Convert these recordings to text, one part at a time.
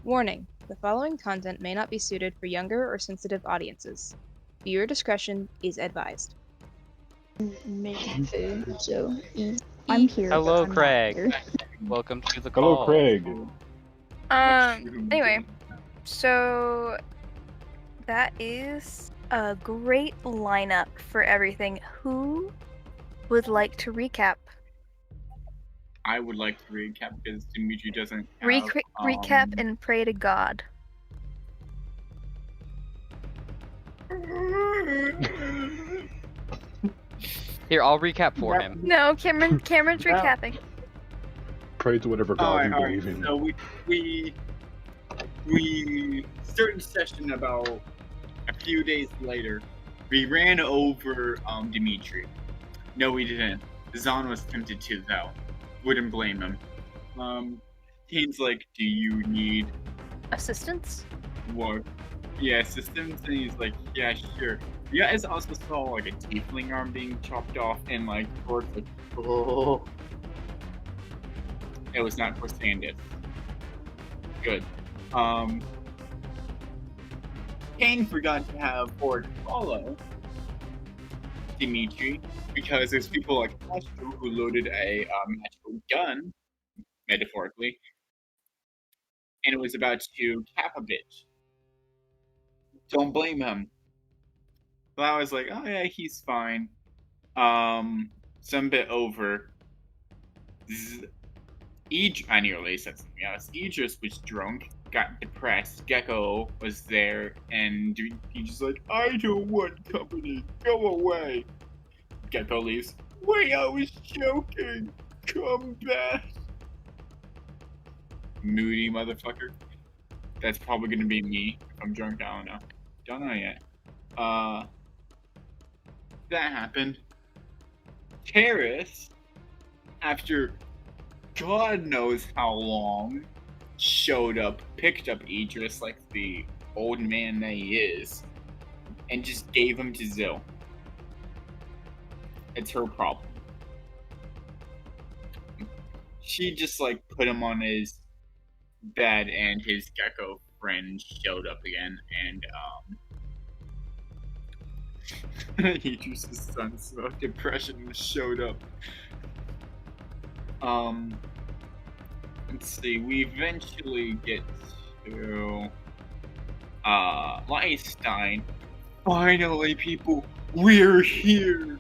Warning: the following content may not be suited for younger or sensitive audiences. Viewer discretion is advised. Making food, so I'm here. Hello, but I'm Craig. Not here. Welcome to the Hello, call. Craig. Anyway, so that is a great lineup for everything. Who would like to recap? I would like to recap because Dimitri doesn't have, Recap and pray to God. Here, I'll recap for him. No, Cameron's recapping. Pray to whatever God you believe in. So we started session about a few days later. We ran over Dimitri. No, we didn't. Zahn was tempted to though. Wouldn't blame him. Kane's like, do you need Assistance? what? Yeah, assistance, and he's like, yeah, sure. You guys also saw like a tiefling arm being chopped off, and like Tor's like, oh. It was not for Sandus. Good. Kane forgot to have Ford follow Dimitri because there's people like Astro who loaded a magical gun, metaphorically, and it was about to cap a bitch. Don't blame him. But I was like, oh yeah, he's fine. Some bit over. I nearly said something else. Idris was drunk, got depressed. Gecko was there, and he's just like, I don't want company. Go away. Gecko leaves. Wait, I was joking. Come back. Moody motherfucker. That's probably gonna be me if I'm drunk. I don't know. Don't know yet. That happened. Terrace, after God knows how long, showed up, picked up Idris like the old man that he is, and just gave him to Zil. It's her problem. She just like put him on his bed, and his gecko friend showed up again, and Idris' son smoked depression showed up. Let's see, we eventually get to Lightstein. Finally, people, we're here.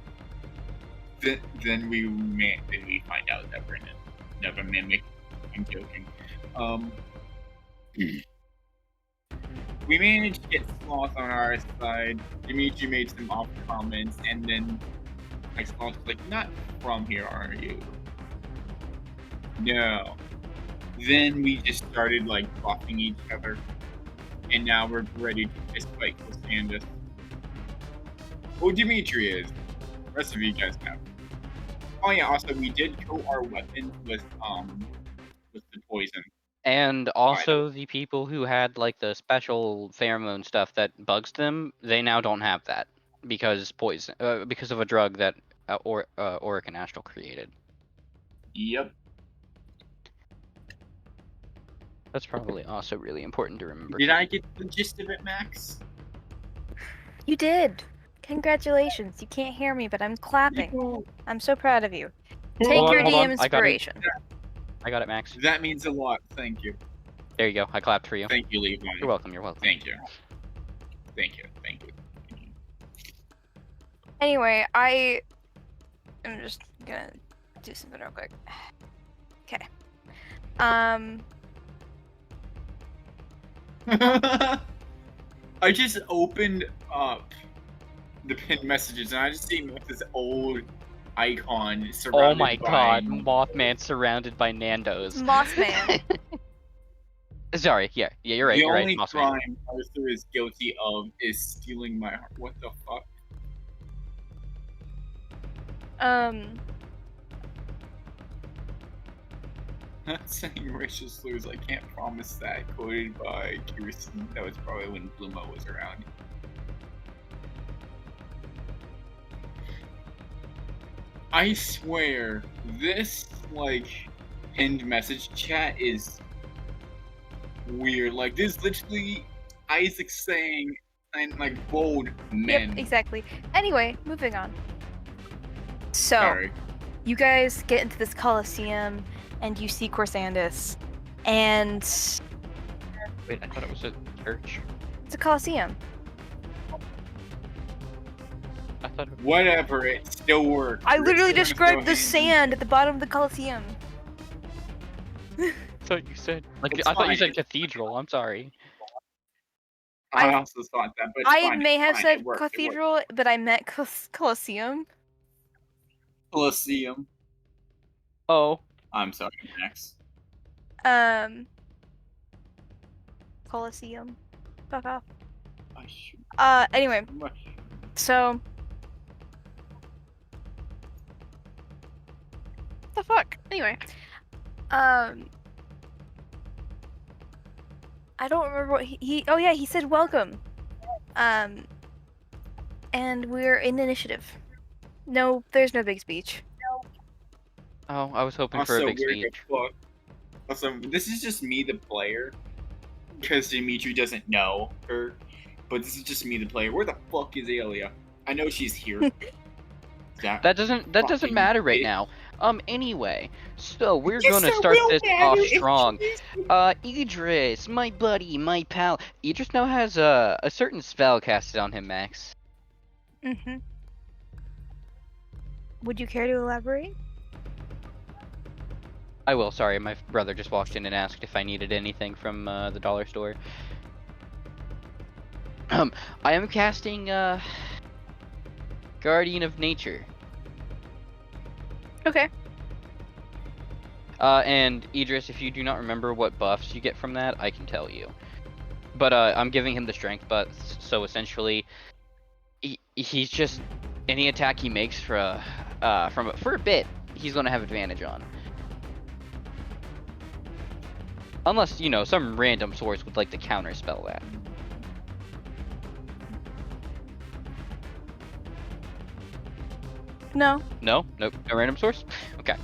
Then we find out that we're in another mimic. I'm joking. We managed to get Sloth on our side. Dimitri made some off comments, and then like Sloth was like, "Not from here, are you?" No. Then we just started like buffing each other, and now we're ready to fist fight with Sandus. Oh, Dimitri is. The rest of you guys know. Oh yeah. Also, we did coat our weapons with the poison. And also, the people who had like the special pheromone stuff that bugs them, they now don't have that because because of a drug that Auric and Astral created. Yep. That's probably also really important to remember. Did I get the gist of it, Max? You did. Congratulations. You can't hear me, but I'm clapping. I'm so proud of you. Take your DM inspiration. I got it, Max. That means a lot. Thank you. There you go. I clapped for you. Thank you, Levi. You're welcome. You're welcome. Thank you. Thank you. Thank you. Anyway, I'm just gonna do something real quick. Okay. I just opened up the pinned messages and I just see this old icon surrounded Oh my by... god, Mothman surrounded by Nandos. Mothman. Sorry, yeah, you're right. The You're only right, crime Arthur is guilty of is stealing my heart. What the fuck? Not saying racial slurs, I can't promise that. Quoted by Kirsten. That was probably when Blumo was around. I swear, this, like, pinned message chat is weird. Like, this is literally Isaac saying, and like bold men. Yep, exactly. Anyway, moving on. So, Sorry. you guys get into this Coliseum, and you see Corsandus, and Wait, I thought it was a church. it's a Coliseum. I thought it was... Whatever, it still works. I literally We're still described gonna the go sand at the bottom of the Coliseum. I thought you said like It's I thought you fine. said cathedral. I'm sorry. I also thought that, but it's I fine, may it's have fine, said it works, cathedral, but I meant Coliseum. Coliseum. Oh, I'm sorry, Max. Coliseum. Fuck off. I should Anyway, much. so the fuck. Anyway, I don't remember what he. Oh yeah, he said welcome. And we're in initiative. No, there's no big speech. oh, I was hoping for a Also, big where speech. the fuck? Also, this is just me, the player, because Dimitri doesn't know her. But this is just me, the player. Where the fuck is Alia? I know she's here. That doesn't fucking matter right bitch. now. Anyway, so we're Yes, gonna it start will this matter off if strong. she's- Idris, my buddy, my pal. Idris now has a certain spell casted on him, Max. Mm-hmm. Would you care to elaborate? I will. Sorry, my brother just walked in and asked if I needed anything from the dollar store. I am casting Guardian of Nature. Okay. And Idris, if you do not remember what buffs you get from that, I can tell you. But I'm giving him the strength buffs, so essentially, he's just any attack he makes for a bit, he's gonna have advantage on. Unless, you know, some random source would like to counterspell that. No. No? Nope. No random source? Okay.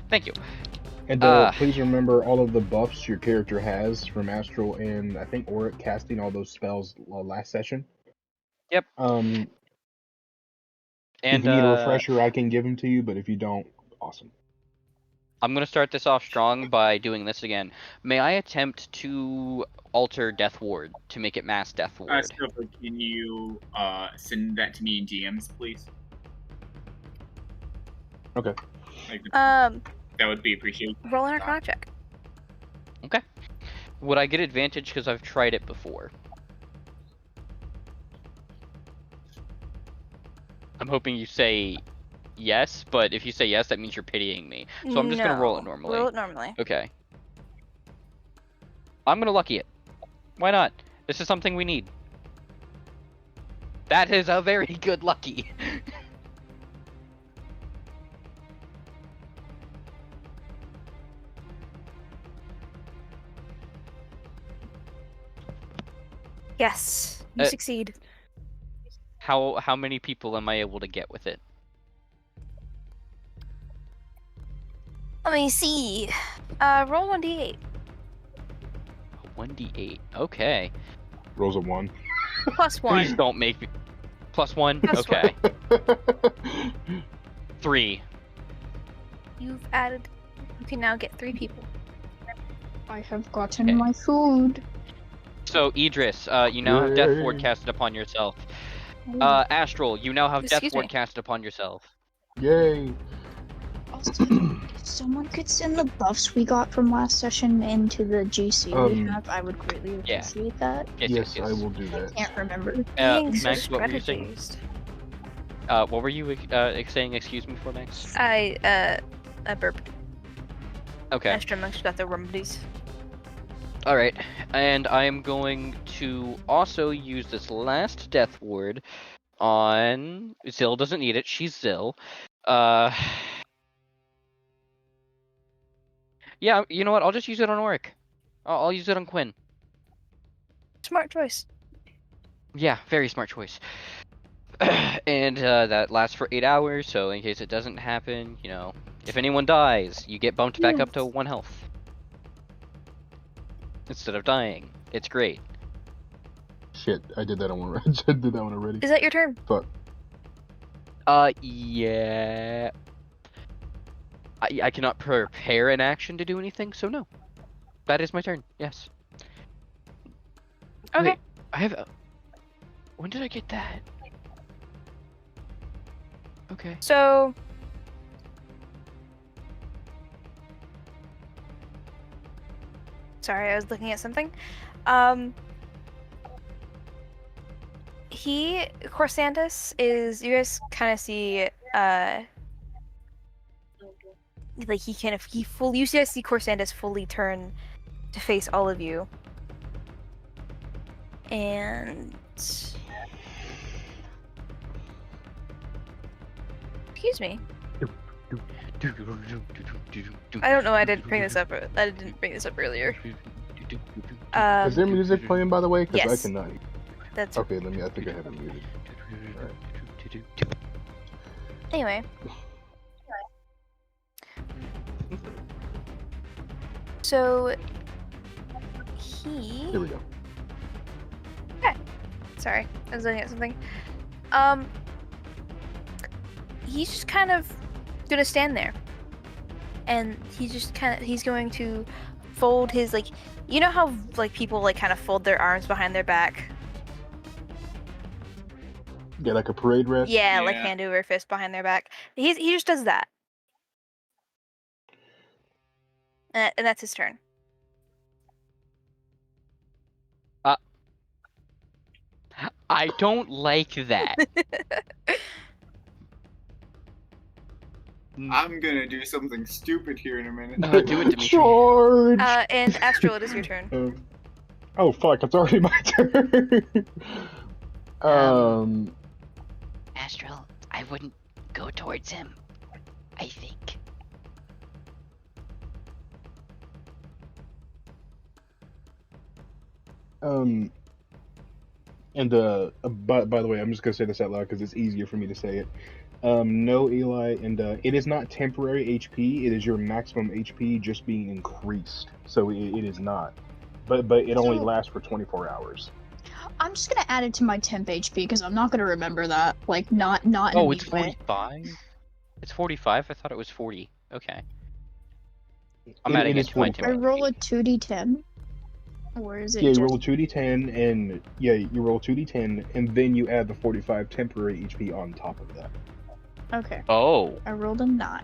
Thank you. And please remember all of the buffs your character has from Astral and I think Auric casting all those spells last session. Yep. If And you need a refresher, I can give them to you, but if you don't, awesome. I'm gonna start this off strong by doing this again. May I attempt to alter Death Ward to make it mass Death Ward? Sophie, can you send that to me in DMs, please? Okay. Like, Um, that would be appreciated. roll an Arcana check. Okay. Would I get advantage because I've tried it before? I'm hoping you say yes, but if you say yes, that means you're pitying me. So I'm just gonna roll it No. normally. Roll it normally. Okay. I'm gonna lucky it. Why not? This is something we need. That is a very good lucky. Yes, you succeed. How many people am I able to get with it? Let me see. Roll 1d8. 1d8. Okay. Rolls a 1. Plus 1. Please don't make me. Plus 1? Plus Okay. 3. You've added. You can now get 3 people. I have gotten Okay. my food. So, Idris, you now have Death Ward Yay. casted upon yourself. Astral, you now have Death Excuse Ward me. casted upon yourself. Yay! Also, if someone could send the buffs we got from last session into the GC we have, I would greatly Yeah. appreciate that. Yes, I will do that. Can't remember. Being so Max, what were you saying? strategized. What were you saying? Excuse me for, Max? I burped. Okay. Extra amongst got the remedies. All right, and I am going to also use this last Death Ward on Zill. Doesn't need it. She's Zill. Yeah, you know what? I'll just use it on Auric. I'll use it on Quinn. Smart choice. Yeah, very smart choice. And that lasts for 8 hours, so in case it doesn't happen, you know, if anyone dies, you get bumped back up to 1 health. instead of dying. It's great. Shit, I did that one. I did that one already. Is that your turn? Fuck. Yeah. I cannot prepare an action to do anything, so no. That is my turn. Yes. Okay. Wait, I have. When did I get that? Okay. So. Sorry, I was looking at something. Corsandus is, you guys kind of see, like you guys see Corsandus fully turn to face all of you. And excuse me. I don't know. I didn't bring this up. I didn't bring this up earlier. Is there music playing, by the way? Because yes. I cannot. That's okay. I think I have it muted. Right. Anyway. So Here we go. Okay. Sorry, I was looking at something. He's just kind of gonna stand there, and he's going to fold his, like, you know how like people like kind of fold their arms behind their back. Yeah, like a parade rest. Yeah, like hand over fist behind their back. He just does that, and that's his turn. I don't like that. I'm gonna do something stupid here in a minute. Do it, Dimitri. Charge! And Astral, it is your turn. Oh fuck! It's already my turn. Astral, I wouldn't go towards him, I think. And by the way, I'm just gonna say this out loud because it's easier for me to say it. No, Eli, and it is not temporary HP. It is your maximum HP just being increased. So it is not, but it only lasts for 24 hours. I'm just gonna add it to my temp HP because I'm not gonna remember that. Like, not in Oh, a it's neat way. 45? It's 45? I thought it was 40. Okay. I'm adding it to my temp. I roll a 2d10. Or is it Yeah, you just... roll a 2d10, and you roll 2d10, and then you add the 45 temporary HP on top of that. Okay. Oh. I rolled a 9.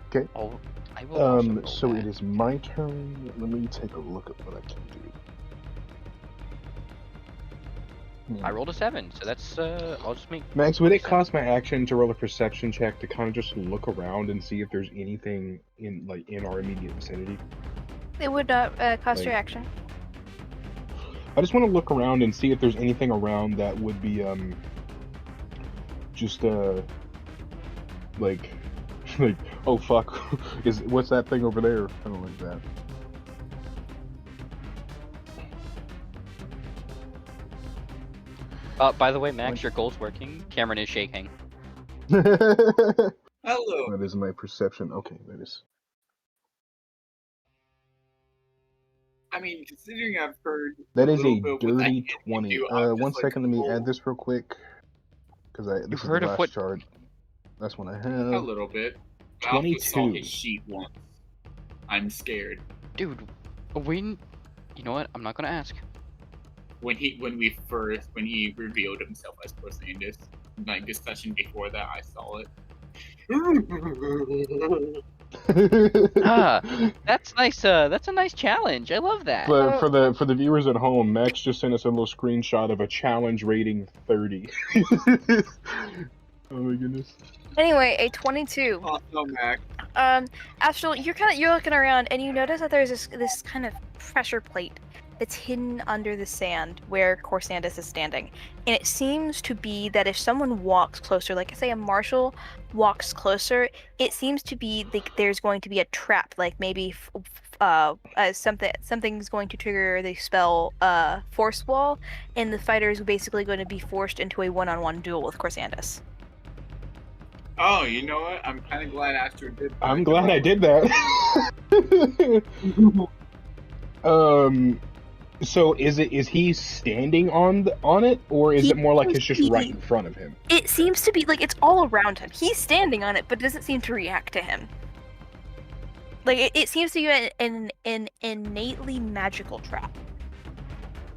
Okay. Oh, I will also roll so that. it is my turn. Let me take a look at what I can do. I rolled a 7, so that's I'll just make. Max, would it cost my action to roll a perception check to kind of just look around and see if there's anything in our immediate vicinity? It would not cost your action. I just want to look around and see if there's anything around that would be just like oh fuck, what's that thing over there? Kind of like that. By the way, Max, your goal's working. Cameron is shaking. Hello. That is my perception. Okay, that is. I mean, considering I've heard That is a little bit what that dirty can 20. do, I'm just 1 like, second, let me oh. add this real quick. Because this is heard the of last what- chart. That's what I A have. little bit. I also saw 22. his sheet once. I'm scared. Dude, you know what? I'm not gonna ask. When he revealed himself as Corsandus, like this session before that, I saw it. That's nice. That's a nice challenge. I love that. But for the viewers at home, Max just sent us a little screenshot of a challenge rating 30. Oh my goodness. Anyway, a 22. Oh, no, Mac. Astral, you're looking around, and you notice that there's this kind of pressure plate that's hidden under the sand where Corsandus is standing, and it seems to be that if someone walks closer, like say a marshal walks closer, it seems to be like there's going to be a trap, like maybe something's going to trigger the spell Force Wall, and the fighter is basically going to be forced into a one-on-one duel with Corsandus. Oh, you know what? I'm kind of glad Astro did that. I'm glad I did that. So is he standing on it, or is He it more like seems it's to just be- right in front of him? It seems to be like it's all around him. He's standing on it, but doesn't seem to react to him. Like it seems to be an innately magical trap.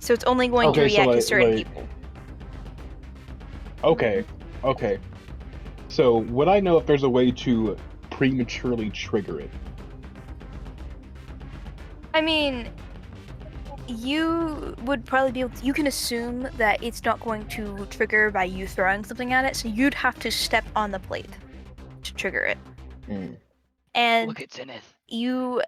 So it's only going to Okay, so react to like certain people. okay, okay. So would I know if there's a way to prematurely trigger it? I mean, you would probably be able to, you can assume that it's not going to trigger by you throwing something at it, so you'd have to step on the plate to trigger it. And Look at Zenith. you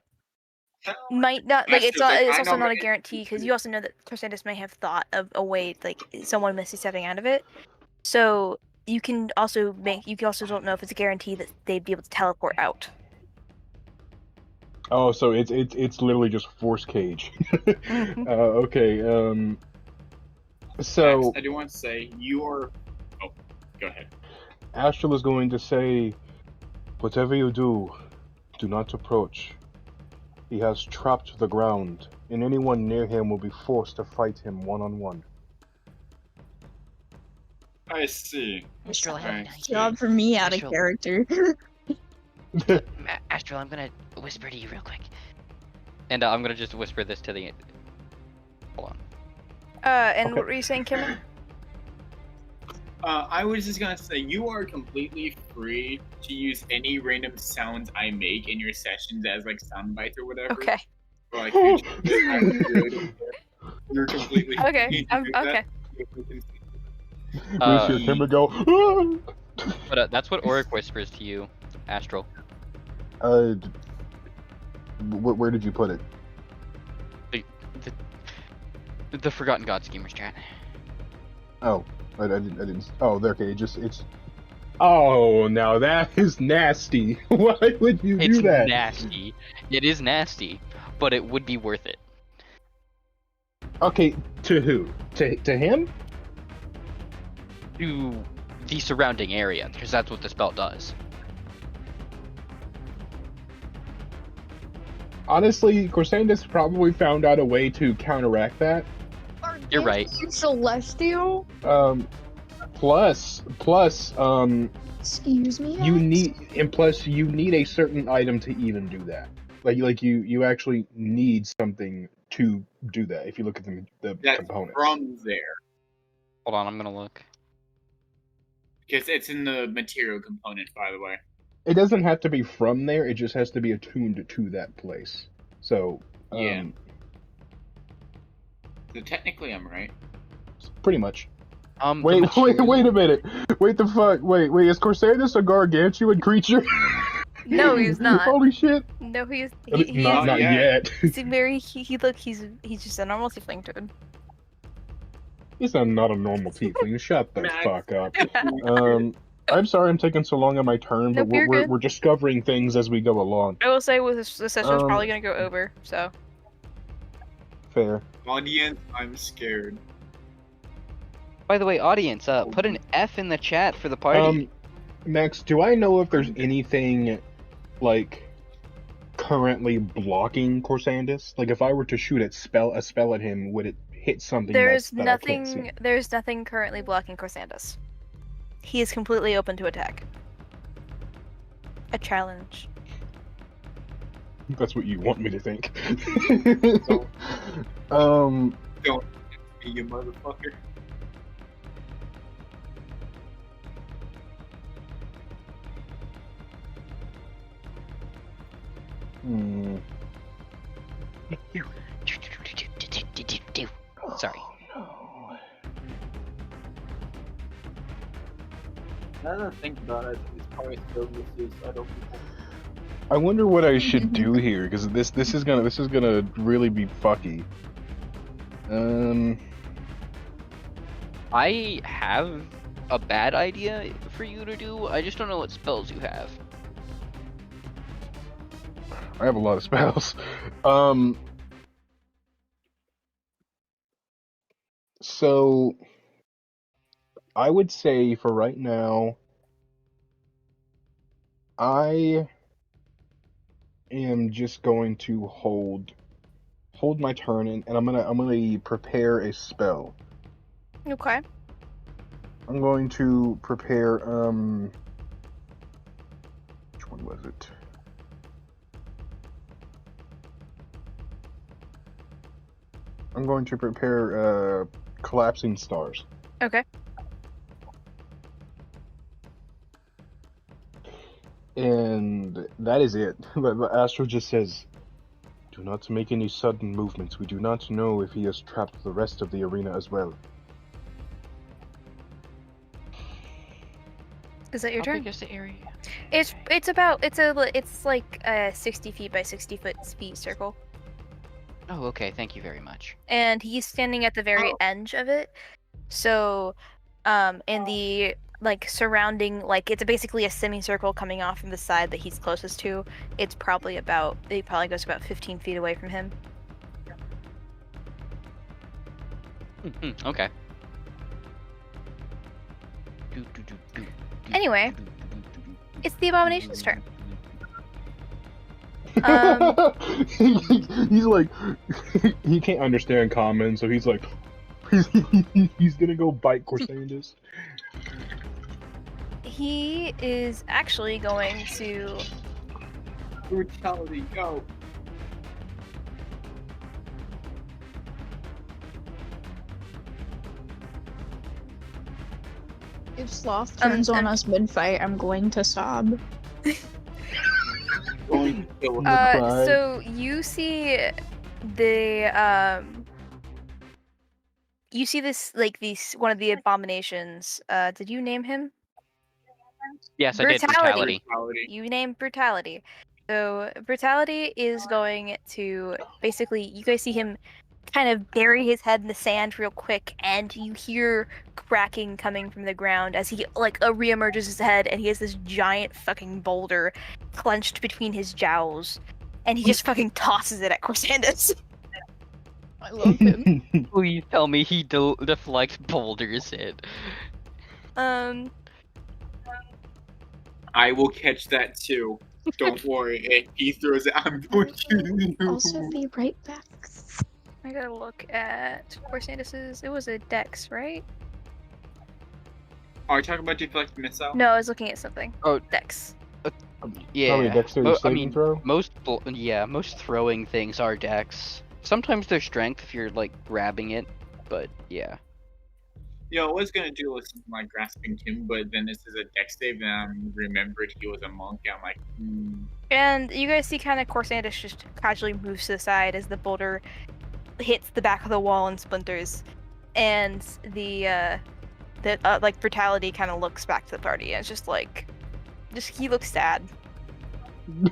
might not like it's I also know, not a but guarantee because you also know that Corsantis may have thought of a way like someone must be stepping out of it. So you can also don't know if it's a guarantee that they'd be able to teleport out. Oh, so it's literally just force cage. Mhm. Okay. Max, So I do want to say you are. Oh, go ahead. Astral is going to say, whatever you do, do not approach. He has trapped the ground, and anyone near him will be forced to fight him one-on-one. I see. Astral, I have an I idea. see. Job for me out of Astral. character. Astral, I'm gonna whisper to you real quick. And I'm gonna just whisper this to the. Hold on. And Okay. what were you saying, Kimmy? I was just gonna say you are completely free to use any random sounds I make in your sessions as like sound bites or whatever. Okay. Or, like, I really don't care. You're completely free Okay. to do Okay. We see him and go. But that's what Auric whispers to you, Astral. Where did you put it? The Forgotten God Schemers chat. Oh, I didn't. Oh, there. Okay, it's. Oh, now that is nasty. Why would you It's do that? nasty. It is nasty, but it would be worth it. Okay, to who? To him? To the surrounding area, because that's what the spell does. Honestly, Corsantis probably found out a way to counteract that. You're right. Celestial? Plus, Excuse me? you Alex? you need a certain item to even do that. Like you actually need something to do that. If you look at the That's components. from there. Hold on, I'm gonna look. Because it's in the material component, by the way. It doesn't have to be from there. It just has to be attuned to that place. So, Yeah. So technically, I'm right. pretty much. The Wait material- a minute. Wait the fuck. Wait. Is Corsantis a gargantuan creature? No, he's not. Holy shit. No, he is. I mean, not Not yet. See, Mary, he's just a normal tiefling dude. He's not a normal tiefling. Shut the Max. fuck up. I'm sorry I'm taking so long on my turn, but Nope, you're good. we're discovering things as we go along. I will say, with the session's Um, probably gonna go over, so. Fair. Audience, I'm scared. By the way, audience, put an F in the chat for the party. Max, do I know if there's anything like currently blocking Corsantis? Like if I were to shoot a spell at him, would it hit something There's that I can't see? nothing. There's nothing currently blocking Corsantis. He is completely open to attack. A challenge. That's what you want me to think. Don't be you motherfucker. Hmm. Sorry. Oh, Now that I think about it, it's probably still the suicidal people. I wonder what I should do here because this is gonna really be fucky. I have a bad idea for you to do. I just don't know what spells you have. I have a lot of spells. So I would say for right now, I am just going to hold hold my turn, and I'm gonna prepare a spell. Okay. I'm going to prepare which one was it? I'm going to prepare collapsing stars. Okay. And that is it. But Astro just says, "Do not make any sudden movements. We do not know if he has trapped the rest of the arena as well." Is that your How turn? big is the area? It's like a 60 feet by 60 feet circle, Oh, okay. Thank you very much. and he's standing at the very edge of it. So, in the like surrounding, like it's basically a semicircle coming off from the side that he's closest to. It probably goes about 15 feet away from him. Okay. Anyway, it's the Abomination's turn. He's like, he can't understand common, so he's like, he's gonna go bite Corsandus. He is actually going to. Brutality, go. If Sloth turns on us mid-fight, I'm going to sob. Going to kill him. Cry. So you see the you see this one of the abominations. Did you name him? Yes, I did. Brutality. Brutality. You named Brutality. So Brutality is going to basically, you guys see him kind of bury his head in the sand real quick, and you hear cracking coming from the ground as he reemerges his head, and he has this giant fucking boulder clenched between his jowls, and he just fucking tosses it at Corsandus. I love him. Please tell me he deflects boulders it. I will catch that too. Don't worry. If he throws it, I'm going to. Also, be right back. I gotta look at Corsandus's. It was a dex, right? Are you talking about deflect missile? No, I was looking at something. Oh. Dex. Yeah. Probably dexterity saving throw? Most throwing things are dex. Sometimes they're strength if you're like grabbing it, but yeah. Yo, I was gonna do something like grasping Tim, but then this is a dex save, and I remembered he was a monk, and I'm like, And you guys see kind of Corsandus just casually moves to the side as the boulder hits the back of the wall and splinters, and the Brutality kind of looks back to the party and it's just he looks sad.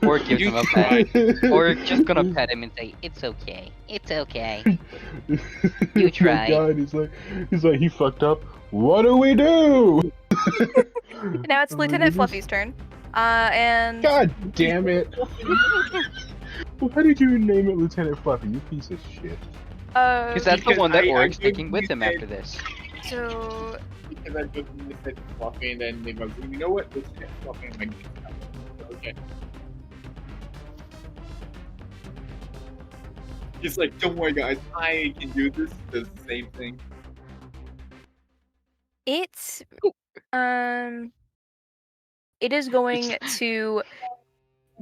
Or gives him a pet. Or just gonna pet him and say, It's okay. It's okay. You try. God, he's like, he fucked up. What do we do? Now it's Lieutenant Fluffy's turn. And God damn it! Why did you name it Lieutenant Fluffy? You piece of shit. because that's the Because one that I Oric's didn't taking with him say- after this. so because I just said Fluffy, and then they go, you know what? Let's hit Fluffy. I'm like, okay. He's like, don't worry, guys. I can do this. Does the same thing. it's it is going to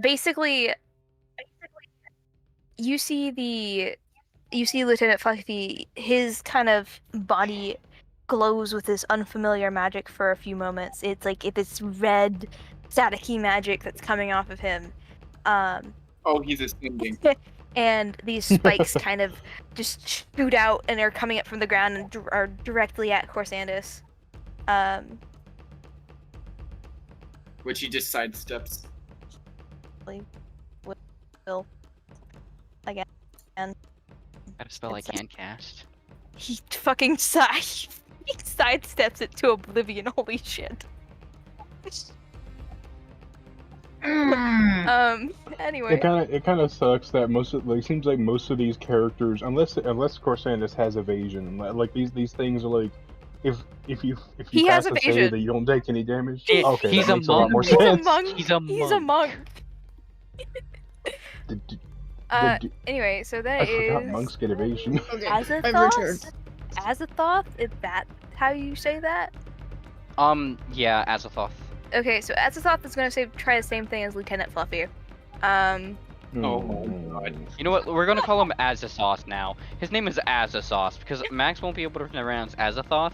basically you see Lieutenant Fluffy, his kind of body glows with this unfamiliar magic for a few moments. It's like if it's red staticky magic that's coming off of him. Oh, he's ascending. And these spikes kind of just shoot out and are coming up from the ground and are directly at Corsandus. Which he just sidesteps. Will again. Got a spell I It's- can't cast. He fucking he sidesteps it to oblivion. Holy shit. Anyway. It kind of sucks that seems like most of these characters, unless Corsandus has evasion, like these things are like, if you He has cast a evasion. save that you don't take any damage. Yeah, Okay, he's that a makes a lot monk. more He's a sense. monk. He's a He's a monk. Anyway, so that I forgot is monks get evasion. Okay, I've returned. Azathoth. Azathoth, is that how you say that? Yeah, Azathoth. Okay, so Azathoth is gonna try the same thing as Lieutenant Fluffy. Oh my god. You know what? We're gonna call him Azathoth now. His name is Azathoth because Max won't be able to pronounce Azathoth,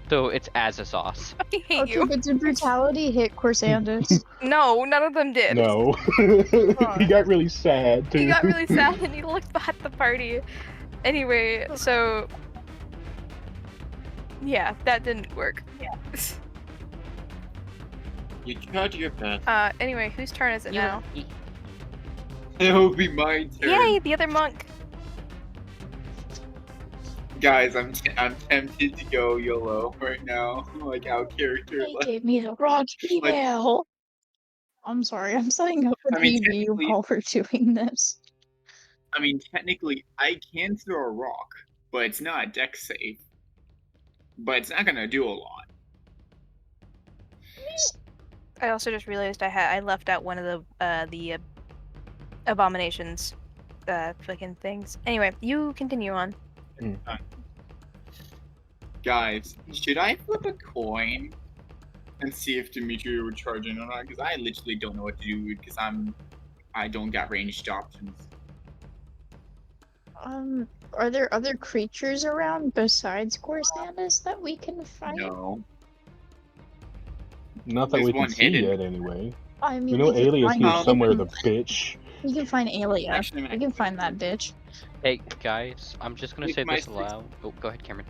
so it's Azathoth. I hate Okay, you. but did brutality hit Corsandus? No, none of them did. No. He got really sad too. He got really sad and he looked at the party. Anyway, so yeah, that didn't work. Yeah. You tried your best. Anyway, whose turn is it now? It will be my turn. Yay, the other monk. Guys, I'm tempted to go YOLO right now. Like out character. They gave me the wrong email. I'm sorry, I'm setting up a I mean, TV technically- while we're doing this. I mean, technically, I can throw a rock, but it's not a dex save. But it's not gonna do a lot. I also just realized I left out one of the abominations fucking things. Anyway, you continue on. Guys, should I flip a coin and see if Dimitri would charge in or not? Because I literally don't know what to do because I don't got ranged options. Are there other creatures around besides Corsandus that we can fight? No. Not that There's we can one see hidden. yet, anyway. I mean, You know, we can Alias find- here out. somewhere, the bitch. We can find Alia. Actually, We can find that bitch. Hey guys, I'm just gonna With say my this aloud. Oh, go ahead, Cameron.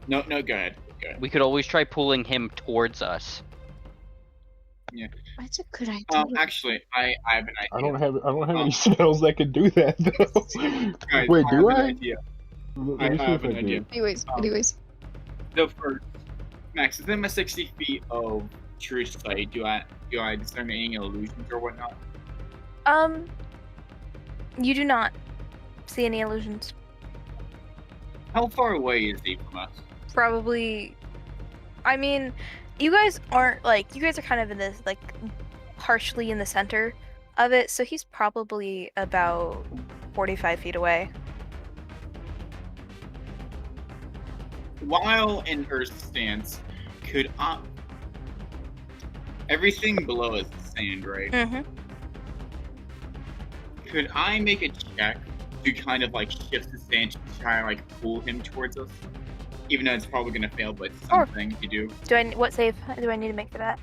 No, go ahead. Go ahead. We could always try pulling him towards us. That's a good idea. Actually, I have an idea. I don't have any spells that can do that though. Guys, Wait, I do have an I? idea. Let I me see have if an I idea. do. Anyways. The first, Max, within my 60 feet of true sight, do I discern any illusions or whatnot? You do not see any illusions. How far away is he from us? Probably, I mean, you guys aren't like, you guys are kind of in this like partially in the center of it, so he's probably about 45 feet away. While in Earth's stance, could everything below is sand, right? Mm-hmm. Could I make a check to kind of like shift the sand to try and like pull him towards us? Even though it's probably gonna fail, but it's Sure. something to do. What save do I need to make for that?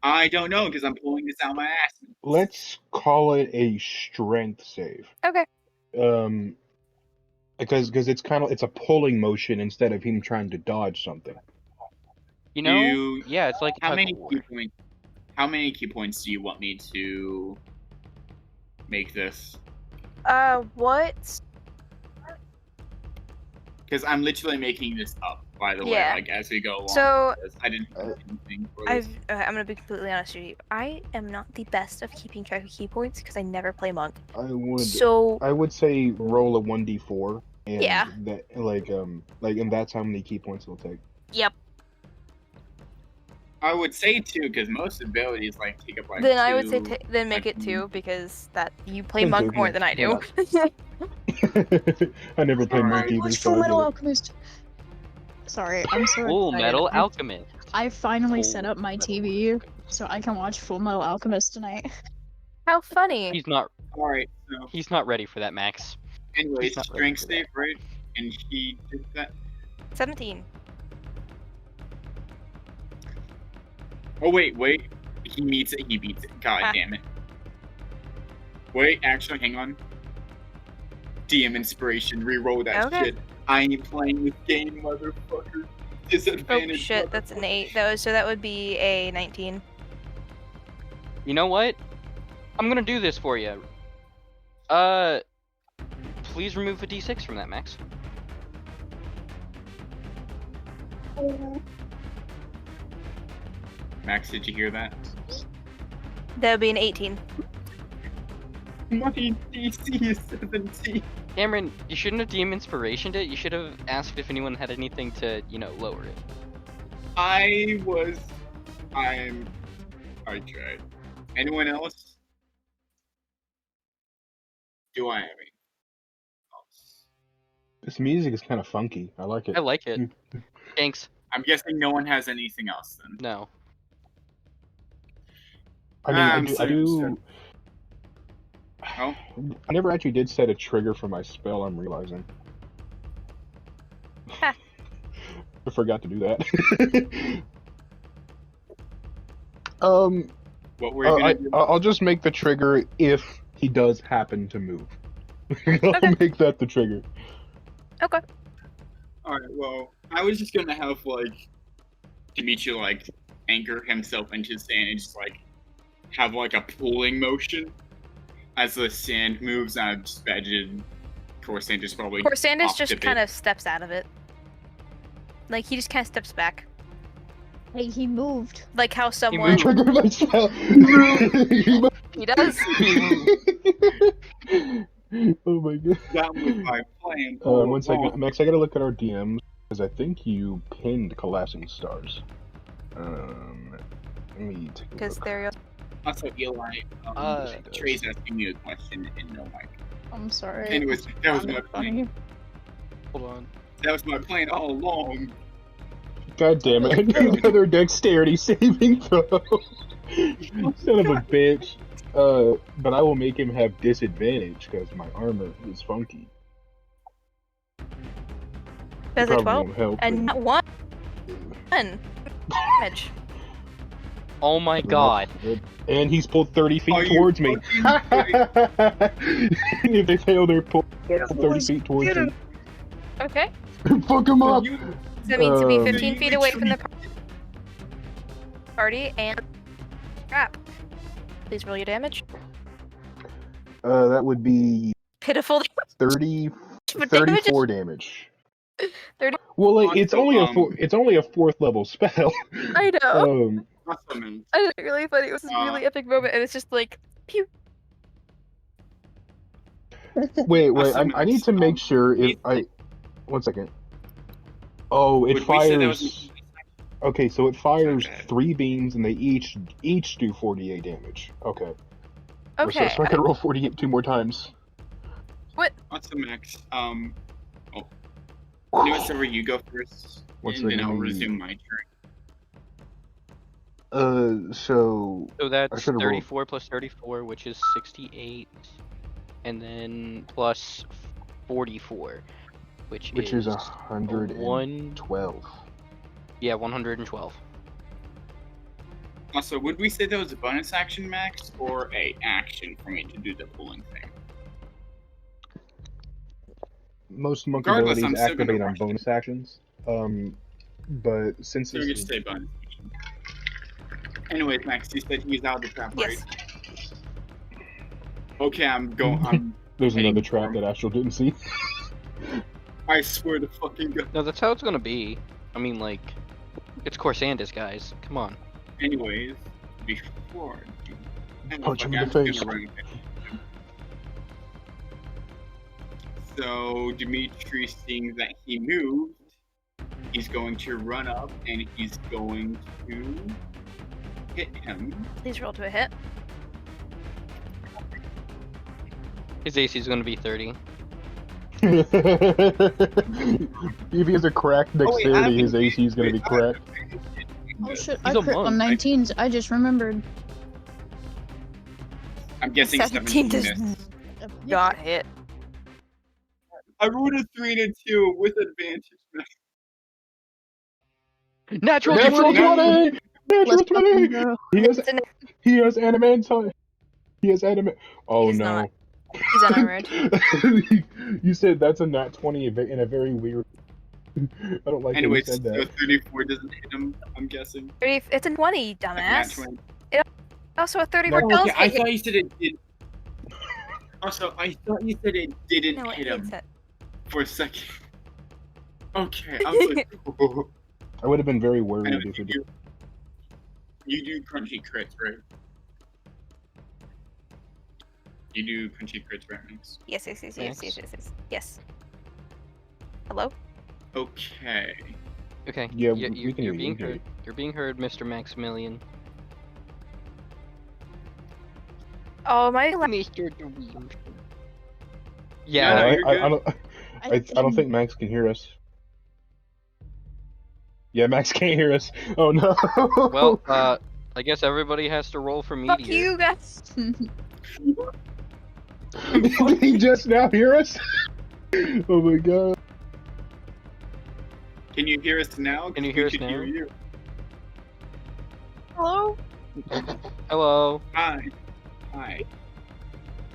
I don't know because I'm pulling this out my ass. Let's call it a strength save. Okay. Because it's a pulling motion instead of him trying to dodge something. You know? Yeah, it's like How tug many of war. key points? How many key points do you want me to make this? What? Because I'm literally making this up, by the Yeah. way, like as we go along. So because I didn't do anything for this. I'm gonna be completely honest with you. I am not the best of keeping track of key points because I never play monk. So I would say roll a 1d4 and Yeah. that and that's how many key points it'll take. yep. I would say two, because most abilities like take up like. Then I would say two, then make like, it 2 because that you play Then monk two, more yeah. than I Why do. I never played monk Alright. either, Watch so Full I Metal get it. Alchemist. Sorry, I'm so Full excited. Metal Alchemist. I finally set Full up my Metal TV Alchemist. so I can watch Full Metal Alchemist tonight. How funny. He's not. All right. So, He's not ready for that, Max. anyways, he's not ready strength for that. save, right? And he did that. 17. Oh wait. He meets it. He beats it. God Ah. damn it. Wait, actually, hang on. DM inspiration. Reroll that Okay. shit. I ain't playing this game, motherfucker. Oh Disadvantage. shit, that's an 8. So that would be a 19. You know what? I'm gonna do this for you. Please remove a d6 from that, Max. Max, did you hear that? That would be an 18. My DC is 17. Cameron, you shouldn't have DM inspirationed it. You should have asked if anyone had anything to, lower it. I tried. Anyone else? Do I have any thoughts? This music is kind of funky. I like it. I like it. Thanks. I'm guessing no one has anything else then. No. I mean, I I'm do. Oh. I never actually did set a trigger for my spell. I'm realizing. Ha. I forgot to do that. What were you gonna do? I'll just make the trigger if he does happen to move. I'll make that the trigger. Okay. Alright, well, I was just gonna have, like, Dimitri, like, anchor himself into sand and just, like, have, like, a pulling motion as the sand moves. I just imagine Corsandus probably. Corsandus off just the bit. kind of steps out of it. Like, he just kind of steps back. Hey, he moved. Like how someone... moved. Trigger my spell. He does. Oh my god. That was my plan. One second, Max. I gotta look at our DMs because I think you pinned collapsing stars. Let me take a Because look. there you Also, Eli, Trey's asking me a question and no mic. I'm sorry. Anyways, that was my Sounded plan. funny. Hold on. That was my plan all along. God damn it! Another dexterity saving throw. Son of a bitch. But I will make him have disadvantage because my armor is funky. Does it Probably 12? won't help. And not one. Damage. Oh my god. And he's pulled 30 feet Are you towards me. fucking If they fail, they're pulled 30 feet towards me. Okay. Fuck him up! You- So that means to be Um, 15 feet away from the party and crap. Please roll your damage. That would be Pitiful. 30, But damage is- 34 damage. 30. Well, like it's Also, only a fourth level spell. I know. Awesome. I was really funny. It was this really epic moment, and it's just like, pew. Wait, Awesome. I need to make sure if I. 1 second. Oh, it Would we say that fires. was- Okay, so it fires bad. 3 beams, and they each do 48 damage. Okay. Okay. So I can roll 48 2 more times. Awesome, Max. Whenever you go first, What's and then the I'll name? resume my turn. So So I that's should've rolled. 34 plus 34, which is 68. And then plus 44, which is is 112. Yeah, 112. Also, would we say that was a bonus action, Max, or a action for me to do the pulling thing? Most monk Regardless, I'm abilities still gonna activate on rush them. bonus actions. But since So this you is say bonus action. Anyways, Max, you said he's out of the trap, Yes. right? Okay, I'm going. there's heading another for trap him. that Astral didn't see. I swear to fucking God. No, that's how it's gonna be. I mean, like, it's Corsandus, guys. Come on. Anyways, before Punch him in I'm the just face. gonna run it. So Dimitri, seeing that he moved, he's going to run up and he's going to hit him. Please roll to a hit. His AC is gonna be 30. If he has a cracked Oh, wait, dexterity, his AC is gonna be cracked. Oh shit, He's I a crit monk. on 19s. I just remembered. I'm guessing 17 does 17 missed. not hit. I rolled a 3 and a 2 with advantage. Natural Natural 20! 20! Natural Let's 20! fucking go. He has adamantine. He has adamant. Oh does no. not. He's unarmored. You said that's a nat 20 in a very weird. I don't like Anyways, that you said so that. 34 doesn't hit him, I'm guessing. It's a 20, Nat dumbass. 20. Also, a 34 Oh, does okay, I hit. thought you said it did. Also, I thought you said it didn't No, it hit hits him it. for a second. Okay, I was like, oh. I would have been very And worried then if it did. you do crunchy crits, right? You do crunchy crits, right, Max? Yes, yes, yes, yes, Max? yes, yes, yes. Yes. Hello? Okay. Okay. Yeah, you, we can you're hear being you. heard. You're being heard, Mr. Maximilian. Oh, my Mr. Yeah. No, I, you're I, good. I don't. I don't think Max can hear us. Yeah, Max can't hear us. Oh no. Well, I guess everybody has to roll for Fuck meteor. you guys. Did he just now hear us? Oh my god. Can you hear us now? Can you 'Cause hear we us could now? hear you. Hello? Hello. Hi. Hi.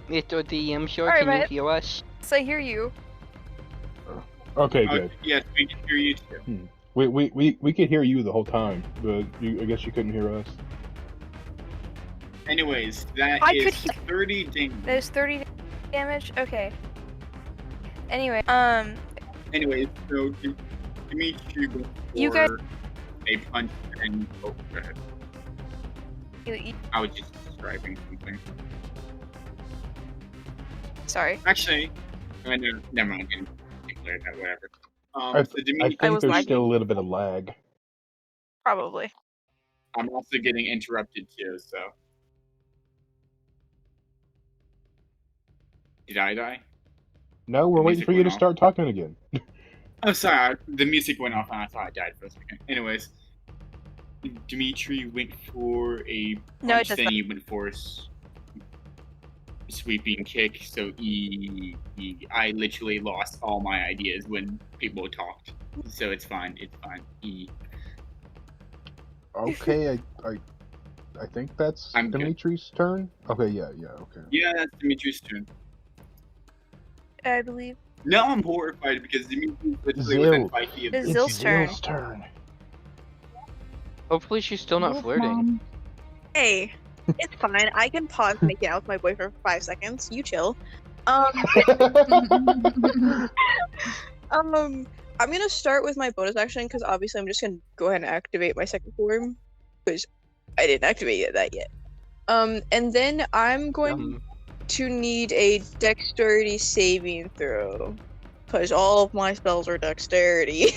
Mr. DM, sure, Alright, can you mate. hear us? So I hear you. Okay, Oh, good. yes, we can hear you too. We could hear you the whole time, but I guess you couldn't hear us. Anyways, that I is could hear- 30 damage. That is 30 damage? Okay. Anyway, Anyways, so Dimitri goes You guys- for a punch and go ahead. I was just describing something. sorry. Actually, never mind. I didn't declare that. Whatever. I So Dimitri, I think was there's lagging. still a little bit of lag. Probably. I'm also getting interrupted too. So did I die? No, we're The waiting music for you went to off. start talking again. Oh, sorry. The music went off and I thought I died for a second. Anyways, Dimitri went for a No, it punch, does then not. he went for sweeping kick. So I literally lost all my ideas when people talked. So it's fine. It's fine. Okay, I think that's I'm good. Dimitri's turn. Okay, yeah, okay. Yeah, that's Dimitri's turn. I believe. Now I'm horrified because Dimitri literally Zill. within 5 feet of It's me. Zill's turn. Zill's turn. Hopefully she's still not Wolf flirting. Mom. Hey, it's fine. I can pause making out with my boyfriend for 5 seconds. You chill. I'm gonna start with my bonus action because obviously I'm just gonna go ahead and activate my second form because I didn't activate that yet. And then I'm going to need a dexterity saving throw because all of my spells are dexterity.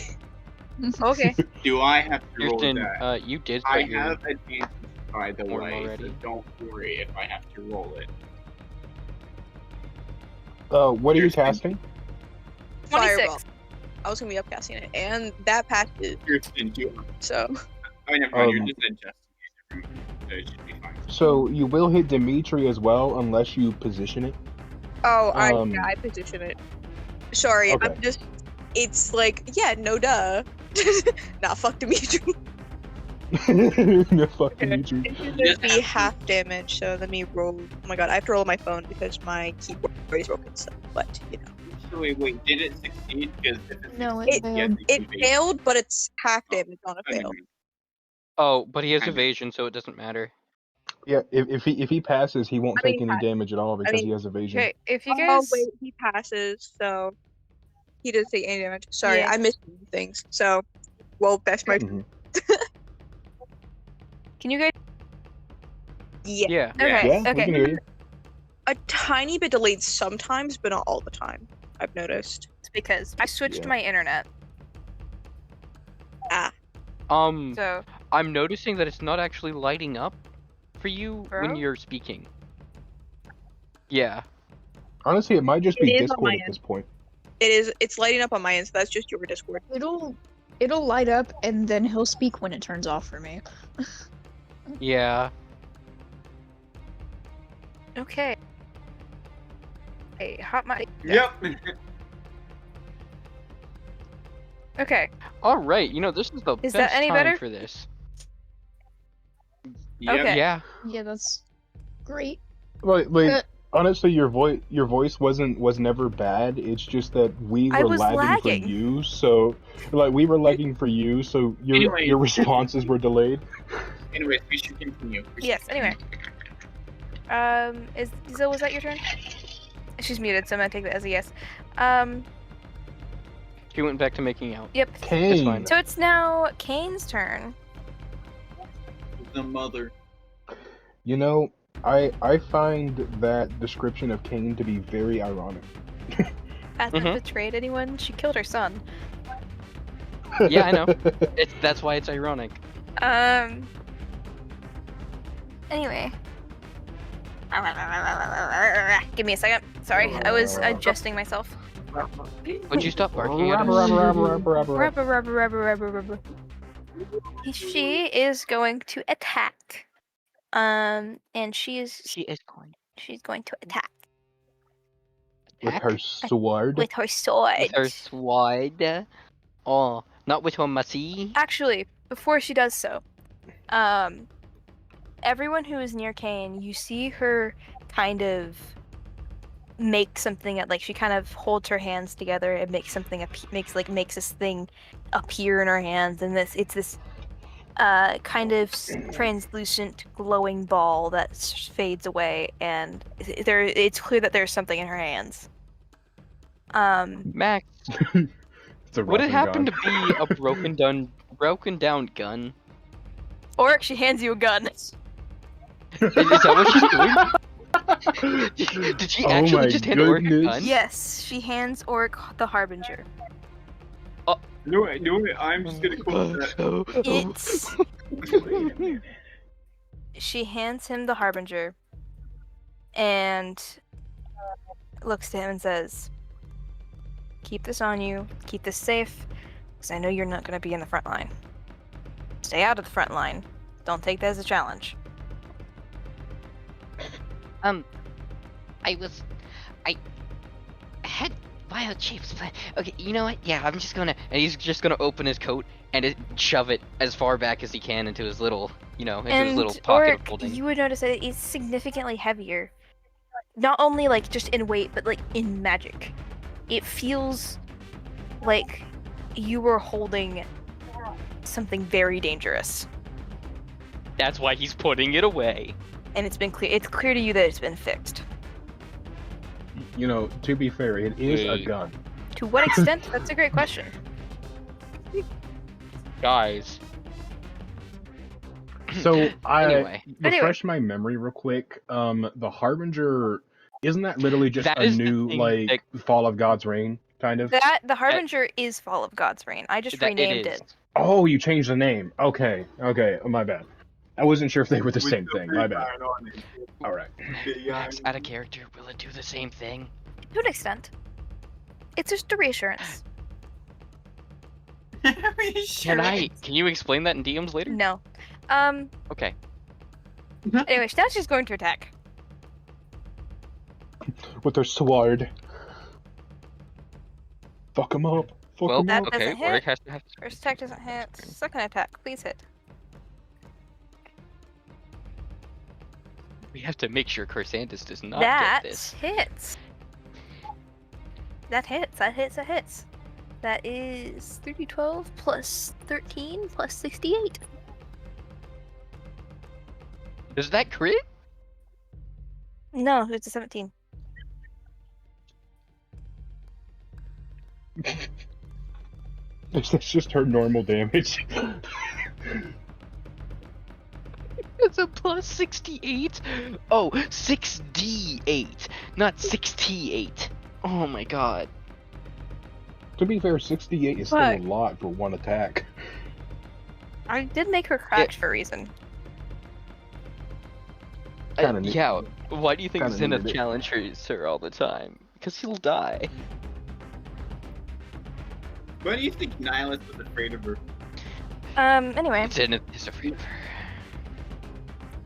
Okay. Do I have to roll Kirsten, that? you did I start your... have advantage, by the form way, already. so don't worry if I have to roll it. What are you Kirsten. casting? 26. Fireball. I was gonna be upcasting it, and that passes. Kirsten, do So I never mind, you're Um, just adjusting it, so it should be fine. So you will hit Dimitri as well unless you position it. I position it. Sorry, Okay. I'm just. It's like no duh. Nah, fuck Dimitri. No, fuck Dimitri. It's gonna be half damage. So let me roll. Oh my god, I have to roll my phone because my keyboard is broken. So, but So wait, did it succeed? Because if it No, succeeds, it failed. you have to it evade. failed, but it's half damage on a I fail. mean, Oh, but he has I mean- evasion, so it doesn't matter. Yeah, if he passes, he won't I take mean, any damage at all because mean- he has evasion. Okay, if you Oh guys. wait, he passes, so he doesn't take any damage. Sorry, Yeah. I missed things. So, well, that's my Mhm. Can you guys. yeah. Yeah. Okay, Yeah, we okay. can hear you. A tiny bit delayed sometimes, but not all the time. I've noticed. It's because I switched Yeah. my internet. So. I'm noticing that it's not actually lighting up for you Bro? when you're speaking. Yeah. Honestly, it might just be It is on Discord my at this point. It's lighting up on my end, so that's just your Discord. It'll light up and then he'll speak when it turns off for me. Yeah. Okay. Hey, hot mic. Yep. Okay. All right. You know, this is the Is best that any time better? for this. Yep. Okay. Yeah. Yeah, that's great. Like honestly, your voice was never bad. It's just that we I were was lagging lagging. for you, so we were lagging for you, so Anyway. your responses were delayed. Anyways, we should continue. Yes, anyway. Zill, was that your turn? She's muted, so I'm gonna take that as a yes. She went back to making out. Yep. That's fine. Kane, So it's now Kane's turn. The mother. you know, I find that description of Kane to be very ironic. Hasn't Mhm. betrayed anyone. She killed her son. Yeah, I know. That's why it's ironic. Anyway. Give me a second. Sorry, I was adjusting myself. Would you stop barking at Rubber, us? rubber. Rubber. She is going to attack. And she's She is going. going to attack With her sword. with her sword. With her sword. Oh, not with her massy. Actually, before she does so, everyone who is near Kane, you see her kind of make something like she kind of holds her hands together and makes something makes this thing appear in her hands, and it's this kind of translucent glowing ball that fades away, and it's clear that there's something in her hands. Max, It's a would it Russian happen god. to be a broken down gun? Or she hands you a gun. Is that what she's doing? Did she Oh actually my just hand Oric a goodness. gun? Yes, she hands Oric the Harbinger. No, I'm just gonna quote that. It's Wait a minute. she hands him the Harbinger and looks to him and says, "Keep this on you, keep this safe, because I know you're not going to be in the front line. Stay out of the front line. Don't take that as a challenge." I had bio chips, but okay, you know what? Yeah, I'm just gonna. And he's just gonna open his coat and shove it as far back as he can into his little, into his And little pocket of Oric, holding. you would notice that it's significantly heavier. Not only like just in weight, but like in magic. It feels like you were holding something very dangerous. That's why he's putting it away. And it's clear to you that it's been fixed. You know, to be fair, it is a gun. To what extent? That's a great question. Guys. So Anyway. refresh my memory real quick. The Harbinger, isn't that literally just That a is the new thing that- Fall of God's Reign kind of? The Harbinger is Fall of God's Reign. I just renamed it. Oh, you changed the name. Okay, my bad. I wasn't sure if they were the same thing. My bad. All right. Max, out of character, will it do the same thing? To an extent. It's just a reassurance. Can you explain that in DMs later? No. Okay. Anyway, now she's going to attack. With her sword. Fuck him up. Fuck Well, him That up. okay, doesn't hit. Oric has to have. First attack doesn't hit. Second attack, please hit. We have to make sure Corsandus does not That get this. hits. That hits. That is 3d12 plus 13 plus 68. Does that crit? No, it's a 17. That's just her normal damage. It's a plus 68? Oh, 6d8, not 68. Oh my god. To be fair, 68 is still a lot for one attack. I did make her cracked for a reason. Kinda neat. Yeah, why do you think Kinda Zenith needed it. challenges her all the time? Because he'll die. Why do you think Nihilus was afraid of her? Anyway, Zenith is afraid of her.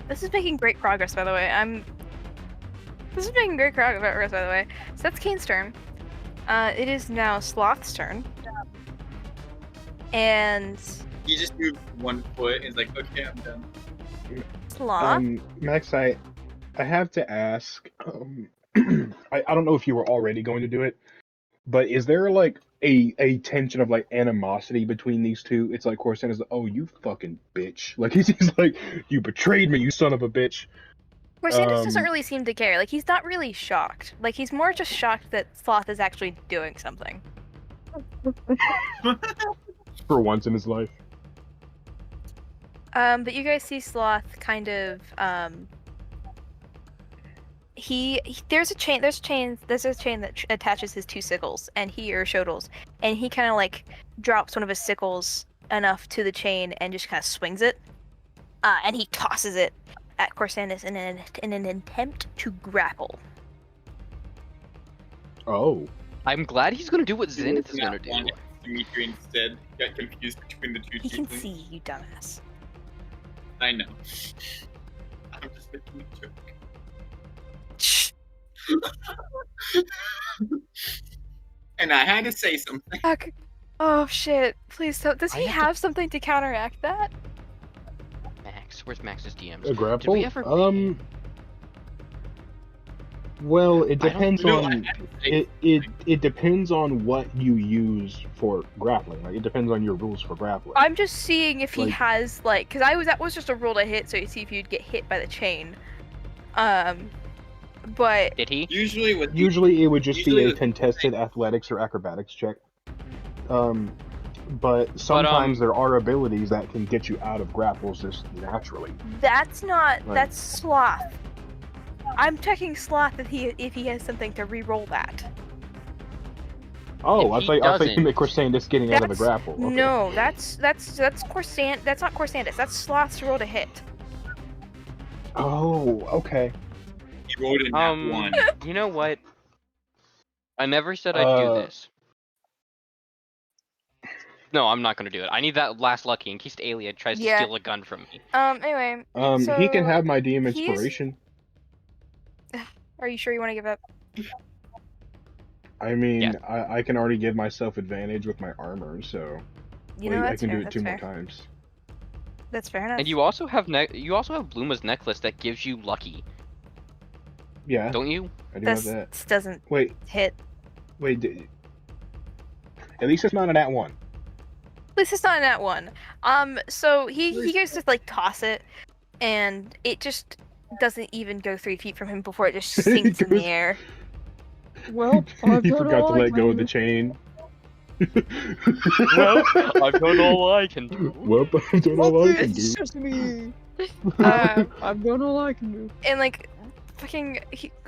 this is making great progress, by the way. This is making great progress, by the way. So that's Kane's turn. It is now Sloth's turn. And He just moved 1 foot and is like, okay, I'm done. Sloth. Max, I have to ask. I don't know if you were already going to do it, but is there like a tension of like animosity between these two? It's like Corsan is like, oh, you fucking bitch. Like he's like, you betrayed me, you son of a bitch. Corsandus doesn't really seem to care. Like, he's not really shocked. Like, he's more just shocked that Sloth is actually doing something. For once in his life. But you guys see Sloth kind of, there's a chain that attaches his 2 sickles, and shodels, and he kind of like drops one of his sickles enough to the chain and just kind of swings it, and he tosses it at Corsandus in an attempt to grapple. Oh. I'm glad he's gonna do what Zenith is Not gonna do. wanting to meet you instead. Got confused between the two He can tieflings. see you, dumbass. I know. I'm just making a joke. Shh. And I had to say something. Fuck. Oh shit! Please don't. Does I he have to- have something to counteract that? Max, where's Max's DMs? A grapple? Did we ever? Well, it I don't depends No, I on had to say it depends on what you use for grappling. Like it depends on your rules for grappling. I'm just seeing if he Like- has because that was just a roll to hit, so you see if you'd get hit by the chain. But Did he? Usually with Usually it would just be Usually a the- contested athletics or acrobatics check. But sometimes there are abilities that can get you out of grapples just naturally. that's not. Right. That's sloth. I'm checking sloth if he has something to re-roll that. Oh, If I he thought you doesn't- meant Chrysanthus getting out of a That's- grapple. Okay. No, that's Corsand. That's not Corsandus. That's sloth's roll to hit. Oh, okay. he rolled in that one. You know what? I never said I'd do this. No, I'm not gonna do it. I need that last lucky in case the alien tries Yeah. to steal a gun from me. Anyway, He can So, have my DM he's- inspiration. are you sure you want to give up? I mean, Yeah. I can already give myself advantage with my armor, so You know, I that's can fair. do it That's 2 fair. more times. That's fair enough. And you also have Bluma's necklace that gives you lucky, Yeah, don't you? I do have this that. doesn't Wait, hit. at least it's not an at one. This is not in that one. So he goes to toss it, and it just doesn't even go 3 feet from him before it just sinks in the goes- air. Well, He forgot to let go of the chain. Well, I've done all I can do. Well, I've done all I can do. just me. Um, I've done all I can do. and fucking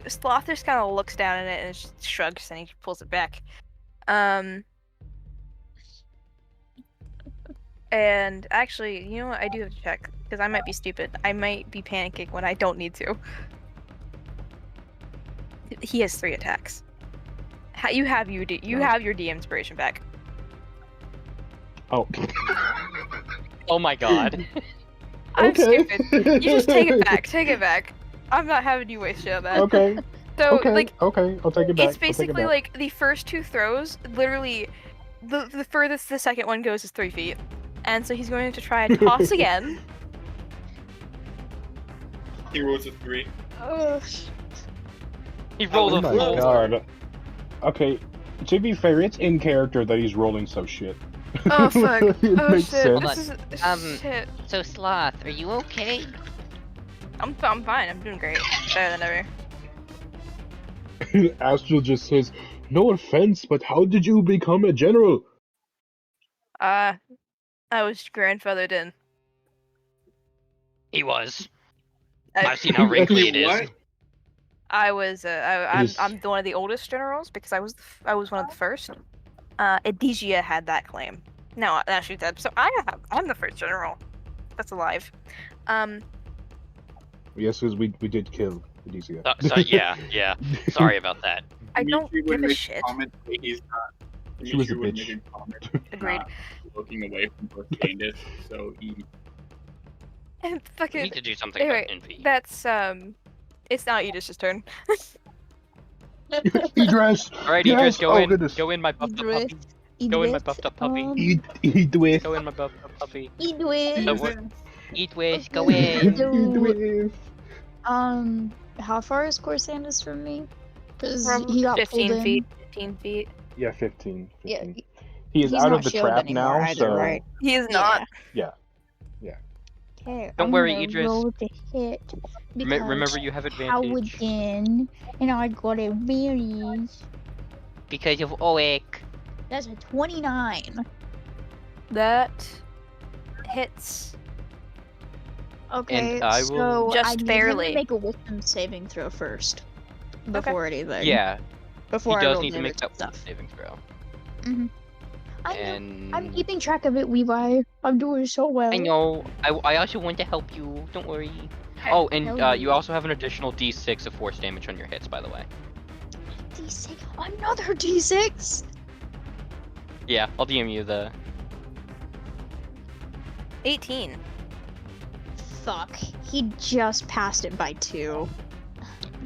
Sloth just kind of looks down at it and just shrugs and he pulls it back. And actually, you know what? I do have to check because I might be stupid. I might be panicking when I don't need to. He has 3 attacks. You have your D inspiration back. Oh. Oh my god. I'm Okay. stupid. You just take it back. Take it back. I'm not having you waste shit on that. Okay. So Okay. Okay. I'll take it back. it's basically the first 2 throws. Literally, the furthest the second one goes is 3 feet, and so he's going to try and toss again. He rolls a 3. He rolled Oh a my full. god. Okay. To be fair, it's in character that he's rolling so shit. Oh fuck! It Oh makes shit! sense. This is shit. So Sloth, are you okay? I'm fine. I'm doing great. Better than ever. Astral just says, "No offense, but how did you become a general?" I was grandfathered in. He was. I- I've seen how wrinkly it is. What? I was I'm Is- I'm one of the oldest generals because I was one of the first. Edigia had that claim. No, she's dead. So I'm the first general that's alive. Yes, because we did kill Odysseus. So, yeah. Sorry about that. I don't Dimitri would give a make shit. Comment that he's not. She was a Dimitri would bitch. make a comment Agreed. not looking away from Candace, so he. And We fucking need to do something anyway, about Envy. that's it's not Edith's turn. Idris! Alright, Yes! Idris, go Oh, in. goodness. Go in, my buffed up Idris. puppy. Go in, my buffed up puppy. Idris! Go in, my buffed up puppy. Idris. So what- Eat wish, go in. Idris! How far is Corsandus from me? Because From he got 15 pulled in. feet. 15 feet. Yeah, 15. Yeah, 15. He is he's out not of the shielded trap anymore now, either, so... right? He is not. Okay, Don't I'm worry, gonna Idris. roll the hit because Remember, you have advantage. Paladin, and I got advantage. Because of Oek. That's a 29. That hits. Okay, And I so will- Just I need him barely. to make a wisdom saving throw first, before anything. Yeah, he before I does roll need to make damage that and stuff. saving throw. I know. And I'm keeping track of it, Levi. I'm doing so well. I know. I also want to help you. Don't worry. Oh, and Hell you yeah. also have an additional D6 of force damage on your hits, by the way. D6. Another D6. Yeah, I'll DM you the. 18. Fuck. He just passed it by 2.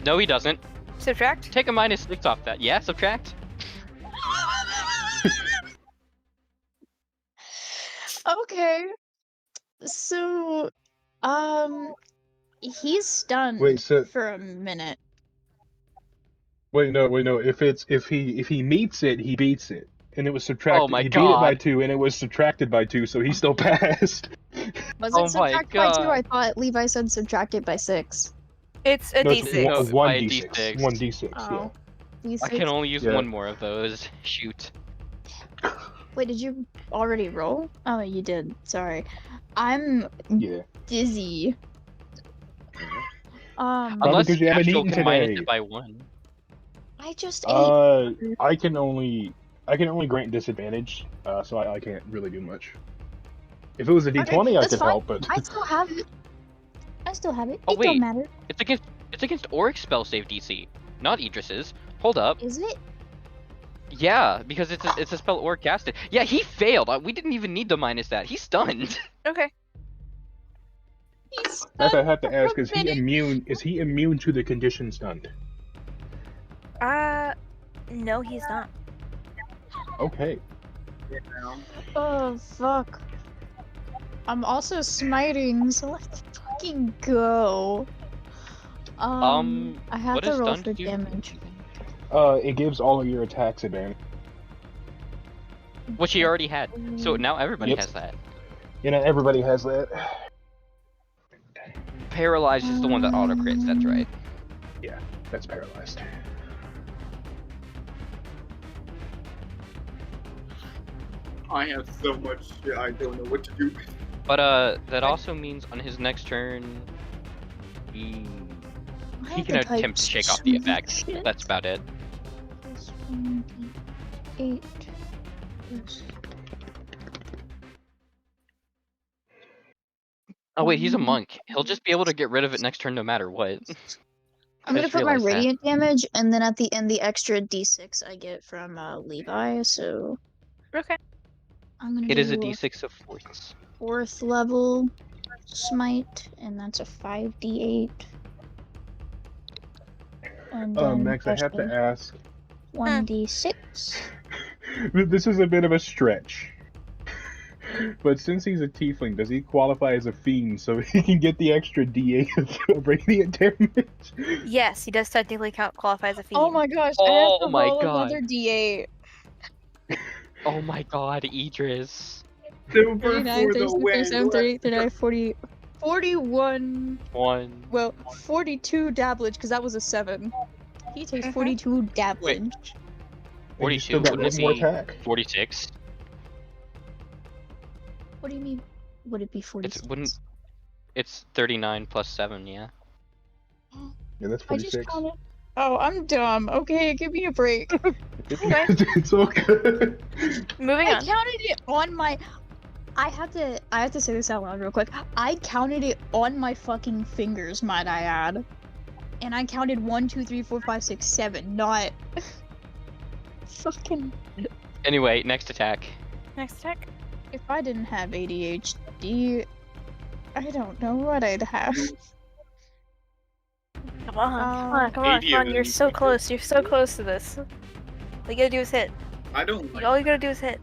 No, he doesn't. Subtract? Take a -6 off that. Yeah, subtract. Okay. So, he's stunned Wait, so for a minute. wait, no. If he meets it, he beats it, and it was Oh subtracted. my He beat it by god. 2, and it was subtracted by 2, so he still passed. Was Oh it my subtracted by 2? I god. thought Levi said subtracted by 6. It's a No, it's D6. No, one by a D6. D6. 1d6. Oh. I can only use Yeah. one more of those. Shoot. Wait, did you already roll? Oh, you did. Sorry. I'm Yeah. dizzy. Probably Unless because you haven't Astral eaten can minus today. it by 1. I just ate. I can only grant disadvantage, so I can't really do much. If it was a D20, I that's could fine. help, but I still have it. Oh, It wait. don't matter. It's against Oric's spell save DC, not Idris's. Hold up. Is it? Yeah, because it's a spell Oric casted. Yeah, he failed. We didn't even need to minus that. He's stunned. Okay. He's that's what I stunned have to for a ask: Is he minute. immune? Is he immune to the condition stunned? No, he's not. Okay. Oh fuck. I'm also smiting, so let's fucking go. I have what to does roll stun for do? damage. It gives all of your attacks advantage. Which he already had. So now everybody Yep. has that. You know, everybody has that. Paralyzed is the one that auto crits. That's right. Yeah, that's paralyzed. I have so much shit I don't know what to do. But that also means on his next turn, he can attempt to shake off the effect. That's about it. Plus 1d8 plus Oh wait, he's a monk. He'll just be able to get rid of it next turn no matter what. I'm gonna just put my realized that. radiant damage, and then at the end, the extra d6 I get from Levi. So Okay. I'm gonna It do is a d6 of force. 4th level smite, and that's a 5d8. And then Max, I have to ask. 1d6. This is a bit of a stretch. But since he's a tiefling, does he qualify as a fiend so he can get the extra D8 of radiant damage? Yes, he does technically qualify as a fiend. Oh my gosh! I Oh have to my roll god. another d8. Oh my god, Idris. Super 39, for the 37, win. 37, 38, 39, 40, 41. 1. Well, 42 dabblage, because that was a 7. He takes 42 dabblage. And you 42, still got wouldn't one it more be attack. 46? What do you mean? Would it be 46? It's 39 plus 7, yeah. Yeah, that's I just 46. counted. Oh, I'm dumb. Okay, give me a break. It's all good. Moving I on. counted it on my. I have to say this out loud real quick. I counted it on my fucking fingers, might I add. And I counted 1, 2, 3, 4, 5, 6, 7, not fucking. Anyway, next attack. Next attack. If I didn't have ADHD, I don't know what I'd have. Come on, come on. You're so close. You're so close to this. All you gotta do is hit. I don't like All you gotta do is hit.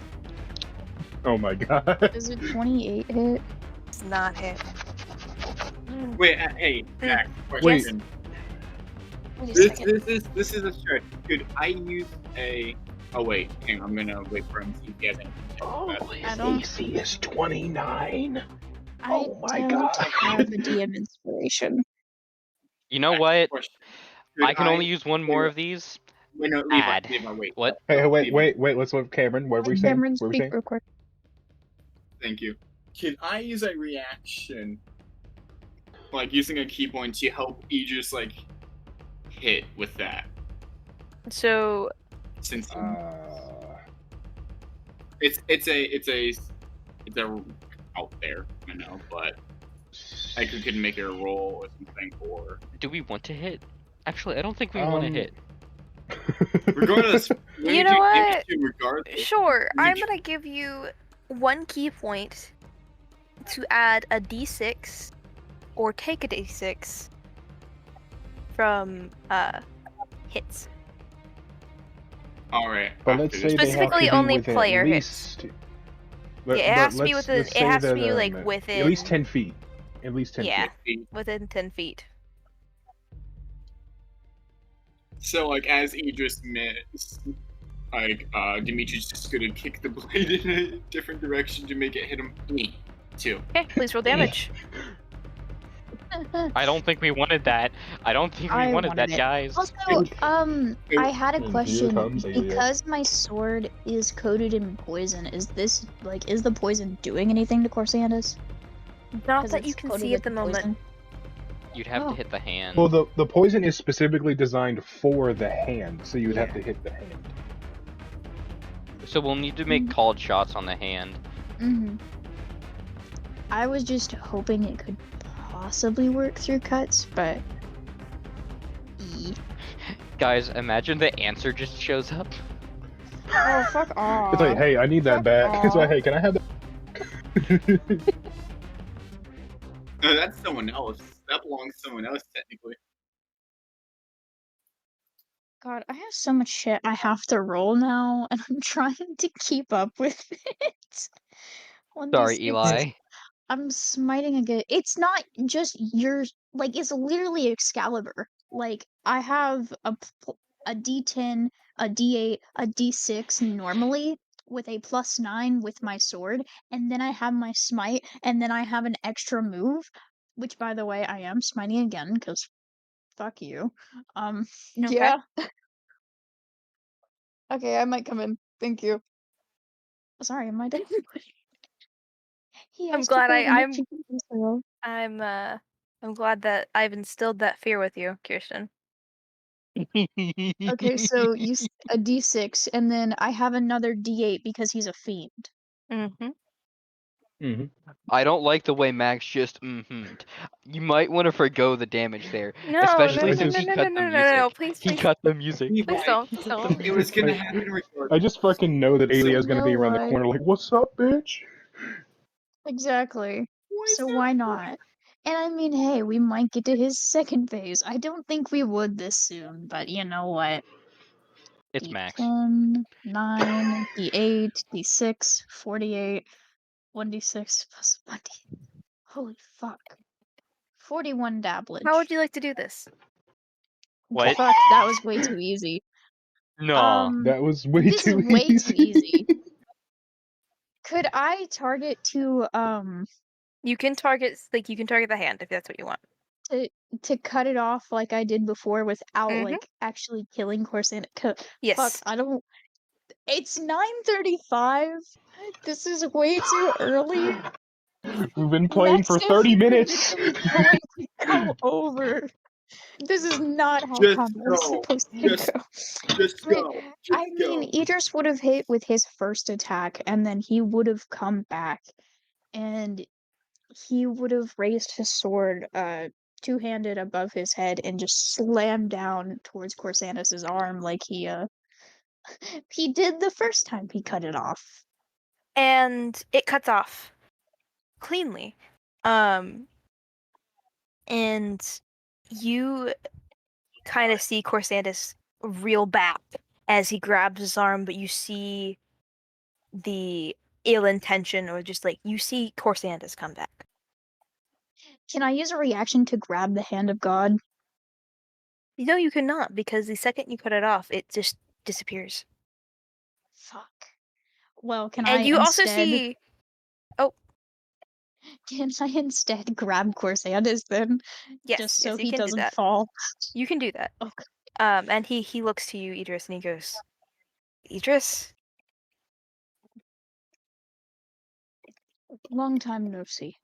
Oh my god. Does it 28 hit? It's not hit. Wait, hey, Max, Wait. question. Wait a This second. this is a stretch. Could I use a? Oh wait, hang on. I'm gonna wait for him to see if he has anything. Oh, I his don't- AC is 29. I Oh my don't god. have a DM inspiration. You know what? Question. Could I can only use one more of these. Wait, no, Levi, Add. Levi, wait. What? Hey, Levi. wait. Let's let Cameron. What were we saying? Cameron, What were we speak saying? real quick. Thank you. Could I use a reaction, like using a key point to help Aegis like hit with that? So Since it's a out there, I know, but like we could make it a roll or something, or Do we want to hit? Actually, I don't think we want to hit. regardless. we're You gonna know do damage what? to it regardless. Sure, We I'm could- gonna give you 1 key point to add a d6 or take a d6 from hits. All right. But let's say they have to Specifically be only within player at hits. least. Yeah, it has to be within. It has to be like within. At least 10 feet. At least 10 Yeah, feet. within 10 feet. So like as Idris missed, like Dimitri's just gonna kick the blade in a different direction to make it hit him. 2. Okay, please roll damage. I don't think we wanted that. I don't think we I wanted wanted that, it. guys. Also, I had a And here question. comes Aelia. Because my sword is coated in poison, is the poison doing anything to Corsandus? Not 'Cause that you it's can coated see at with the moment. poison? You'd have Oh. to hit the hand. Well, the poison is specifically designed for the hand, so you would have Yeah. to hit the hand. So we'll need to make called shots on the hand. Mm-hmm. I was just hoping it could possibly work through cuts, but... Guys, imagine the answer just shows up. Oh, fuck off. It's like, hey, I need that Fuck back. It's like, off. hey, can I have that? No, that's someone else. That belongs to someone else technically. God, I have so much shit I have to roll now, and I'm trying to keep up with it. Sorry, 1d6. Eli. I'm smiting again. It's not just yours. Like, it's literally Excalibur. Like, I have a D10, a D8, a D6 normally, with a +9 with my sword, and then I have my smite, and then I have an extra move, which, by the way, I am smiting again, because fuck you. Okay. Yeah. Okay, I might come in. Thank you. Sorry, am I done? He I'm has to glad roll I'm initiative as well. I'm glad that I've instilled that fear with you, Kirsten. Okay, so a D6, and then I have another D8 because he's a fiend. Mm-hmm. Mm-hmm. I don't like the way Max just mm-hm'd. You might want to forgo the damage there. No, Especially no, since no, he no, cut no, the no, music. no, please, He please, cut the music. please don't, please don't. It was gonna I- happen regardless. I just fucking know that Alia's gonna know be around the what? corner like, what's up, bitch? Exactly. Why So is why that- not? And I mean, hey, we might get to his second phase. I don't think we would this soon, but you know what? It's Max. D10, 9, D8, D6, 48, 1d6 plus 1d. Holy fuck. 41 dabblage. How would you like to do this? What? Fuck, that was way too easy. No. That was way This too is way easy. too easy. Could I target to You can target the hand if that's what you want. to cut it off like I did before without Mhm. like actually killing Corsair? Fuck, Yes. I don't. It's 9:35. This is way too early. We've been playing for Next 30 is minutes. literally going to go over. This is not how Just combat is go. supposed to Just- go. Just Wait, go. I Just mean, go. Idris would have hit with his first attack, and then he would have come back, and he would have raised his sword, two-handed above his head, and just slammed down towards Corsandus's arm like he he did the first time he cut it off. And it cuts off cleanly. And you kind of see Corsandus reel back as he grabs his arm, but you see the ill intention, or just like you see Corsandus come back. Can I use a reaction to grab the hand of God? No, you cannot, because the second you cut it off, it just disappears. Fuck. Well, can And I you also instead see can I instead grab Corsandus then? yes, Just yes, so you he can do doesn't that. fall. You can do that. Okay. And he looks to you, Idris, and he goes, Idris? Long time no see.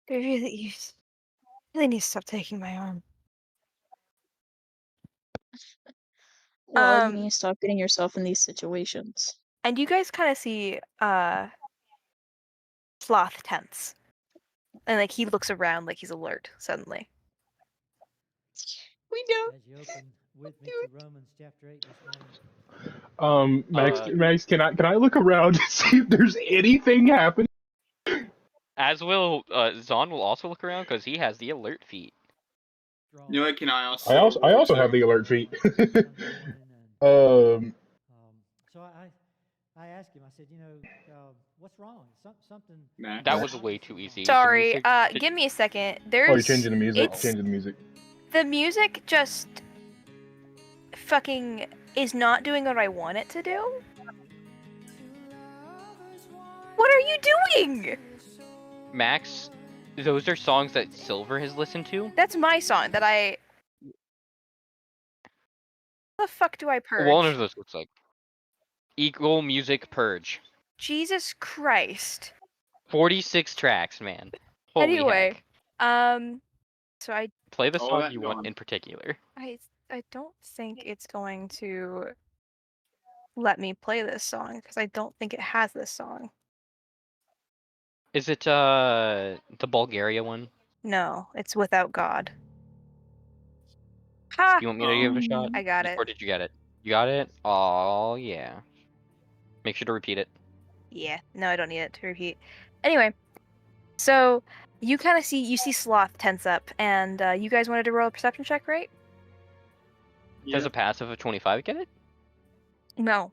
You really need to stop taking my arm. Well, you need to stop getting yourself in these situations. And you guys kind of see Sloth tense. And like he looks around like he's alert suddenly. We know. As you open with me to Romans chapter 8 this morning. Max, can I look around to see if there's anything happening? As will Zon will also look around because he has the alert feat. You know what? Can I also? I also have the alert feat. So I asked him. I said, what's wrong? Something. Nah. That was way too easy. Sorry, give me a second. There's Oh, you're changing the music. it's- Changing the music. The music just fucking is not doing what I want it to do. What are you doing? Max, those are songs that Silver has listened to. That's my song that I. How the fuck do I purge? One of those looks like Equal Music Purge. Jesus Christ. 46 tracks, man. Holy Anyway, heck. so I Play the Oh, song that you gone. want in particular. I don't think it's going to let me play this song because I don't think it has this song. Is it the Bulgaria one? No, it's Without God. Ha! You want me to give it a shot? I got it. Or did you get it? You got it? Oh yeah. Make sure to repeat it. Yeah, no, I don't need it to repeat. Anyway, so you kind of see Sloth tense up, and you guys wanted to roll a perception check, right? Does a passive of 25 get it? No,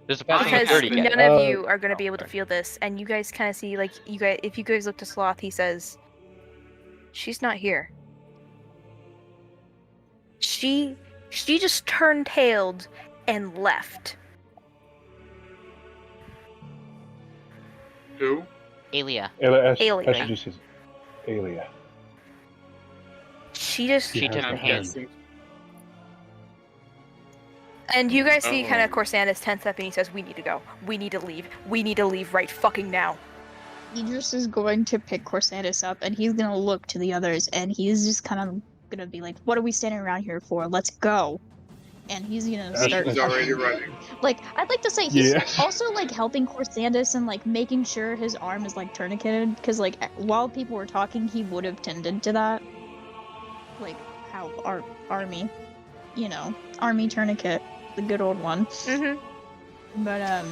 Does a passive of because 30 get none it? of you are going to be able to okay. feel this, and you guys kind of see if you guys look to Sloth, he says, "She's not here. She just turned tailed and left." Who? Alia. Alien. She just says, Alia. She just She took I'm the hand. guessing. And you guys see kind of Oh. Corsanus tense up and he says, "We need to go. We need to leave. We need to leave right fucking now." Idris is going to pick Corsanus up and he's gonna look to the others and he's just kind of gonna be like, "What are we standing around here for? Let's go." And he's gonna start. He's already running. Like, I'd like to say he's Yes. also like helping Corsanus and like making sure his arm is like tourniqueted because like while people were talking, he would have tended to that. Like how our army, army tourniquet, the good old one. Mm-hmm. But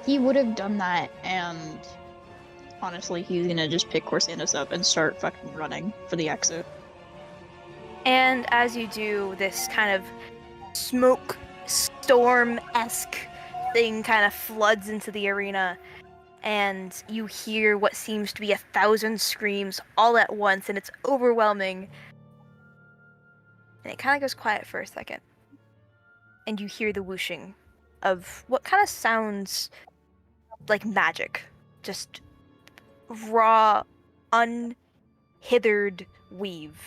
he would have done that, and honestly, he's gonna just pick Corsanus up and start fucking running for the exit. And as you do, this kind of smoke storm-esque thing kind of floods into the arena, and you hear what seems to be 1,000 screams all at once, and it's overwhelming. And it kind of goes quiet for a second. And you hear the whooshing of what kind of sounds like magic. Just raw, unhithered weave.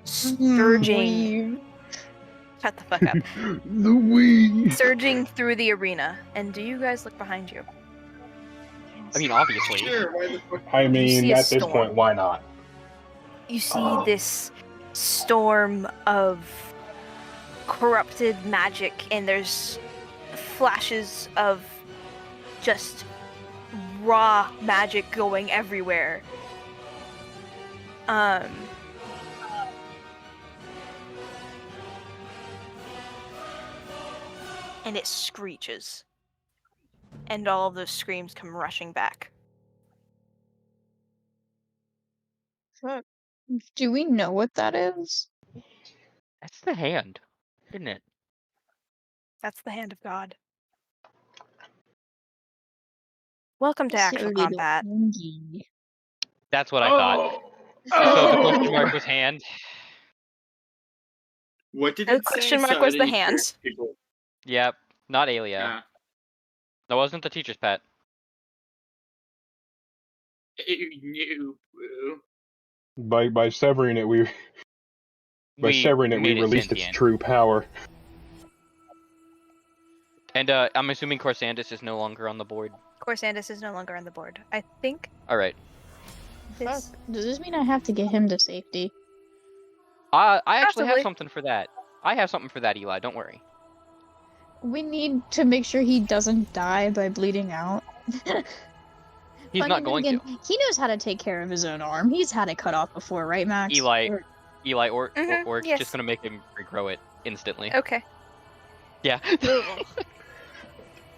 Surging. Shut the fuck up. The weed. Surging through the arena. And do you guys look behind you? I mean, obviously. Sure, why the fuck? I You mean, see a at this storm. point, why not? You see this storm of corrupted magic, and there's flashes of just raw magic going everywhere. And it screeches. And all of those screams come rushing back. Fuck. Do we know what that is? That's the hand, isn't it? That's the hand of God. Welcome to actual Sorry, combat. Longy. That's what I thought. So the question mark was hand. What did The it say? question mark So was I the didn't hear hand. people. Yep, not Alia. Yeah. That wasn't the teacher's pet. Ew, boo. By severing it, we made it released its sentient. true power. And I'm assuming Corsandus is no longer on the board. Corsandus is no longer on the board. I think All right. Fuck. Does this mean I have to get him to safety? I actually have Possibly. something for that. I have something for that, Eli. Don't worry. We need to make sure he doesn't die by bleeding out. He's not going to. He knows how to take care of his own arm. He's had it cut off before, right, Max? Eli's yes. just gonna make him regrow it instantly. Okay. Yeah.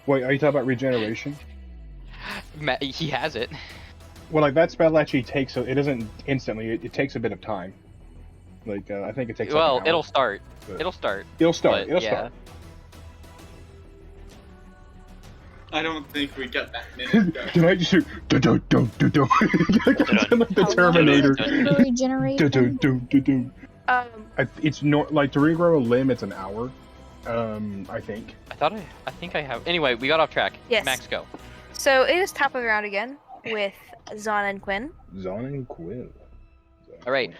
Wait, are you talking about regeneration? He has it. Well, like that spell actually takes it doesn't instantly. It takes a bit of time. Like I think it takes. Well, like an hour, it'll start. but- It'll start. It'll start. but It'll yeah. start. I don't think we got that minute. Can I just shoot? Do do do do do. Like the Terminator. Do do do do do. It's like to regrow a limb. It's an hour. I think. I think I have. Anyway, we got off track. Yes. Max, go. So it is top of the round again with Zon and Quinn. Zon and Quinn. All right.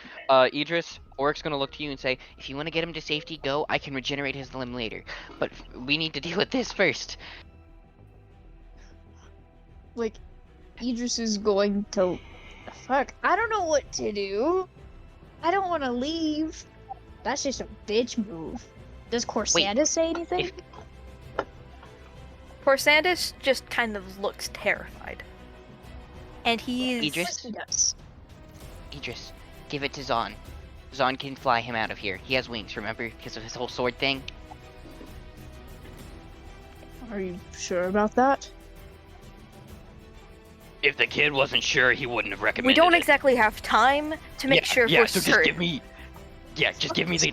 Idris, Oric's gonna look to you and say, If you want to get him to safety, go. I can regenerate his limb later. But we need to deal with this first. Like, Idris is going to... Fuck, I don't know what to do. I don't want to leave. That's just a bitch move. Does Corsandus say anything? Corsandus just kind of looks terrified. And he's... Idris? He does. Idris, give it to Zon. Zon can fly him out of here. He has wings, remember? Because of his whole sword thing. Are you sure about that? If the kid wasn't sure, he wouldn't have recommended We don't it. exactly have time to make sure Yeah, we're so certain. just give me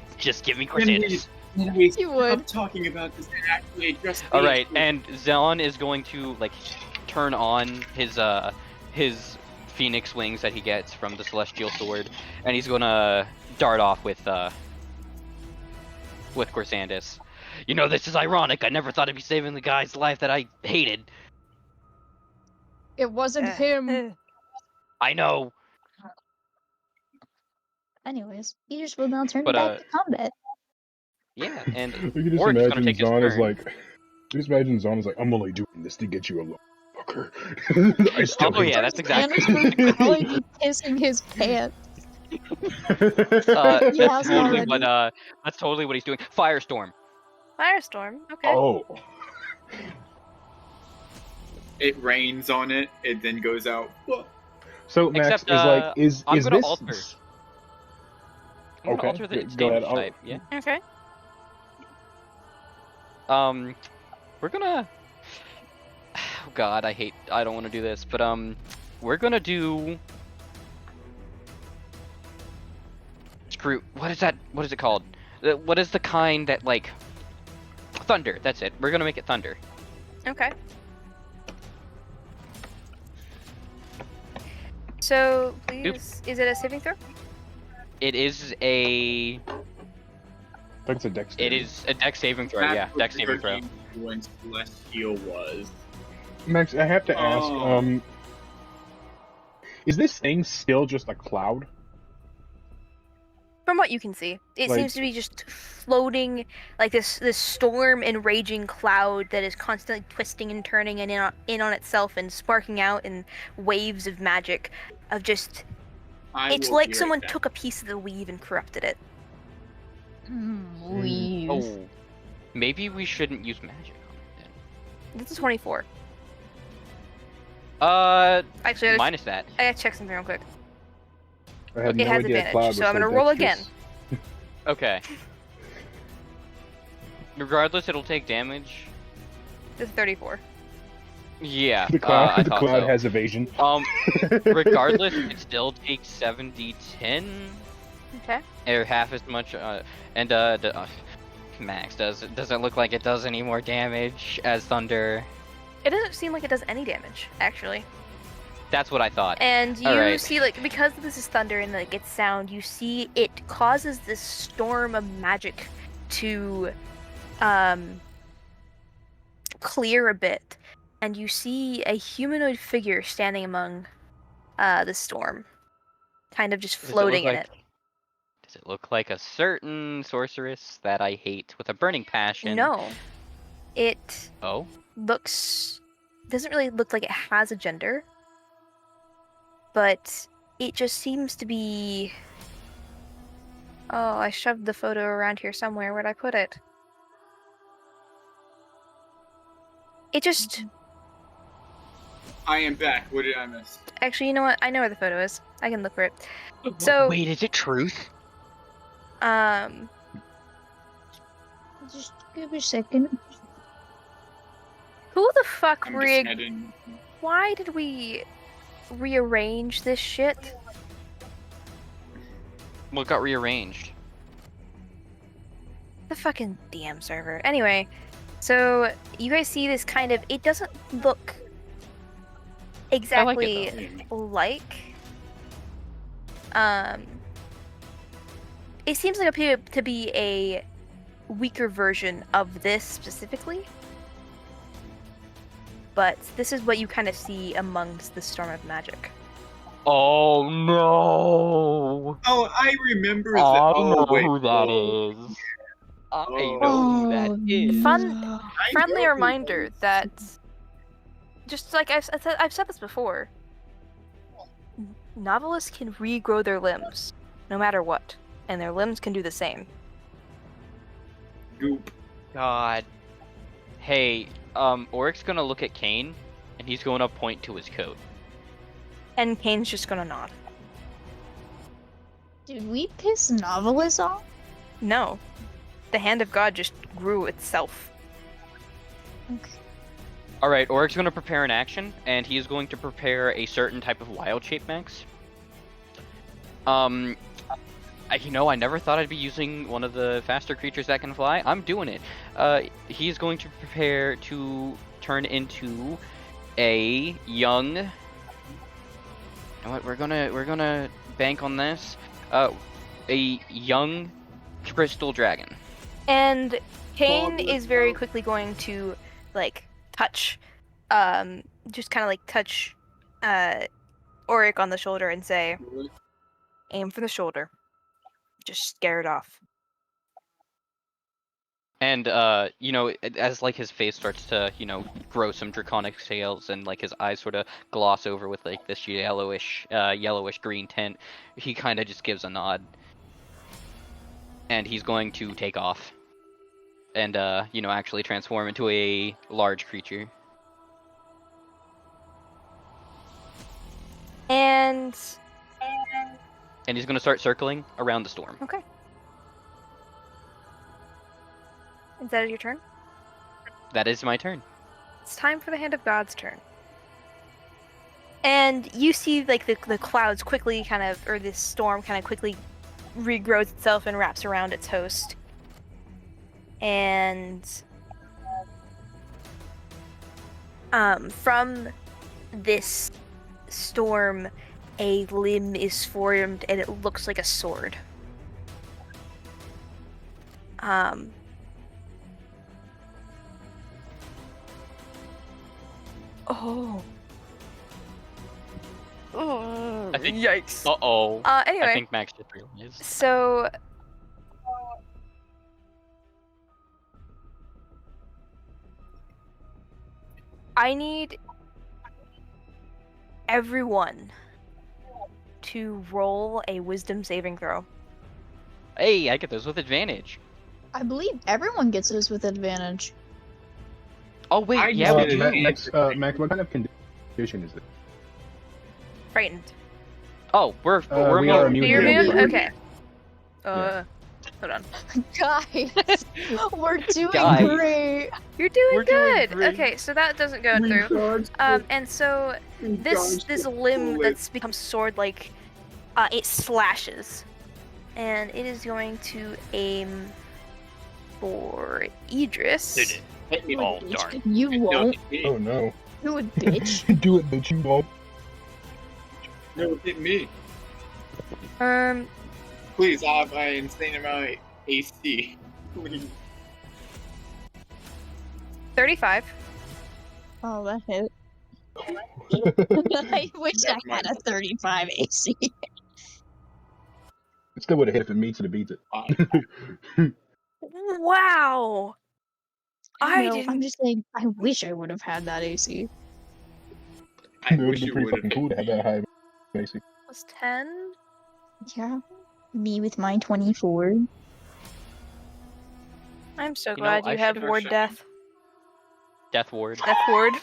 Corsandus. You would. Stop talking about this and actually address the All right, issue. and Zon is going to like turn on his phoenix wings that he gets from the celestial sword, and he's gonna dart off with Corsandus. You know, this is ironic. I never thought I'd be saving the guy's life that I hated. It wasn't him. I know. Anyways, Idris will now turn But, back to combat. Yeah, and You can just Oric's gonna imagine take his Zon is turn. like. Just imagine Zon is like, I'm only doing this to get you alone, fucker. I still Oh hate yeah, that's exactly. Stannis will probably be pissing his pants. That's Yes, totally already. that's totally what he's doing. Firestorm. Firestorm, okay. Oh. It rains on it, it then goes out. So Max Except, is like, is I'm gonna this? alter. I'm gonna Okay, alter the go ahead. damage type. Yeah. Okay. We're gonna. Oh God, I don't want to do this, but we're gonna do. Screw. What is that? What is it called? What is the kind that like? Thunder. That's it. We're gonna make it thunder. Okay. So, please, Oops. is it a saving throw? It is a. I think it's a dex. It is a dex saving throw. Yeah, dex saving throw. When Celestial was. Max, I have to ask. Is this thing still just a cloud? From what you can see, it Like- seems to be just floating like this storm and raging cloud that is constantly twisting and turning and in on itself and sparking out in waves of magic, of just. It's like someone took a piece of the weave and corrupted it. Leave. Oh, maybe we shouldn't use magic on it then. This is 24. Minus Actually, that. I gotta check something real quick. I had It has idea advantage, cloud so was I'm gonna so roll dexterous. Okay. Regardless, it'll take damage. This is 34. Yeah, The cloud, I the thought cloud so. has evasion. Regardless, it still takes 7d10, Okay. or half as much. Max doesn't look like it does any more damage as thunder. It doesn't seem like it does any damage, actually. That's what I thought. And you Alright. see, like, because this is thunder and like its sound, you see it causes this storm of magic to clear a bit, and you see a humanoid figure standing among the storm, kind of just Does it floating look in like- it. Does it look like a certain sorceress that I hate with a burning passion? No, it Oh. doesn't really look like it has a gender, but it just seems to be. Oh, I shoved the photo around here somewhere. Where'd I put it? It just I am back. What did I miss? actually, you know what? I know where the photo is. I can look for it. So Wait, is it truth? Just give me a second. Who the fuck I'm just heading. Why did we rearrange this shit? What got rearranged? The fucking DM server. Anyway, so you guys see this kind of, it doesn't look exactly like, it seems like to be a weaker version of this specifically, but this is what you kind of see amongst the storm of magic. Oh no! Oh, I remember that. I Oh, know wait. who that is. I know who that is. Friendly reminder that, just like I've said this before, novelists can regrow their limbs, no matter what, and their limbs can do the same. Goop. God. Hey, Oric's gonna look at Kane, and he's going to point to his coat. And Kane's just gonna nod. Did we piss Novelist off? No. The hand of God just grew itself. Okay. Alright, Oric's gonna prepare an action, and he is going to prepare a certain type of wild shape max. I never thought I'd be using one of the faster creatures that can fly. I'm doing it. He's going to prepare to turn into a young... You know what? We're gonna bank on this. A young crystal dragon. And Kane is very quickly going to, like, touch, just kind of like touch, Oric on the shoulder and say, aim for the shoulder. Just scare it off. And, as, like, his face starts to, grow some draconic scales and, like, his eyes sort of gloss over with, like, this yellowish green tint, he kind of just gives a nod. And he's going to take off. And, actually transform into a large creature. And he's going to start circling around the storm. Okay. Is that your turn? That is my turn. It's time for the Hand of God's turn. And you see, like, the clouds quickly or this storm kind of quickly regrows itself and wraps around its host. And from this storm, a limb is formed and it looks like a sword. Oh. Oh, I think, yikes. Uh-oh. Anyway. I think Max just realized. So... I need everyone to roll a wisdom saving throw. Hey, I get those with advantage. I believe everyone gets this with advantage. Oh wait, I yeah, we did do. it. Max, what kind of condition is this? Frightened. Oh, we're we are immune. immune. You're Yeah, immune? yeah. Okay. Yeah. Hold on. Guys, we're doing Guys. great. You're doing We're doing good. great. Okay, so that doesn't go through. And so this limb that's become sword-like, it slashes, and it is going to aim for Idris. Hit me. Oh, darn. You won't. Oh no. Do it, bitch. Do it, bitch, you won't. No, hit me. Please, I have an insane amount of AC. Please. 35. Oh, that hit. I wish I had a 35 AC. It still would have hit if it meets it or beats it. Wow! I'm just saying, I wish I would have had that AC. I It would wish be you pretty would have fucking cool to have that high AC. Plus 10? Yeah. Me with my 24. I'm so You know, glad I you have should- Ward Death. Death Ward. Death Ward.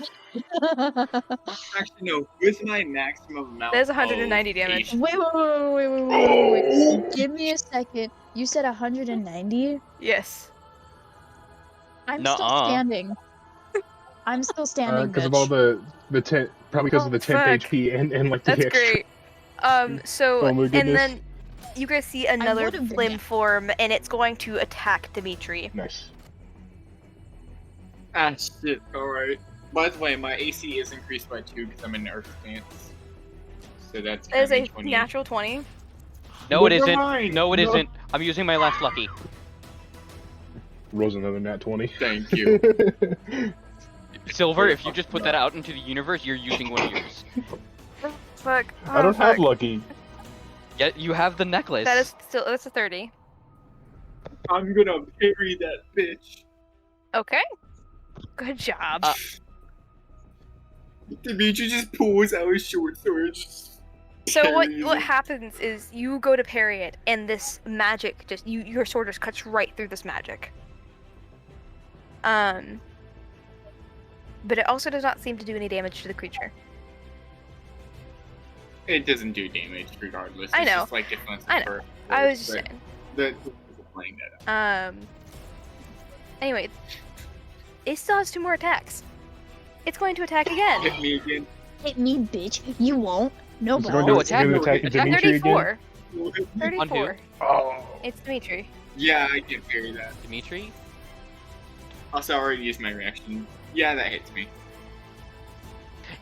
Actually, no. With my maximum amount. There's 190 damage. Wait. Oh! Give me a second. You said 190? Yes. I'm still Nuh-uh. standing. I'm still standing, Because bitch. of all the 10, probably because of the 10th fuck. HP and like the That's extra. great. So Oh my and goodness. then you guys see another would've been flim there. form, and it's going to attack Dimitri. Nice. Ah, shit. Alright. By the way, my AC is increased by 2 because I'm in Earth stance. So that's That is a 20. natural 20. No, it Never isn't. mind. No, it No. isn't. I'm using my last lucky. Rolls another nat 20. Thank you. Silver, if you just put that out into the universe, you're using one of yours. Fuck. I don't have fuck. lucky. Yeah, you have the necklace. That's a 30. I'm gonna parry that bitch. Okay. Good job. Dimitri just pulls out his short sword. So what parries what it. happens is you go to parry it, and this magic just your sword just cuts right through this magic. But it also does not seem to do any damage to the creature. It doesn't do damage regardless. I It's know. just like defense I know. for- I was just but saying. the playing that out. Anyway, it still has 2 more attacks. It's going to attack again. Hit me again. Hit me, bitch. You won't. No, Is it bro. going No, to, attack- going to attack attack Dimitri again? 34. On who? 34. Oh. It's Dimitri. Yeah, I can parry that. Dimitri? Also, I already used my reaction. Yeah, that hits me.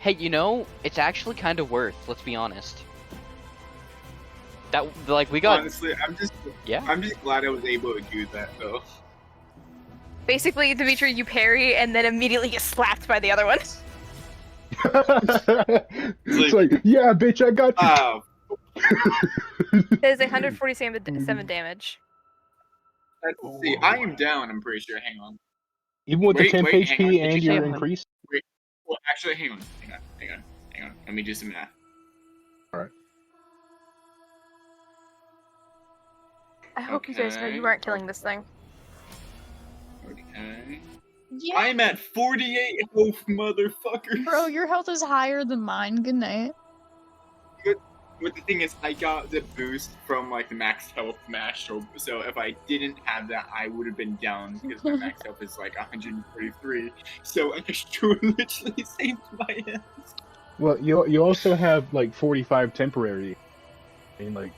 Hey, you know, it's actually kind of worth, let's be honest. That, like, we got... Honestly, I'm just glad I was able to do that though. Basically, Dimitri, you parry and then immediately get slapped by the other one. It's like, yeah, bitch, I got you. Oh, There's 147 damage. let's see. I am down. I'm pretty sure. Hang on. Even with Wait, the 10th wait, hang on. HP Did and you say your 100? increase? Well, actually, hang on. Let me do some math. I hope you guys know you aren't killing this thing. Okay. Yeah. I'm at 48 health, motherfuckers. Bro, your health is higher than mine. Good night. But the thing is, I got the boost from like the max health mash, so if I didn't have that, I would have been down because my max health is like 143. So Astro literally saved my ass. Well, you also have like 45 temporary. I mean, like,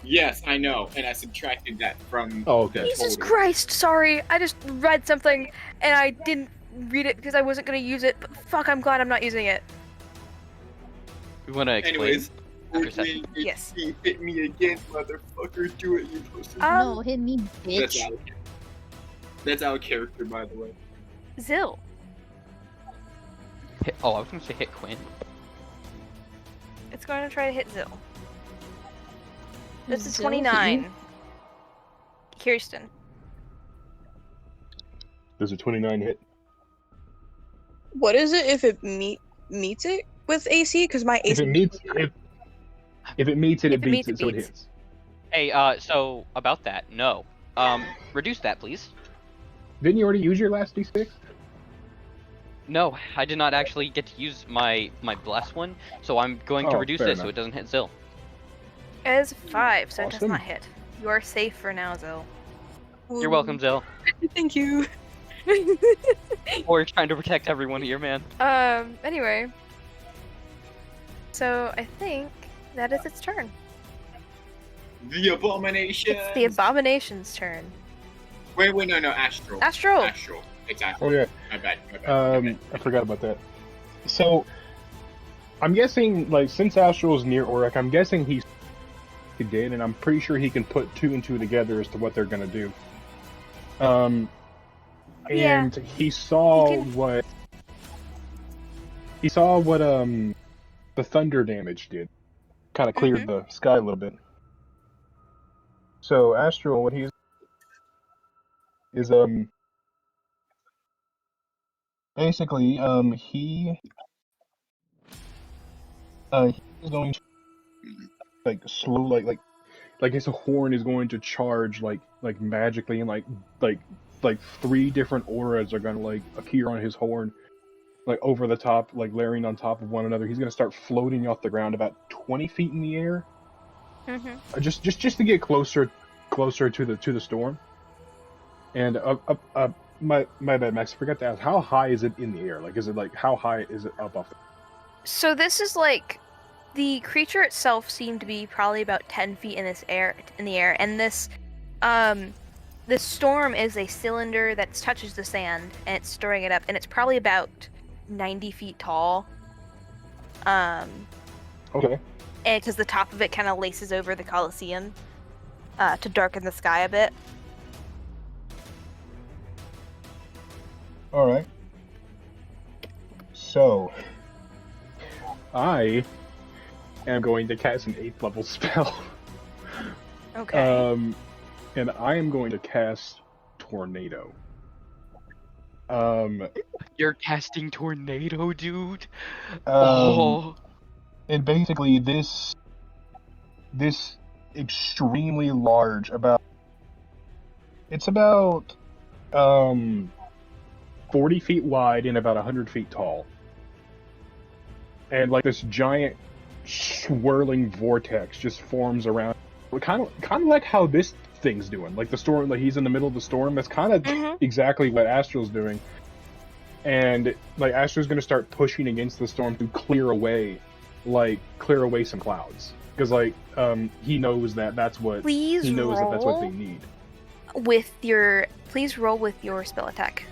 Yes, I know, and I subtracted that from. Oh, okay. the Jesus total. Christ, sorry. I just read something and I didn't read it because I wasn't going to use it, but fuck, I'm glad I'm not using it. We want to explain. Anyways, after a second. 48 Yes. HP, hit me again, motherfucker. Do it, you pussy. No, hit me, That's bitch. out. That's our character, by the way. Zill. I was going to say hit Quinn. It's going to try to hit Zill. This is Zill 29. Kirsten. Does a 29 hit? What is it if it meets it with AC? Because my AC. If it meets, if it meets it, If it it beats meets, it, it so it beats. hits. Hey, so, about that, no. Reduce that, please. Didn't you already use your last d6? No, I did not actually get to use my bless one, so I'm going to Oh, reduce fair this so enough. it doesn't hit Zill. It is 5, so it does Awesome. not hit. You are safe for now, Zill. You're welcome, Zill. Thank you. Or trying to protect everyone here, man. Anyway. So, I think that is its turn. The abomination. It's the Abomination's turn. Wait, no, Astral. Astral! Astral. It's Astral. Oh yeah. My bad. My bad. I forgot about that. So, I'm guessing, like, since Astral is near Auric, I'm guessing he did, and I'm pretty sure he can put 2 and 2 together as to what they're gonna do. And Yeah. he saw He can- what the thunder damage did. Kind of cleared the sky a little bit. So Astral, what he's is basically he's going to like slow like his horn is going to charge like magically and like like 3 different auras are gonna like appear on his horn, like over the top, like layering on top of one another. He's gonna start floating off the ground about 20 feet in the air, just to get closer to the storm. And my bad, Max. I forgot to ask, how high is it in the air? Like, is it like how high is it up off? So this is like the creature itself seemed to be probably about 10 feet in the air, and this storm is a cylinder that touches the sand and it's stirring it up, and it's probably about 90 feet tall. Okay. And because the top of it kind of laces over the Colosseum to darken the sky a bit. All right. So, I am going to cast an 8th level spell. Okay. And I am going to cast Tornado. You're casting Tornado, dude. And basically this extremely large, it's about 40 feet wide and about 100 feet tall. And like this giant swirling vortex just forms around, kind of like how this thing's doing. Like the storm, like he's in the middle of the storm. That's kind of exactly what Astral's doing. And like Astral's going to start pushing against the storm to clear away some clouds, because like he knows that's what they need. Please roll with your spell attack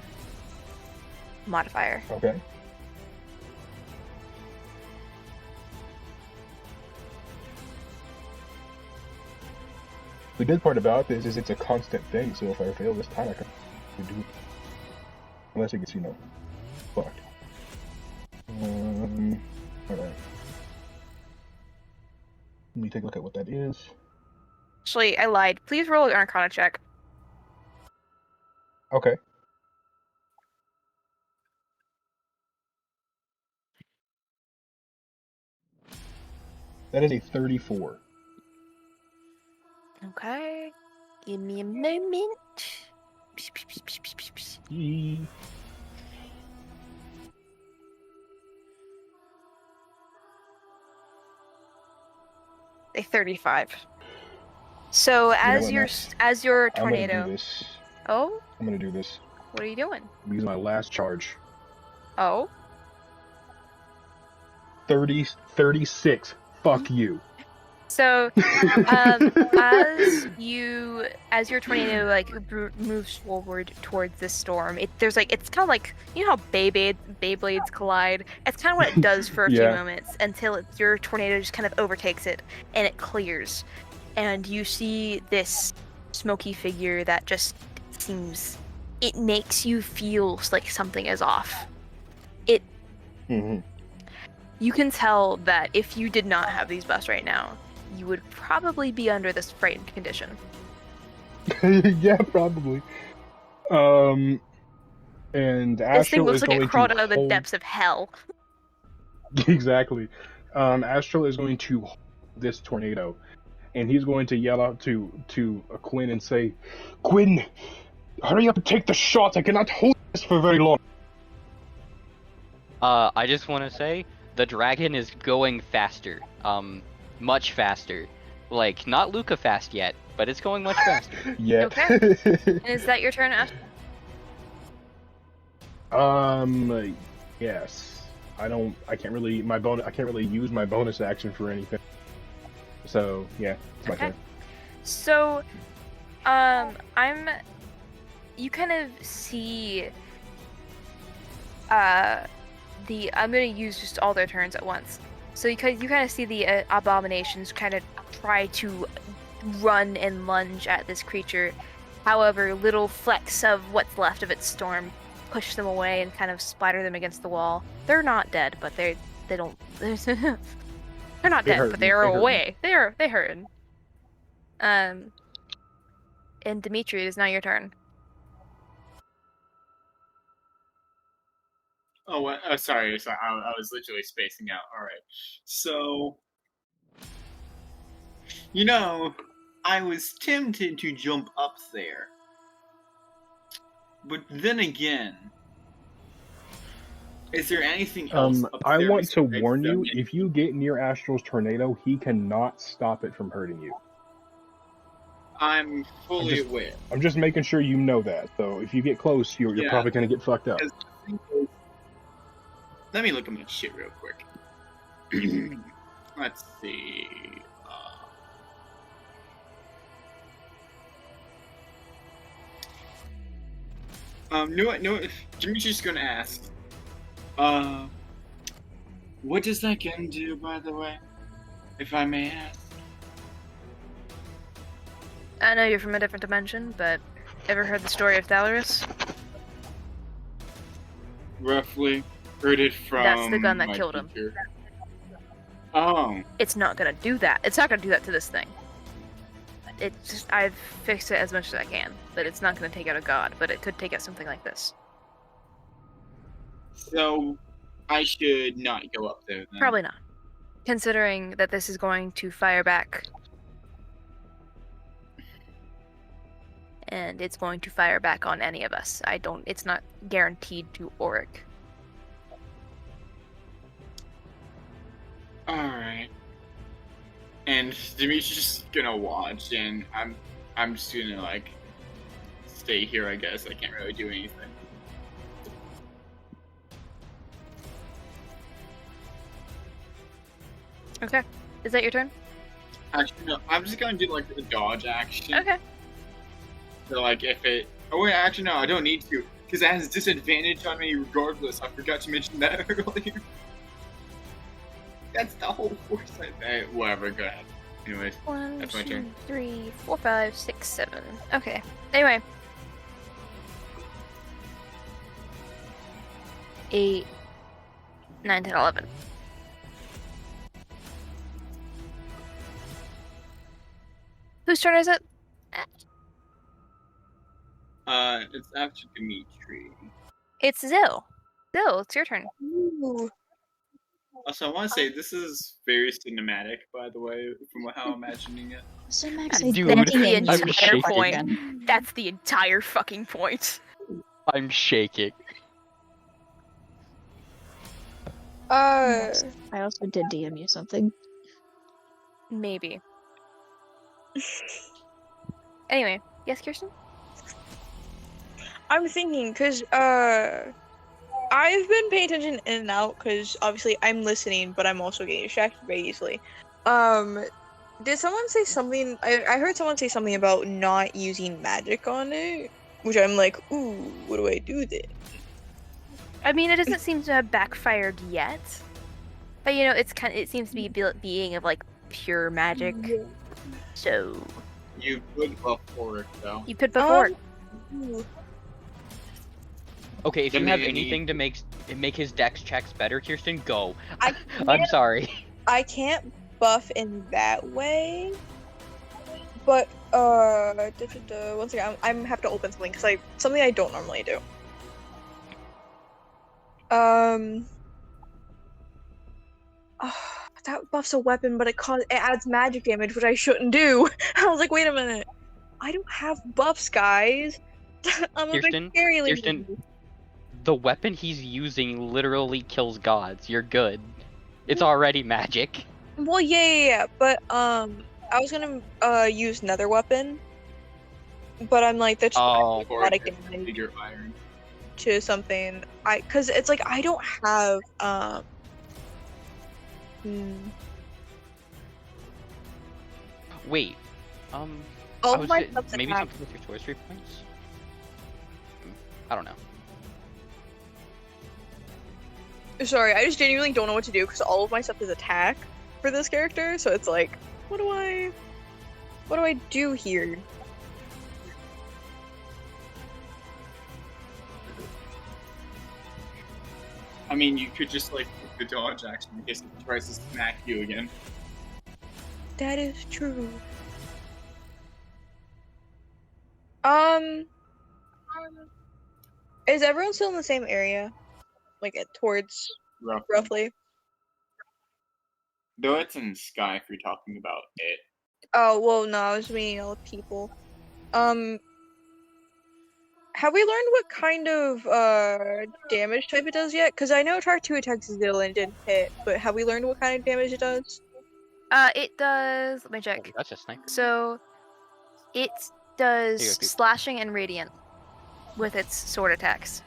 modifier. Okay. The good part about this is it's a constant thing, so if I fail this time, I can do it. Unless it gets, fucked. Alright. Let me take a look at what that is. Actually, I lied. Please roll an Arcana check. Okay. That is a 34. Okay. Give me a moment. A 35. So as your tornado. I'm gonna do this. Oh? I'm gonna do this. What are you doing? I'm using my last charge. Oh? 36. Fuck you. So, as your tornado moves forward towards this storm, it's kind of like, you know how Beyblades collide. It's kind of what it does for a few moments until your tornado just kind of overtakes it and it clears, and you see this smoky figure that just seems. It makes you feel like something is off. You can tell that if you did not have these buffs right now, you would probably be under this frightened condition. Yeah, probably. And this thing looks like it crawled out of the depths of hell. Exactly. Astral is going to hold this tornado, and he's going to yell out to Quinn and say, "Quinn, hurry up and take the shot. I cannot hold this for very long." I just want to say, the dragon is going faster. Much faster. Like, not Luca fast yet, but it's going much faster. Yeah. Okay. Is that your turn, Ash? Yes. I can't really use my bonus action for anything. So, yeah, it's my turn. So, you kind of see, I'm gonna use just all their turns at once. So you kind of see the abominations kind of try to run and lunge at this creature. However, little flecks of what's left of its storm push them away and kind of splatter them against the wall. They're not dead, but they're not dead, but they are away. They hurting. And Dimitri, it is now your turn. Oh, sorry. I was literally spacing out. All right. So, I was tempted to jump up there. But then again, is there anything else up I there want to besides warn you, them? if you get near Astral's tornado, he cannot stop it from hurting you. I'm fully aware. I'm just making sure you know that. So if you get close, you're Yeah. probably going to get fucked up. Because the thing is- let me look at my shit real quick. Let's see. No, Jimmy's just gonna ask. What does that gun do, by the way? If I may ask. I know you're from a different dimension, but ever heard the story of Thalorus? Roughly. Heard it from. That's the gun that my killed him. teacher. Oh. It's not gonna do that. It's not gonna do that to this thing. It's just, I've fixed it as much as I can, but it's not gonna take out a god, but it could take out something like this. So, I should not go up there then. Probably not. Considering that this is going to fire back. And it's going to fire back on any of us. It's not guaranteed to Auric. Alright. And Dimitri's just gonna watch, and I'm just gonna, like, stay here, I guess. I can't really do anything. Okay. Is that your turn? Actually, no, I'm just gonna do, like, a dodge action. Okay. So, like, if it... Oh, wait, actually, no, I don't need to, because it has disadvantage on me regardless. I forgot to mention that earlier. That's the whole force I... whatever, go ahead. Anyways, that's my turn. 1, 2, 3, 4, 5, 6, 7. Okay. Anyway. 8, 9, 10, 11. Whose turn is it? It's after Dimitri. It's Zill. Zill, it's your turn. Ooh. Also, I want to say this is very cinematic, by the way, from how I'm imagining it. So Max, Dude, That's the I'm entire shaking. point. That's the entire fucking point. I'm shaking. I also did DM you something. Maybe. Anyway, yes, Kirsten? I'm thinking, because, I've been paying attention in and out, because obviously I'm listening, but I'm also getting distracted very easily. Did someone say something? I heard someone say something about not using magic on it, which I'm like, ooh, what do I do then? I mean, it doesn't seem to have backfired yet. But, you know, it seems to be being of, like, pure magic. So... You could buff Auric, though. You could buff Auric. Ooh. Okay, if Then you have maybe- anything to make his dex checks better, Kirsten, go. I I'm sorry. I can't buff in that way, but once again, I'm have to open something because something I don't normally do. That buffs a weapon, but it adds magic damage, which I shouldn't do. I was like, wait a minute, I don't have buffs, guys. I'm a Kirsten, bit scary. Kirsten, the weapon he's using literally kills gods. You're good. It's already magic. Well, yeah, but I was gonna use nether weapon, but I'm like that's Oh. automatic damage Figure iron. to something. Cause it's like I don't have Wait. all I of was my it- stuff's maybe attack. something with your sorcery points. I don't know. Sorry, I just genuinely don't know what to do because all of my stuff is attack for this character. So it's like, what do I do here? I mean, you could just, like, the dodge action in case it tries to smack you again. That is true. Is everyone still in the same area? Like towards roughly? Though it's in sky if you're talking about it. Oh well, no, I was meaning all the people. have we learned what kind of damage type it does yet? Because I know it tried 2 attacks still and didn't hit, but have we learned what kind of damage it does? It does. Let me check. Oh, that's just nice. So, it Here you does go, slashing and radiant with its sword attacks.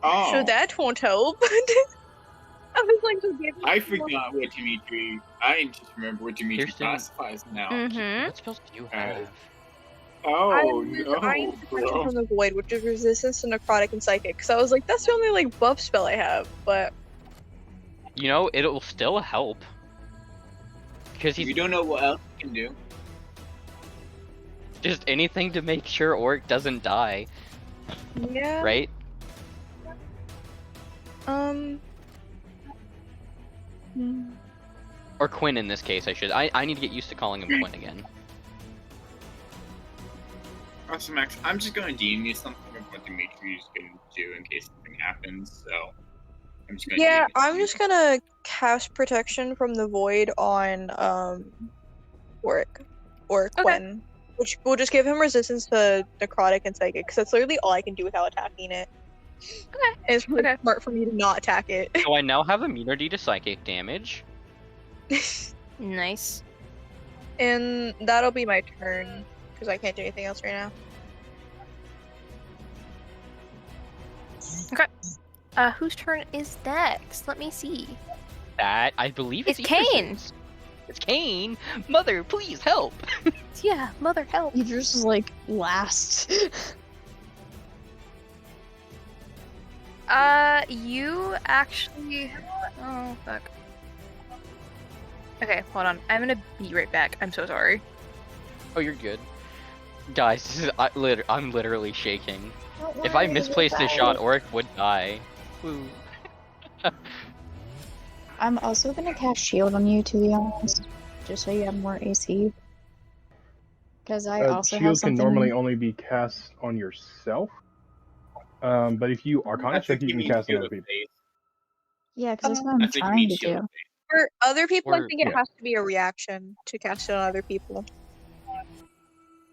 Oh, So that won't help. I was like, just give me I some more- forgot what Dimitri. I just remember what Dimitri Here's the- classifies now. Mm-hmm. What spells do you have? Oh I'm no, protection bro. from the void, which is resistance to necrotic and psychic. Because I was like, that's the only like buff spell I have. But You know, it'll still help. Because We he's don't know what else he can do. just anything to make sure Orc doesn't die, yeah, right? Or Quinn in this case, I need to get used to calling him Quinn again. Also, Max, I'm just going to DM you something of what Dimitri's going to do in case something happens. So I'm just going to. Yeah, I'm just gonna cast protection from the void on or Quinn, which will just give him resistance to necrotic and psychic, because that's literally all I can do without attacking it. Okay. And it's really smart for me to not attack it. So I now have immunity to psychic damage. Nice. And that'll be my turn, because I can't do anything else right now. Whose turn is next? Let me see. That, I believe it's It's Kane. Idris's. It's Kane! Mother, please help! Yeah, mother help. Idris is like last. You actually. Oh fuck. Okay, hold on. I'm gonna be right back. I'm so sorry. Oh, you're good. Guys, this is, I'm literally shaking. Don't If I worry, misplaced this you'll shot, die. Oric would die. Woo. I'm also gonna cast shield on you, to be honest, just so you have more AC. Because I also have Shield something. can normally only be cast on yourself. But if you Arcana check, you can cast on other people. Yeah, because that's what I'm trying to do. For other people, I Or- think it yeah. has to be a reaction to cast it on other people.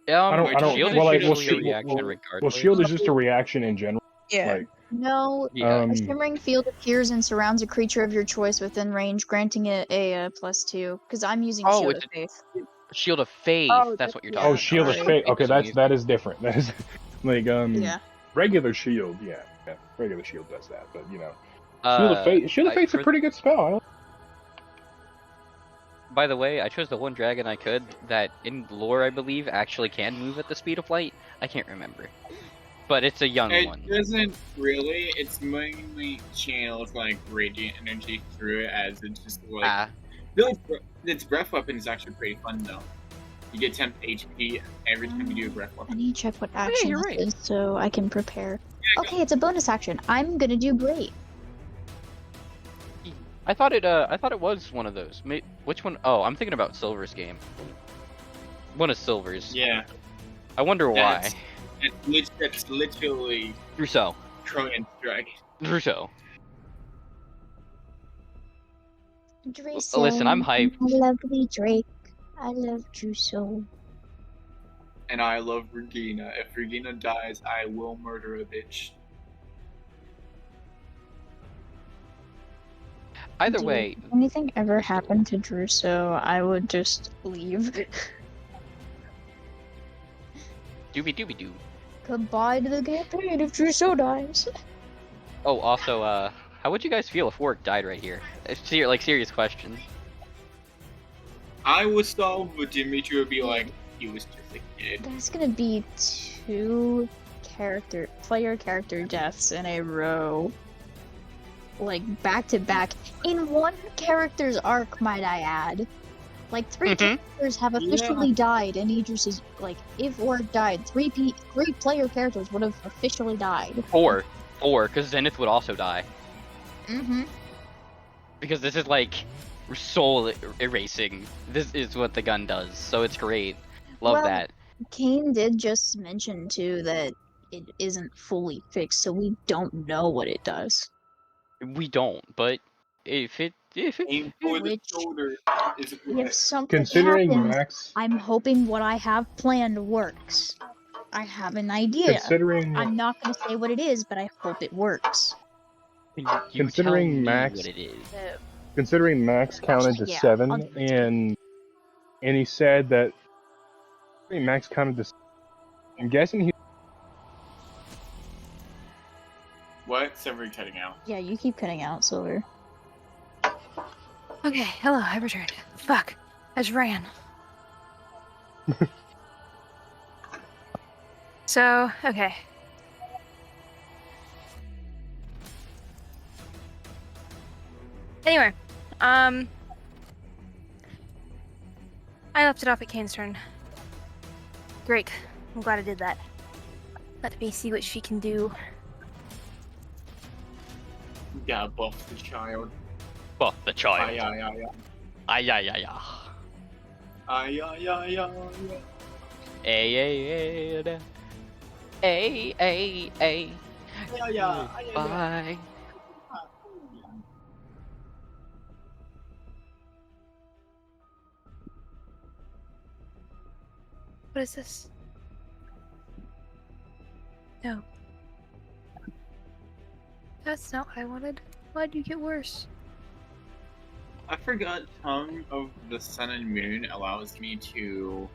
I don't. Shield Well, is like, usually a reaction well, regardless. shield is just a reaction in general. Yeah. Like, No, Yeah. a shimmering field appears and surrounds a creature of your choice within range, granting it a +2. Because I'm using Oh, Shield it's of Faith. Shield of Faith. Oh, that's what you're yeah. talking oh, about. shield of Sorry. fate. Okay, Faith that is different. That is like Yeah. regular shield. Yeah, regular shield does that. But you know, shield of fate. Shield of Fate's a pretty good spell. By the way, I chose the one dragon I could that in lore I believe actually can move at the speed of light. I can't remember, but it's a young It one. doesn't really. It's mainly channels like radiant energy through it, as it's just like. Ah, Its breath weapon is actually pretty fun though. You get 10 HP every time you do a breath I weapon. need to check what action you're this right. is so I can prepare. Yeah, Okay, it's a bonus action. I'm gonna do great. I thought it was one of those. Which one? Oh, I'm thinking about Silver's game. One of Silver's. Yeah, I wonder why. it's literally Rousseau. Trojan Dragon. Rousseau. Druso, Listen, I'm hyped. my lovely Drake. I love Druso. And I love Regina. If Regina dies, I will murder a bitch. Either Dude, way, if anything ever happened to Druso, I would just leave. doobie doobie doo. Goodbye to the campaign if Druso dies. Oh, also, how would you guys feel if Warwick died right here? Serious question. I would solve, but Dimitri would be like, he was just a kid. That's gonna be 2 player character deaths in a row. Like, back to back. In one character's arc, might I add. Like, 3 Mhm. characters have officially died, and Idris is, like, if Orc died, 3 player characters would have officially died. 4, because Zenith would also die. Mm-hmm. Because this is like soul erasing. This is what the gun does, so it's great. Love Well, that. Kane did just mention, too, that it isn't fully fixed, so we don't know what it does. We don't, but if Aim for the Which- shoulder. Is If what? something Considering happens, Max, I'm hoping what I have planned works. I have an idea. considering I'm not going to say what it is, but I hope it works. You Considering tell me Max- what it is. considering Max counted to Yeah, 7, I'll give it to and he said that Max counted to. I'm guessing he. What? Somebody cutting out. Yeah, you keep cutting out, Silver. Okay, hello, I returned. Fuck, I just ran. So, okay. Anyway, I left it off at Kane's turn. Great, I'm glad I did that. Let me see what she can do. Yeah, buff the child. Buff the child. Ay, ay, ay, Ay, ay, ay, ay. ay, ay, ay, ay, ay. Ay, ay, ay, ay, ay, ay. Ay, ay, ay, ay, ay. Bye. What is this? No. That's not what I wanted. Why'd you get worse? I forgot Tongue of the Sun and Moon allows me to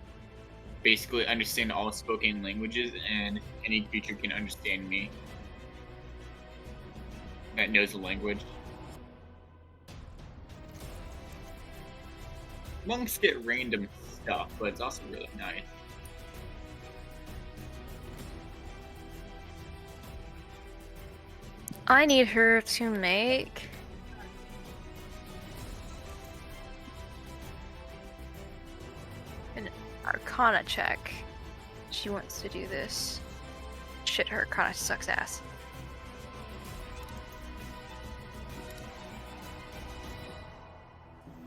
basically understand all spoken languages, and any creature can understand me that knows the language. Monks get random stuff, but it's also really nice. I need her to make an Arcana check. She wants to do this. Shit, her Arcana sucks ass.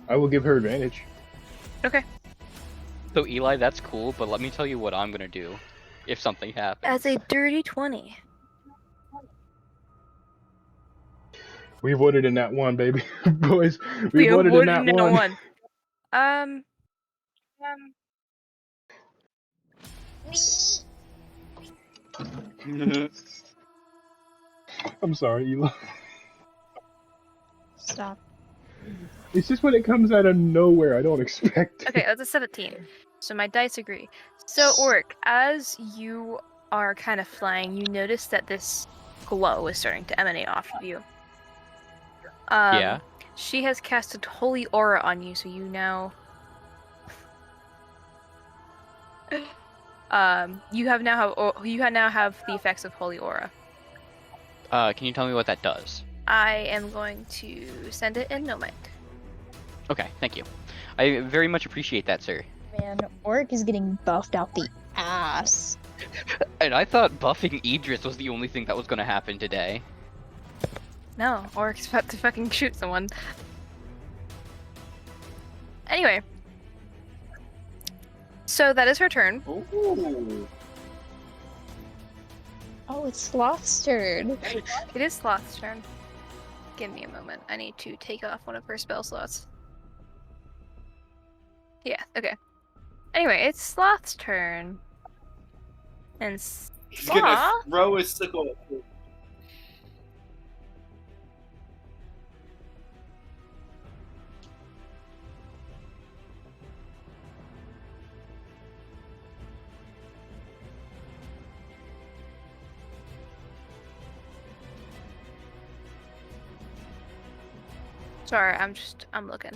I will give her advantage. Okay. So Eli, that's cool, but let me tell you what I'm gonna do if something happens. As a dirty 20. We voted in that one, baby. Boys, we voted in that one. I'm sorry, Eli. Stop. It's just when it comes out of nowhere, I don't expect it. Okay, that's a 17. So my dice agree. So, Oric, as you are kind of flying, you notice that this glow is starting to emanate off of you. Yeah. She has casted Holy Aura on you, so you now... you now have the effects of Holy Aura. Can you tell me what that does? I am going to send it in Nomad. Okay, thank you. I very much appreciate that, sir. Man, Oric is getting buffed out the ass. And I thought buffing Idris was the only thing that was gonna happen today. No, Oric's about to fucking shoot someone. Anyway. So that is her turn. Ooh. Oh, it's Sloth's turn. It is Sloth's turn. Give me a moment. I need to take off one of her spell slots. Yeah, okay. Anyway, it's Sloth's turn. And He's gonna Sloth... throw his sickle. Sorry, I'm looking.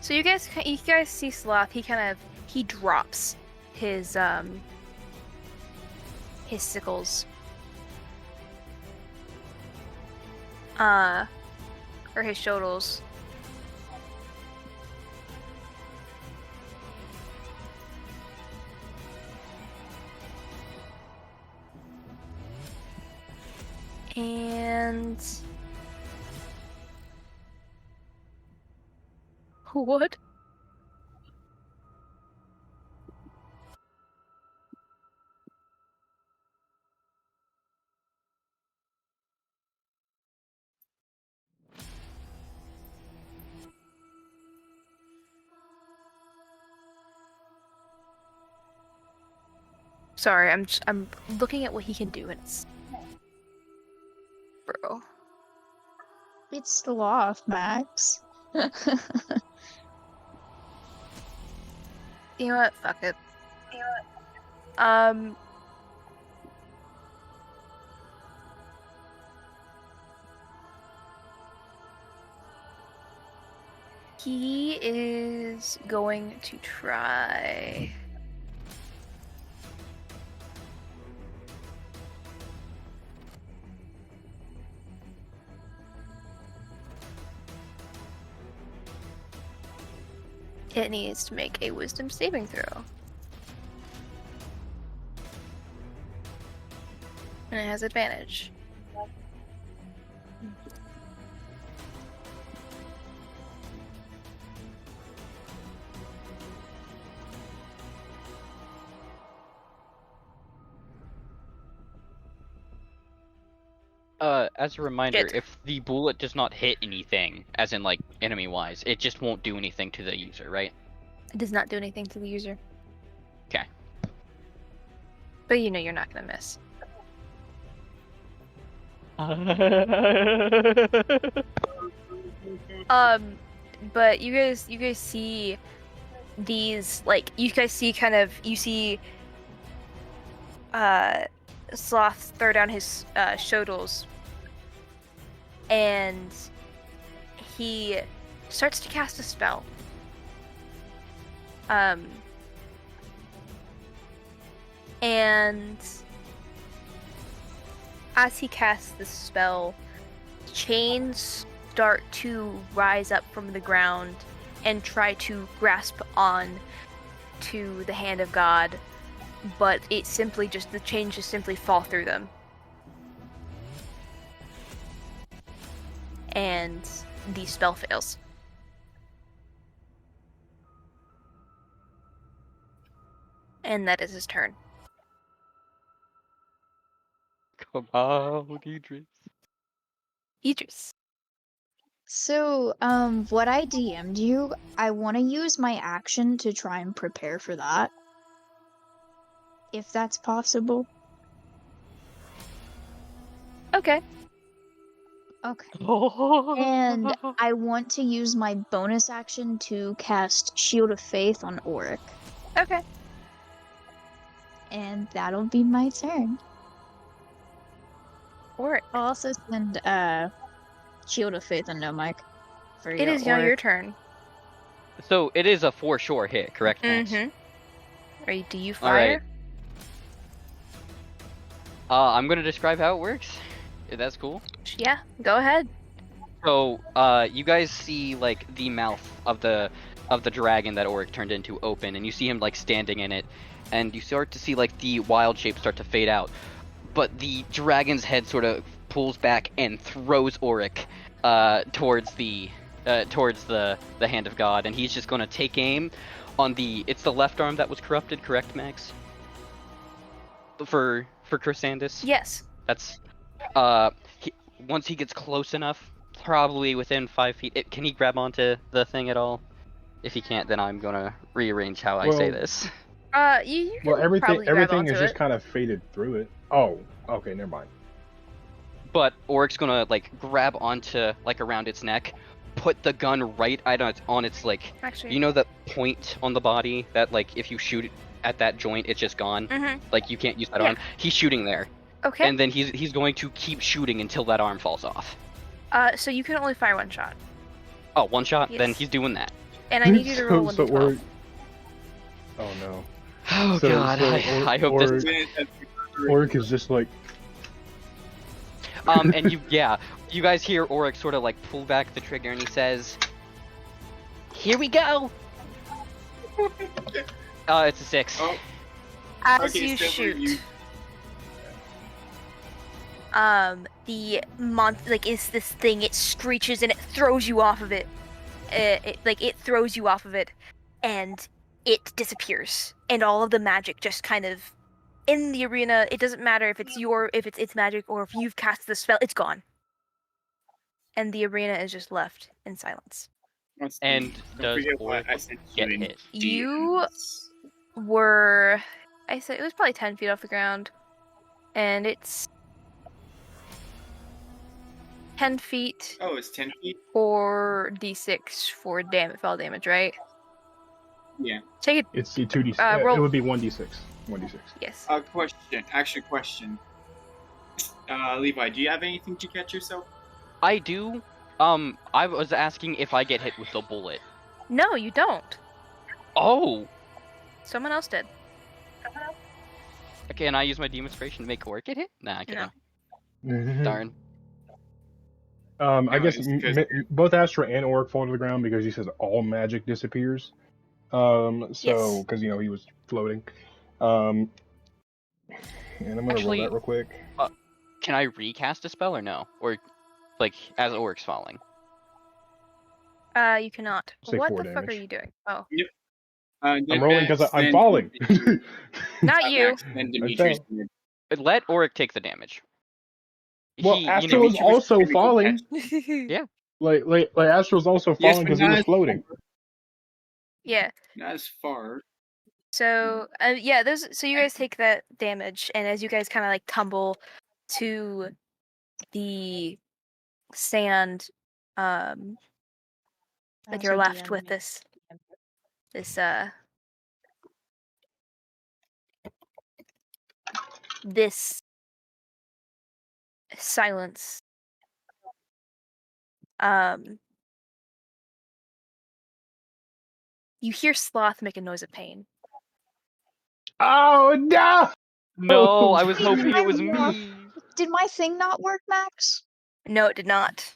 So you guys see Sloth, he drops his sickles. Or his shoulders. And what? Sorry, I'm looking at what he can do, and it's bro. It's still off, Max. You know what? Fuck it. He is going to try. It needs to make a wisdom saving throw. And it has advantage. As a reminder, Shit. if the bullet does not hit anything, as in like enemy-wise, it just won't do anything to the user, right? It does not do anything to the user. Okay. But you know you're not gonna miss. But you guys see these, like, you guys see kind of, you see Sloth throw down his shodels, and he starts to cast a spell. And as he casts the spell, chains start to rise up from the ground and try to grasp on to the hand of God, but it simply just, the chains just simply fall through them. And the spell fails. And that is his turn. Come on, Idris. Idris. So, what I DM'd you, I want to use my action to try and prepare for that. If that's possible. Okay. Okay. And I want to use my bonus action to cast Shield of Faith on Auric. Okay. And that'll be my turn. Auric. I'll also send Shield of Faith on No Mike. For It is now your turn. So it is a for sure hit, correct, Max? Mm-hmm. Do you fire? Alright. I'm gonna describe how it works. If that's cool. Yeah, go ahead. So, you guys see like the mouth of the dragon that Auric turned into open, and you see him like standing in it, and you start to see like the wild shape start to fade out. But the dragon's head sort of pulls back and throws Auric towards the hand of God, and he's just gonna take aim on it's the left arm that was corrupted, correct, Max? For Chrysanthus? Yes. That's once he gets close enough, probably within 5 feet. Can he grab onto the thing at all? If he can't, then I'm gonna rearrange how I say this. You can everything is just kind of faded through it. Oh, okay, never mind. But Auric's gonna like grab onto like around its neck, put the gun right on its like, actually, you know that point on the body that like if you shoot at that joint, it's just gone. Mm-hmm. Like you can't use that arm. He's shooting there. Okay. And then he's going to keep shooting until that arm falls off. So you can only fire one shot. Oh, one shot? Yes. Then he's doing that. And I need you to roll 1d12. Oh no. Oh god, I hope this. Auric is just like. And you guys hear Auric sort of like pull back the trigger, and he says, "Here we go." It's a 6. Oh. As you shoot, it's this thing. It screeches and it throws you off of it. It throws you off of it, and it disappears. And all of the magic just kind of in the arena. It doesn't matter if it's its magic or if you've cast the spell. It's gone, and the arena is just left in silence. And does Auric get hit? You were I said it was probably 10 feet off the ground, and it's 10 feet Oh, it's 10 feet? for d6 for fall damage, right? Yeah. Take it. It's the 2d. Roll. It would be 1d6. 1d6. Yes. Question. Levi, do you have anything to catch yourself? I do. I was asking if I get hit with the bullet. No, you don't. Oh. Someone else did. Okay, and I use my demonstration to make Oric get hit? Nah, I'm kidding. No. Darn. I guess both Astra and Oric fall to the ground because he says all magic disappears. So because he was floating. And I'm gonna roll that real quick. Can I recast a spell or no? Or like as Oric's falling? You cannot. Say What 4 the fuck damage. are you doing? Oh. Yep. I'm rolling because I'm falling. Not you. Then Dimitri's Let Oric take the damage. Well, Astro was also falling. Yeah. Like Astro's also falling because he was floating. Yeah. Not as far. So yeah, so you guys take that damage, and as you guys kind of like tumble to the sand, like you're left with this silence. You hear Sloth make a noise of pain. Oh no! No, I was hoping it was me. Did my thing not work, Max? No, it did not.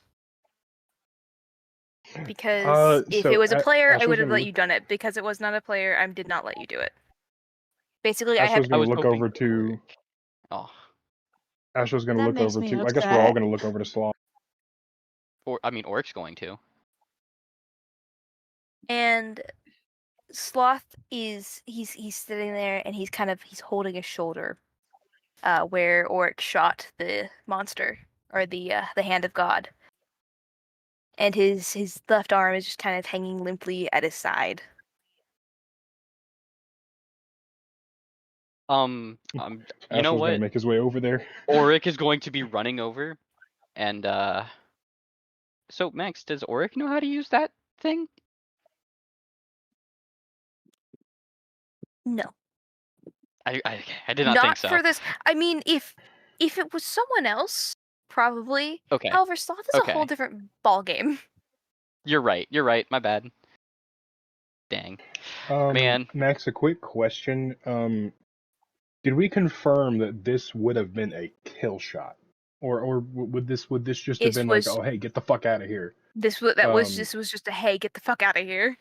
Because if it was a player, I would have let you done it. Because it was not a player, I did not let you do it. Basically, Astro's I gonna look over to. Oh. Astro's gonna look over to. I guess we're all gonna look over to Sloth. Oric's going to. And Sloth he's sitting there and he's holding his shoulder, where Oric shot the monster or the hand of God. And his left arm is just kind of hanging limply at his side. You know what? Gonna make his way over there. Oric is going to be running over, and So Max, does Oric know how to use that thing? No. I did not think so. Not for this. I mean, if it was someone else, probably. Okay. However, Sloth is a whole different ball game. You're right. My bad. Dang. Man. Max, a quick question. Did we confirm that this would have been a kill shot? Or would this just have been like, oh hey, get the fuck out of here? This was just a hey, get the fuck out of here.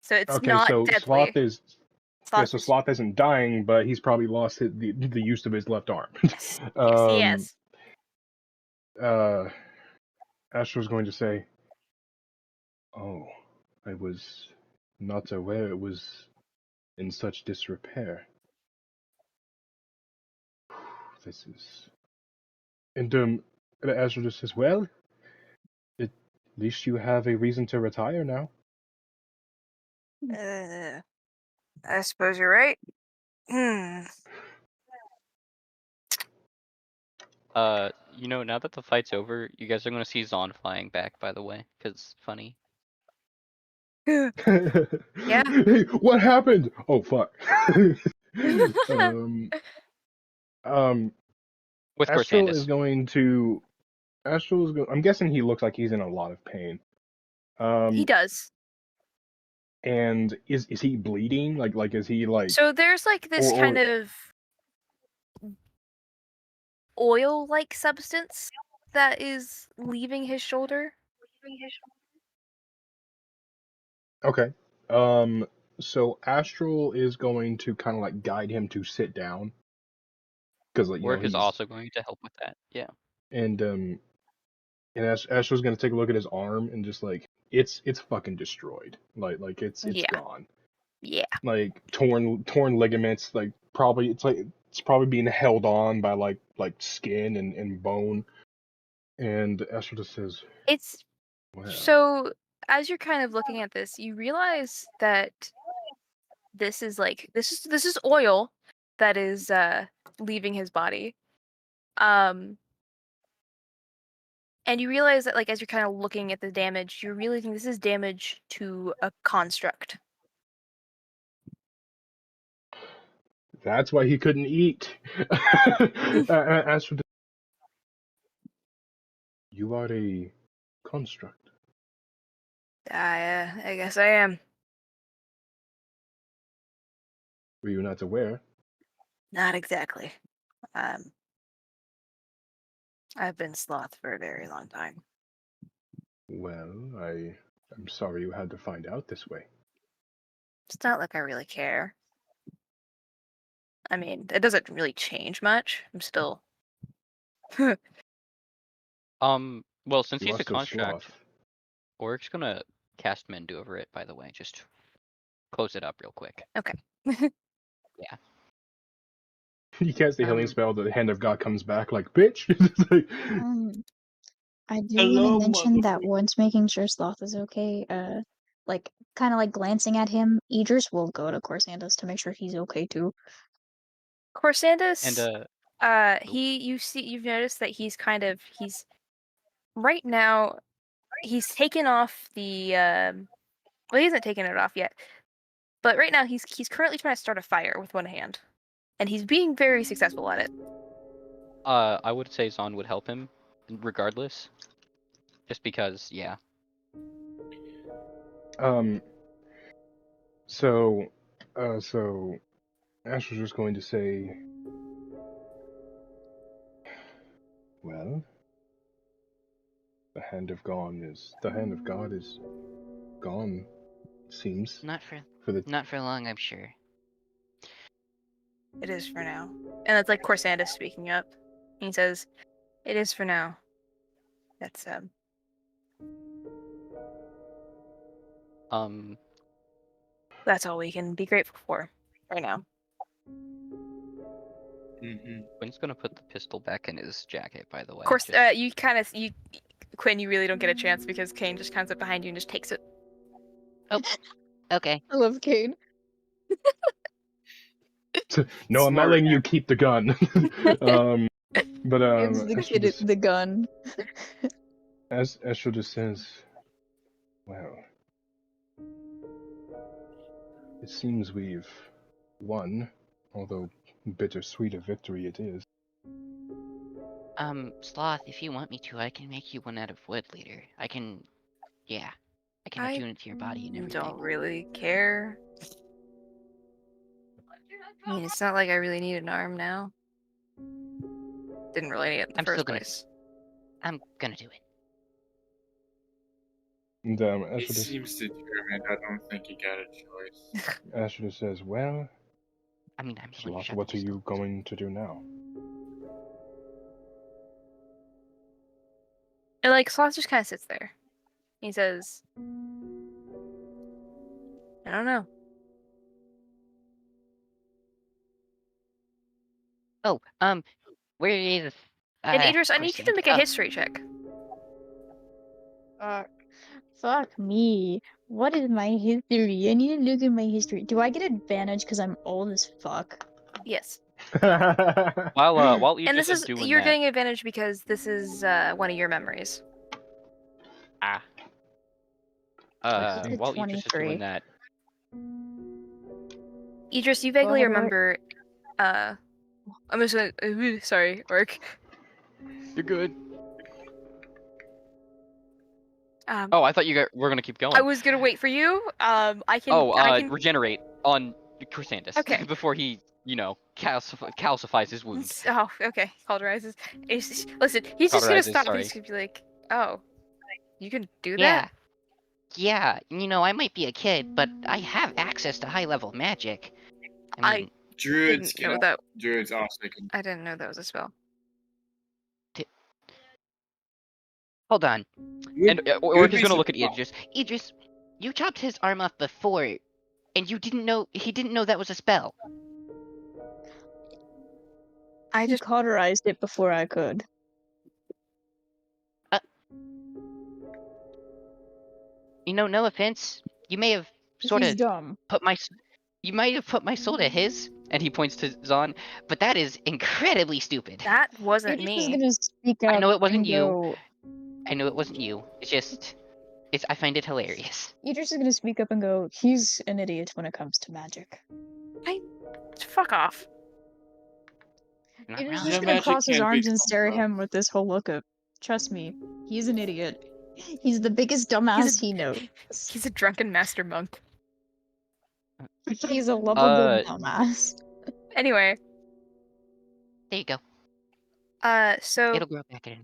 So it's not deadly. So Sloth isn't dying, but he's probably lost the use of his left arm. Yes, he has. Astro's going to say, "Oh, I was not aware it was in such disrepair. This is..." And Astro just says, "Well, at least you have a reason to retire now." I suppose you're right. Now that the fight's over, you guys are gonna see Zon flying back, by the way, because funny. Yeah. Hey, what happened? Oh fuck. With Astro Corsandus. is going to. I'm guessing he looks like he's in a lot of pain. He does. And is he bleeding? Like is he like? So there's like this kind of oil-like substance that is leaving his shoulder. Okay. So Astral is going to kind of like guide him to sit down. Because Work is also going to help with that. Yeah. And Astral's gonna take a look at his arm and just like it's fucking destroyed. Like it's gone. Yeah. Like torn ligaments. Like it's probably being held on by like skin and bone. And Astral just says, "Wow." So as you're kind of looking at this, you realize that this is oil, that is leaving his body. And you realize that, like, as you're kind of looking at the damage, you're realizing this is damage to a construct. That's why he couldn't eat. As for you are a construct. I guess I am. Were you not aware? Not exactly. I've been sloth for a very long time. Well, I'm sorry you had to find out this way. It's not like I really care. I mean, it doesn't really change much. I'm still. Well, since You he's are a still construct, sloth. Oric's gonna cast Mend over it, by the way. Just close it up real quick. Okay. Yeah. You cast the healing spell, the hand of God comes back like, bitch! I do Hello, want to mention that motherfucker. once making sure Sloth is okay, like, kind of like glancing at him, Idris will go to Corsandas to make sure he's okay too. Corsandus, And you've noticed that he's right now, he's taken off the, well, he hasn't taken it off yet, but right now he's currently trying to start a fire with one hand, and he's being very successful at it. I would say Zon would help him, regardless. Just because, yeah. So Ash was just going to say, well, the hand of God is gone. It seems Not for long, I'm sure. It is for now. And that's like Corsandus speaking up. He says, "It is for now." That's that's all we can be grateful for right now. Quinn's gonna put the pistol back in his jacket, by the way. Of course, just... Quinn, you really don't get a chance because Kane just comes up behind you and just takes it. Oh, okay. I love Cade. No, I'm not letting you keep the gun. But Gives the Esther kid the gun. as Esther just says, well, it seems we've won, although bittersweet a victory it is. Sloth, if you want me to, I can make you one out of wood later. I can attune it to your body and everything. Don't really care. I mean, it's not like I really need an arm now. Didn't really need it in the first place. I'm gonna do it. And He Esther seems determined. I don't think he got a choice. Esther says, well, I mean, I'm the one who Sloth, shot what the are you going to do now? And like Sloth just kind of sits there. He says, "I don't know." Oh, where is? And Idris, I need you to make a history check. Fuck me. What is my history? I need to look at my history. Do I get advantage because I'm old as fuck? Yes. While and Idris is doing you're that, getting advantage because this is one of your memories. while Idris is doing that, Idris, you vaguely ahead, Orc. remember. I'm just gonna. Sorry, Orc. you're good. Oh, I thought were gonna keep going. I was gonna wait for you. I can. Regenerate on Chrysanthus. Okay. Before he, calcifies his wound. Oh, okay. Cauterizes. Listen, he's just gonna Cauterizes, stop. sorry. He's gonna be like, "Oh, you can do Yeah. that." Yeah, I might be a kid, but I have access to high-level magic. I mean, Druids didn't know can. that. Druids also can. I didn't know that was a spell. hold on. And Orc is gonna look at Idris. Idris, you chopped his arm off before, and he didn't know that was a spell. I just cauterized it before I could. No offense. You may have sort of dumb. you might have put my soul to his, And he points to Zahn. But that is incredibly stupid. That wasn't Idris is me. gonna speak up. I know it wasn't and you. go- I know it wasn't you. It's just, I find it hilarious. Idris is gonna speak up and go, he's an idiot when it comes to magic. Fuck off. You're not Idris wrong. is Yeah, gonna magic cross his can be arms and stare at complex. him with this whole look of, trust me, he's an idiot. He's the biggest dumbass he knows. He's a drunken master monk. He's a lovable dumbass. Anyway, There you go. so It'll grow back in.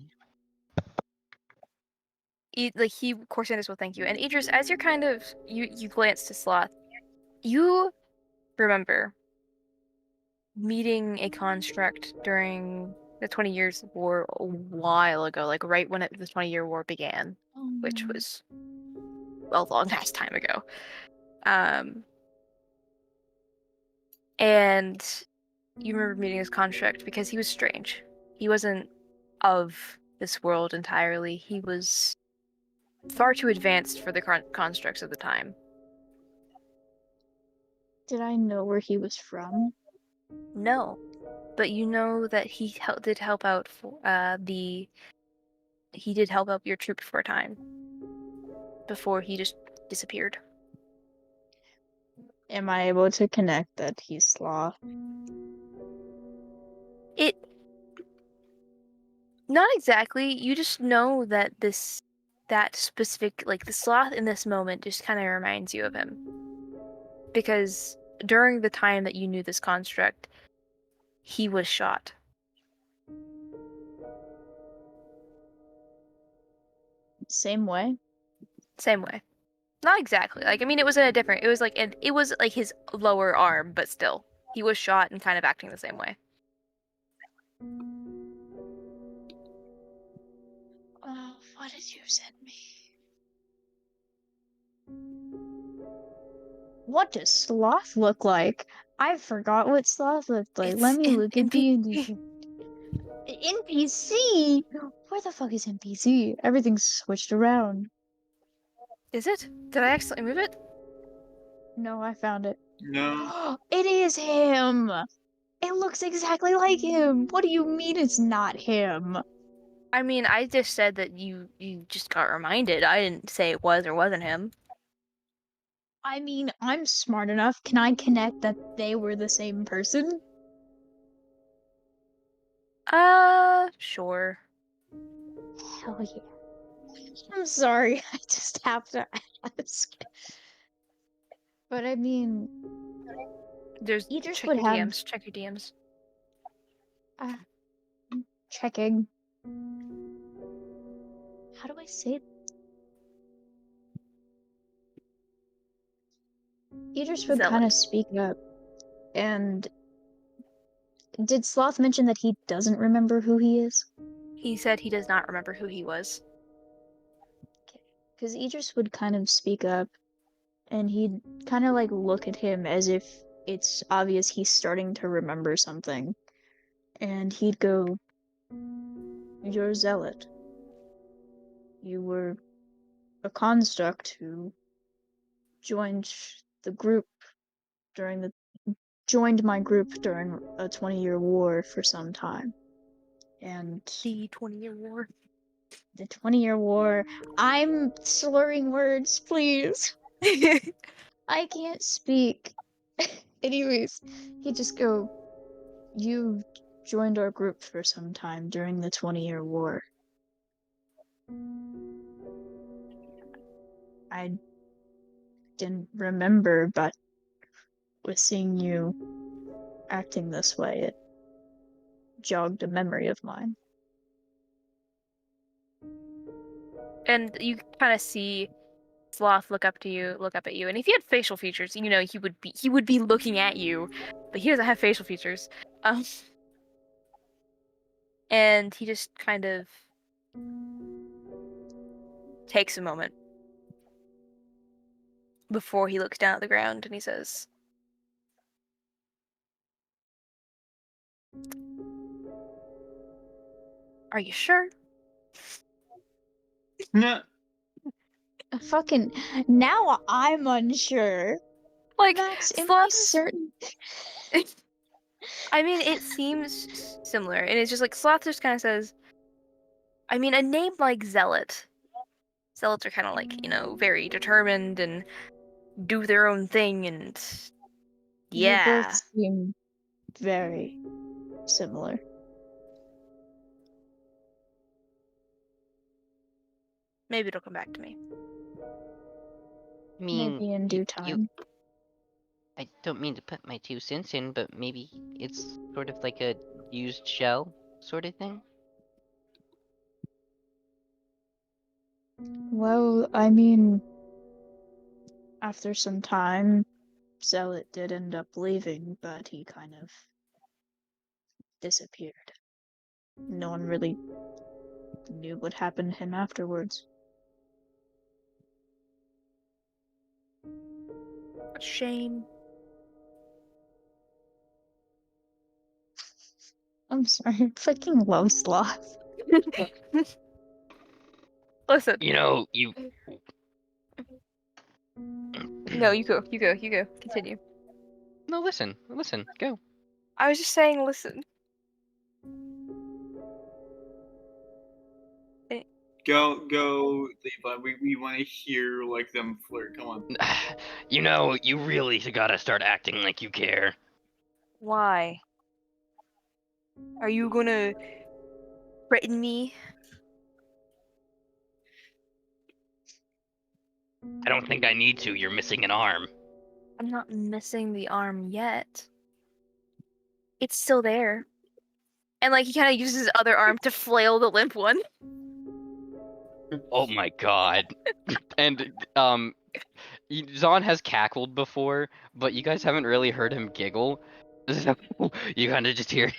Corsandus will thank you. And Idris, as you're kind of you glance to Sloth, you remember meeting a construct during the 20 Years War a while ago, like right when the 20-year war began, which was a long ass time ago. And you remember meeting his construct because he was strange. He wasn't of this world entirely. He was far too advanced for the constructs of the time. Did I know where he was from? No, but you know that he did help out for he did help out your troop for a time before he just disappeared. Am I able to connect that he's Sloth? Not exactly. You just know that that specific, like the Sloth in this moment just kind of reminds you of him. Because during the time that you knew this construct, he was shot. Same way? Same way. Not exactly. Like, I mean, it was like his lower arm, but still. He was shot and kind of acting the same way. Oh, what did you send me? What does Sloth look like? I forgot what Sloth looked like. Let me look at the NPC! Where the fuck is NPC? Everything's switched around. Is it? Did I accidentally move it? No, I found it. No. It is him! It looks exactly like him! What do you mean it's not him? I mean, I just said that you just got reminded. I didn't say it was or wasn't him. I mean, I'm smart enough. Can I connect that they were the same person? Sure. Hell yeah. I'm sorry, I just have to ask. But I mean, There's Idris check would your have DMs. Check your DMs. checking. How do I say it? Idris would kind of speak up. And did Sloth mention that he doesn't remember who he is? He said he does not remember who he was. Because Idris would kind of speak up, and he'd kind of like look at him as if it's obvious he's starting to remember something. And he'd go, "You're a zealot. You were a construct who joined the group joined my group during a 20-year war for some time. And the 20-year war. The 20-year war. I'm slurring words, please. I can't speak. Anyways, he just go, you joined our group for some time during the 20-year war. I didn't remember, but with seeing you acting this way, it jogged a memory of mine. And you kind of see Sloth look up at you, and if he had facial features, you know, he would be looking at you, but he doesn't have facial features. And he just kind of takes a moment before he looks down at the ground and he says, "Are you sure?" No. Fucking now I'm unsure. Like, Max, am I Sloth certain? I mean, it seems similar, and it's just like Sloth just kind of says. I mean, a name like Zealot. Zealots are kind of like, very determined and do their own thing, and You both yeah. seem very similar. Maybe it'll come back to me. I mean, Maybe in due time. I don't mean to put my 2 cents in, but maybe it's sort of like a used shell sort of thing. Well, I mean, after some time, Zealot did end up leaving, but he kind of disappeared. No one really knew what happened to him afterwards. A shame. I'm sorry, I fucking love Sloth. Listen. You No, you go. Continue. No, listen, go. I was just saying, listen. Go, Levi. We want to hear like them flirt. Come on. You really gotta start acting like you care. Why? Are you gonna threaten me? I don't think I need to. You're missing an arm. I'm not missing the arm yet. It's still there. And like he kind of uses his other arm to flail the limp one. Oh my god. And Zahn has cackled before, but you guys haven't really heard him giggle. So you kind of just hear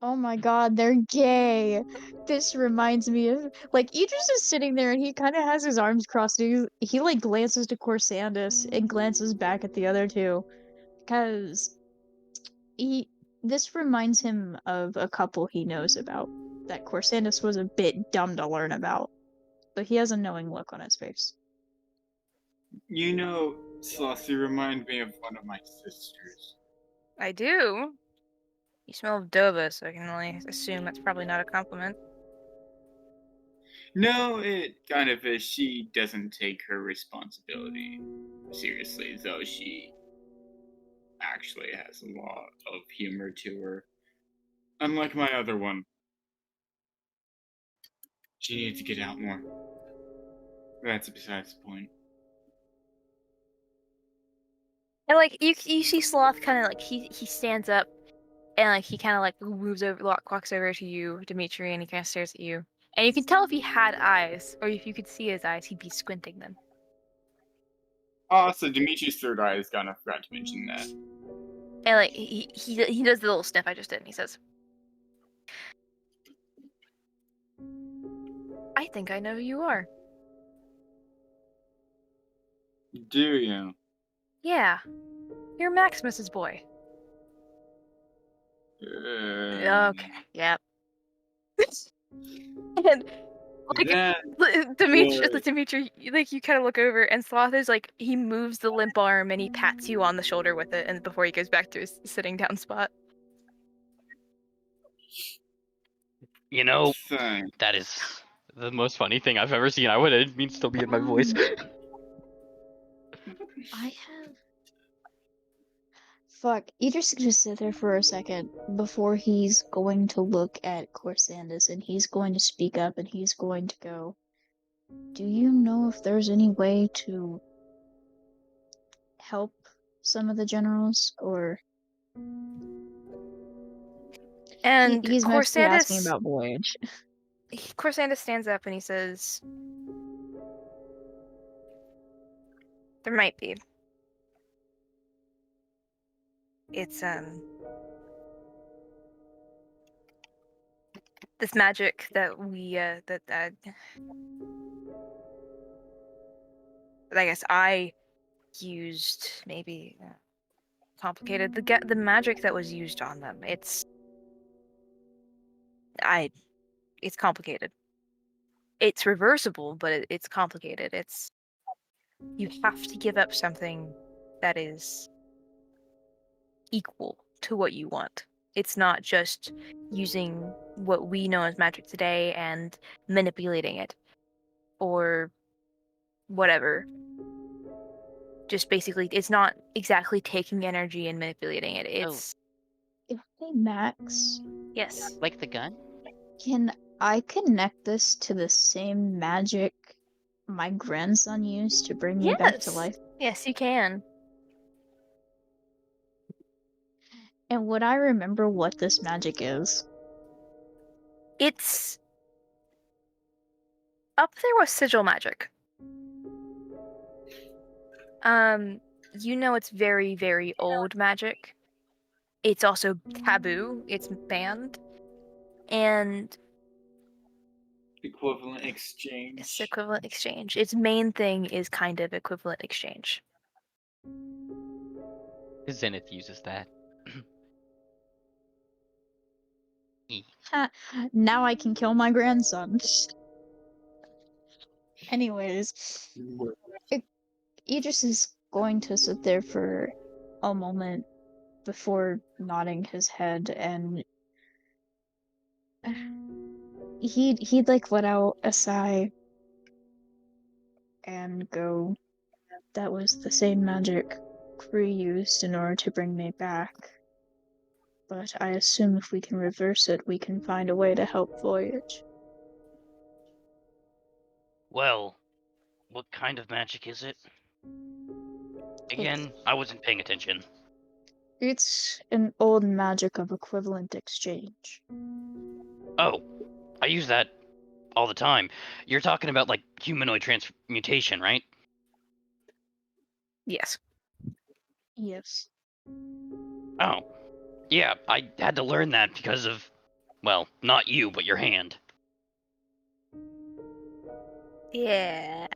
Oh my god, they're gay. This reminds me of Idris is sitting there and he kind of has his arms crossed. He like glances to Corsandus and glances back at the other two because this reminds him of a couple he knows about that Corsandus was a bit dumb to learn about, but he has a knowing look on his face. Sloth, you remind me of one of my sisters. I do. You smell of Dova, so I can only assume that's probably not a compliment. No, it kind of is. She doesn't take her responsibility seriously, though she actually has a lot of humor to her. Unlike my other one. She needs to get out more. That's besides the point. And like you see Sloth kind of like he stands up and like he kind of like moves over, walks over to you, Dimitri, and he kind of stares at you. And you can tell if he had eyes, or if you could see his eyes, he'd be squinting them. Oh, so Dimitri's third eye is gone. I forgot to mention that. And like he does the little sniff I just did, and he says, "I think I know who you are." Do you? Yeah, you're Maximus's boy. Okay, yep. And like Dimitri, like you kind of look over, and Sloth is like he moves the limp arm and he pats you on the shoulder with it, and before he goes back to his sitting down spot. That is the most funny thing I've ever seen. I didn't mean to still be in my voice. I have. Fuck, Idris can just sit there for a second before he's going to look at Corsandus and he's going to speak up and he's going to go, do you know if there's any way to help some of the generals, or... And he's mostly asking Corsandus, about Voyage. Corsandus stands up and he says, "There might be. It's this magic that we that I guess I used, maybe complicated. The magic that was used on them. It's complicated. It's reversible, but it's complicated. You have to give up something that is equal to what you want. It's not just using what we know as magic today and manipulating it or whatever. Just basically, it's not exactly taking energy and manipulating it. It's Hey, Max, yes. Like the gun? can I connect this to the same magic my grandson used to bring me back to Yes. life? Yes, you can. And would I remember what this magic is? It's up there with sigil magic. You know it's very, very old magic. It's also taboo. It's banned. And Equivalent exchange. it's equivalent exchange. Its main thing is kind of equivalent exchange. Zenith uses that. Ha, now I can kill my grandson. Anyways, Idris is going to sit there for a moment before nodding his head, and he'd like let out a sigh and go, "That was the same magic Kree used in order to bring me back. But I assume if we can reverse it, we can find a way to help Voyage." Well, what kind of magic is it? Again, I wasn't paying attention. It's an old magic of equivalent exchange. Oh, I use that all the time. You're talking about like humanoid transmutation, right? Yes. Yes. Oh, yeah, I had to learn that because of, well, not you, but your hand. Yeah.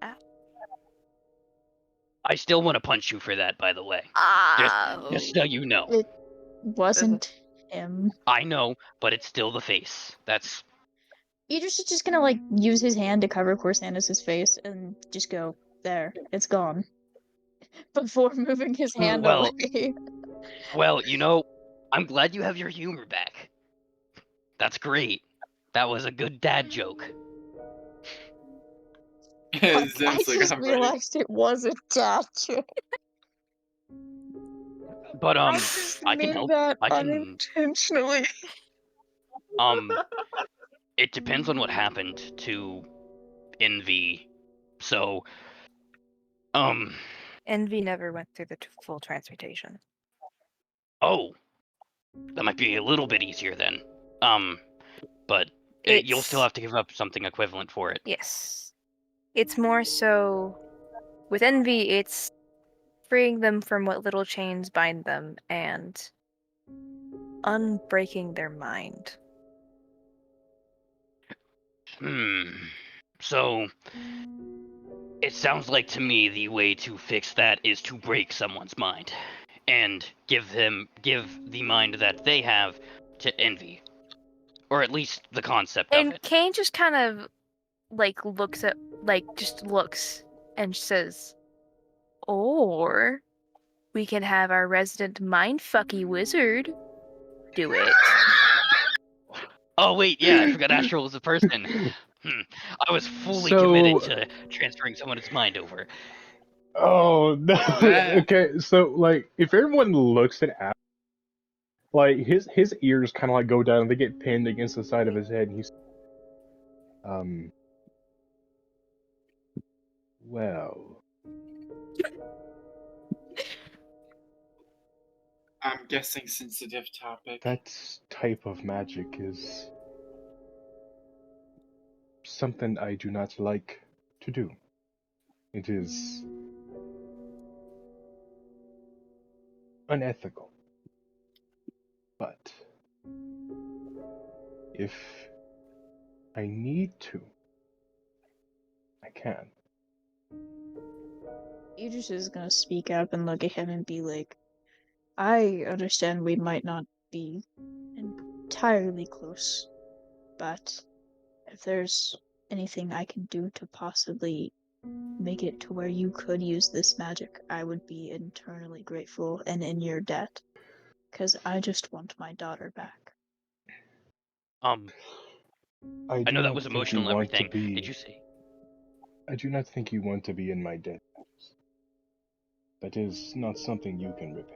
I still want to punch you for that, by the way. Just so you know. It wasn't him. I know, but it's still the face. That's Idris is just gonna like use his hand to cover Corsandus's face and just go, "There, it's gone," before moving his hand well, away. well, you know, I'm glad you have your humor back. That's great. That was a good dad joke. I Zen's like, just I'm ready. realized it was a dad joke. But I just I can made help. that I can unintentionally. It depends on what happened to Envy. So Envy never went through the full transmutation. oh, that might be a little bit easier then. But you'll still have to give up something equivalent for it. Yes. It's more so with Envy, it's freeing them from what little chains bind them and unbreaking their mind. So it sounds like to me the way to fix that is to break someone's mind and give the mind that they have to Envy. Or at least the concept of And it. Kane just kind of like looks and says, or we can have our resident mindfucky wizard do it. Oh wait, yeah, I forgot Astral was a person. I was fully So- committed to transferring someone's mind over. Oh no. Okay, so like if everyone looks at Al, like his ears kind of like go down and they get pinned against the side of his head, and he's well, I'm guessing sensitive topic. that type of magic is something I do not like to do. It is unethical. But if I need to, I can. Idris is gonna speak up and look at him and be like, "I understand we might not be entirely close, but if there's anything I can do to possibly make it to where you could use this magic, I would be eternally grateful and in your debt." because I just want my daughter back. I do know that not was think you emotional and want to everything. be. Did you say? I do not think you want to be in my debt. That is not something you can repay.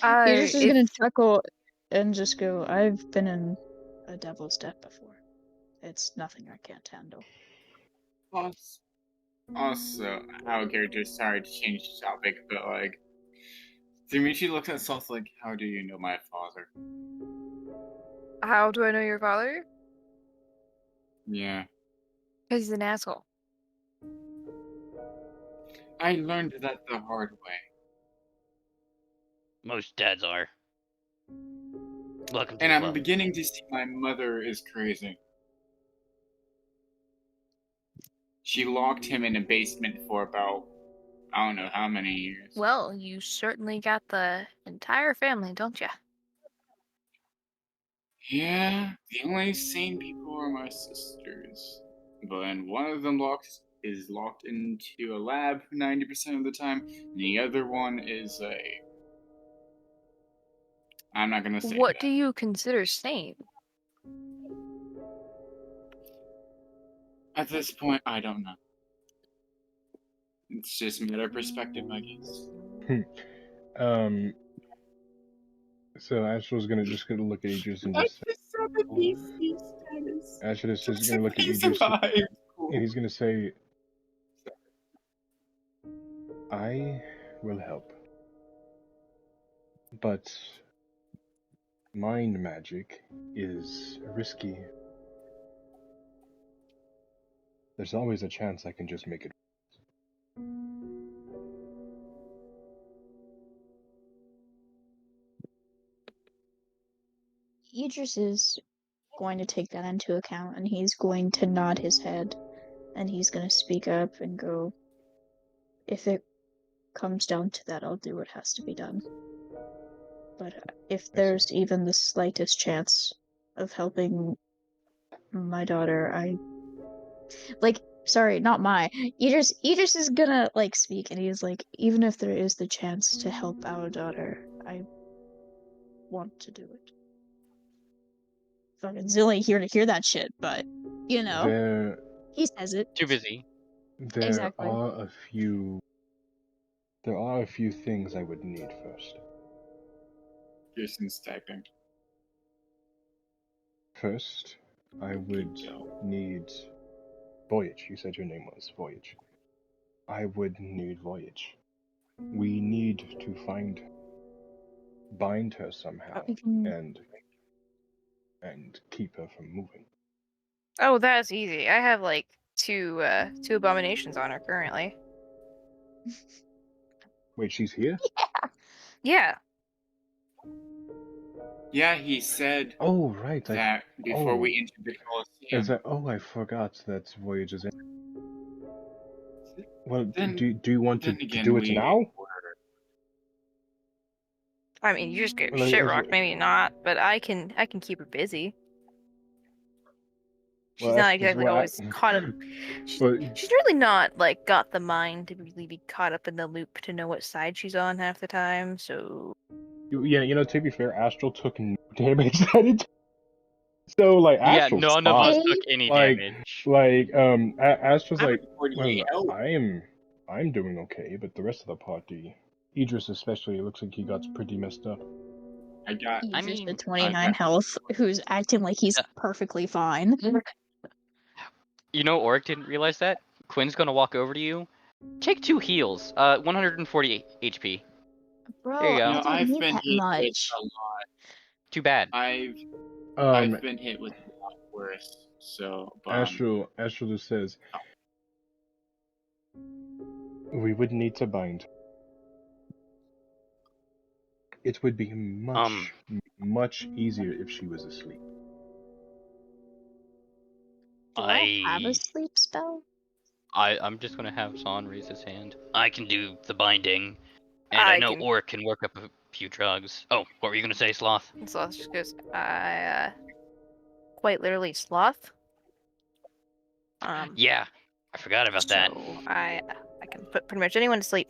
Idris is if gonna chuckle and just go, I've been in a devil's debt before. It's nothing I can't handle. Also, out of character, sorry to change the topic, but like, Dimitri looks at Sloth like, how do you know my father? how do I know your father? Yeah. Because he's an asshole. I learned that the hard way. Most dads are. Welcome to And the I'm club. beginning to see my mother is crazy. She locked him in a basement for about, I don't know how many years. Well, you certainly got the entire family, don't you? Yeah, the only sane people are my sisters. But one of them is locked into a lab 90% of the time, and the other one is a... I'm not gonna say What that. do you consider sane? At this point, I don't know. It's just a matter of perspective, I guess. So Astral's gonna look at Idris and just Astral is just gonna look at Idris and he's gonna say, I will help. But mind magic is risky. There's always a chance I can just make it. Idris is going to take that into account, and he's going to nod his head, and he's going to speak up and go, if it comes down to that, I'll do what has to be done. But if there's even the slightest chance of helping my daughter, sorry, not my. Idris is gonna, speak, and he's like, even if there is the chance to help our daughter, I want to do it. Fucking Zill ain't here to hear that shit, but, he says it. Too busy. There are a few things I would need first. Pearson's typing. First, I would need Voyage. You said your name was Voyage. I would need Voyage. We need to bind her somehow, and keep her from moving. Oh, that's easy. I have like two abominations on her currently. Wait, she's here? Yeah. Yeah, he said. Oh, right. That before we entered the Coliseum. I forgot that Voyage is in. Well, Then, do you want to again, do it now? I mean, you just get Well, shit rocked, maybe not, but I can keep her busy. She's not exactly always caught up. She's really not got the mind to really be caught up in the loop to know what side she's on half the time. So yeah, to be fair, Astral took no damage that it. So Astral's none of us took any damage. Astral's well, I'm doing okay, but the rest of the party, Idris especially, it looks like he got pretty messed up. Idris with 29 health, who's acting like he's perfectly fine. Oric didn't realize that. Quinn's gonna walk over to you. Take 2 heals. 140 HP. Bro, there you go. I've been hit much. A lot. Too bad. I've been hit with a lot worse. So Astral just says we would need to bind. It would be much easier if she was asleep. Do I have a sleep spell? I'm just gonna have Zahn raise his hand. I can do the binding, and I know Oric can work up a few drugs. Oh, what were you gonna say, Sloth? Sloth just goes, quite literally sloth. Yeah, I forgot about that. I can put pretty much anyone to sleep.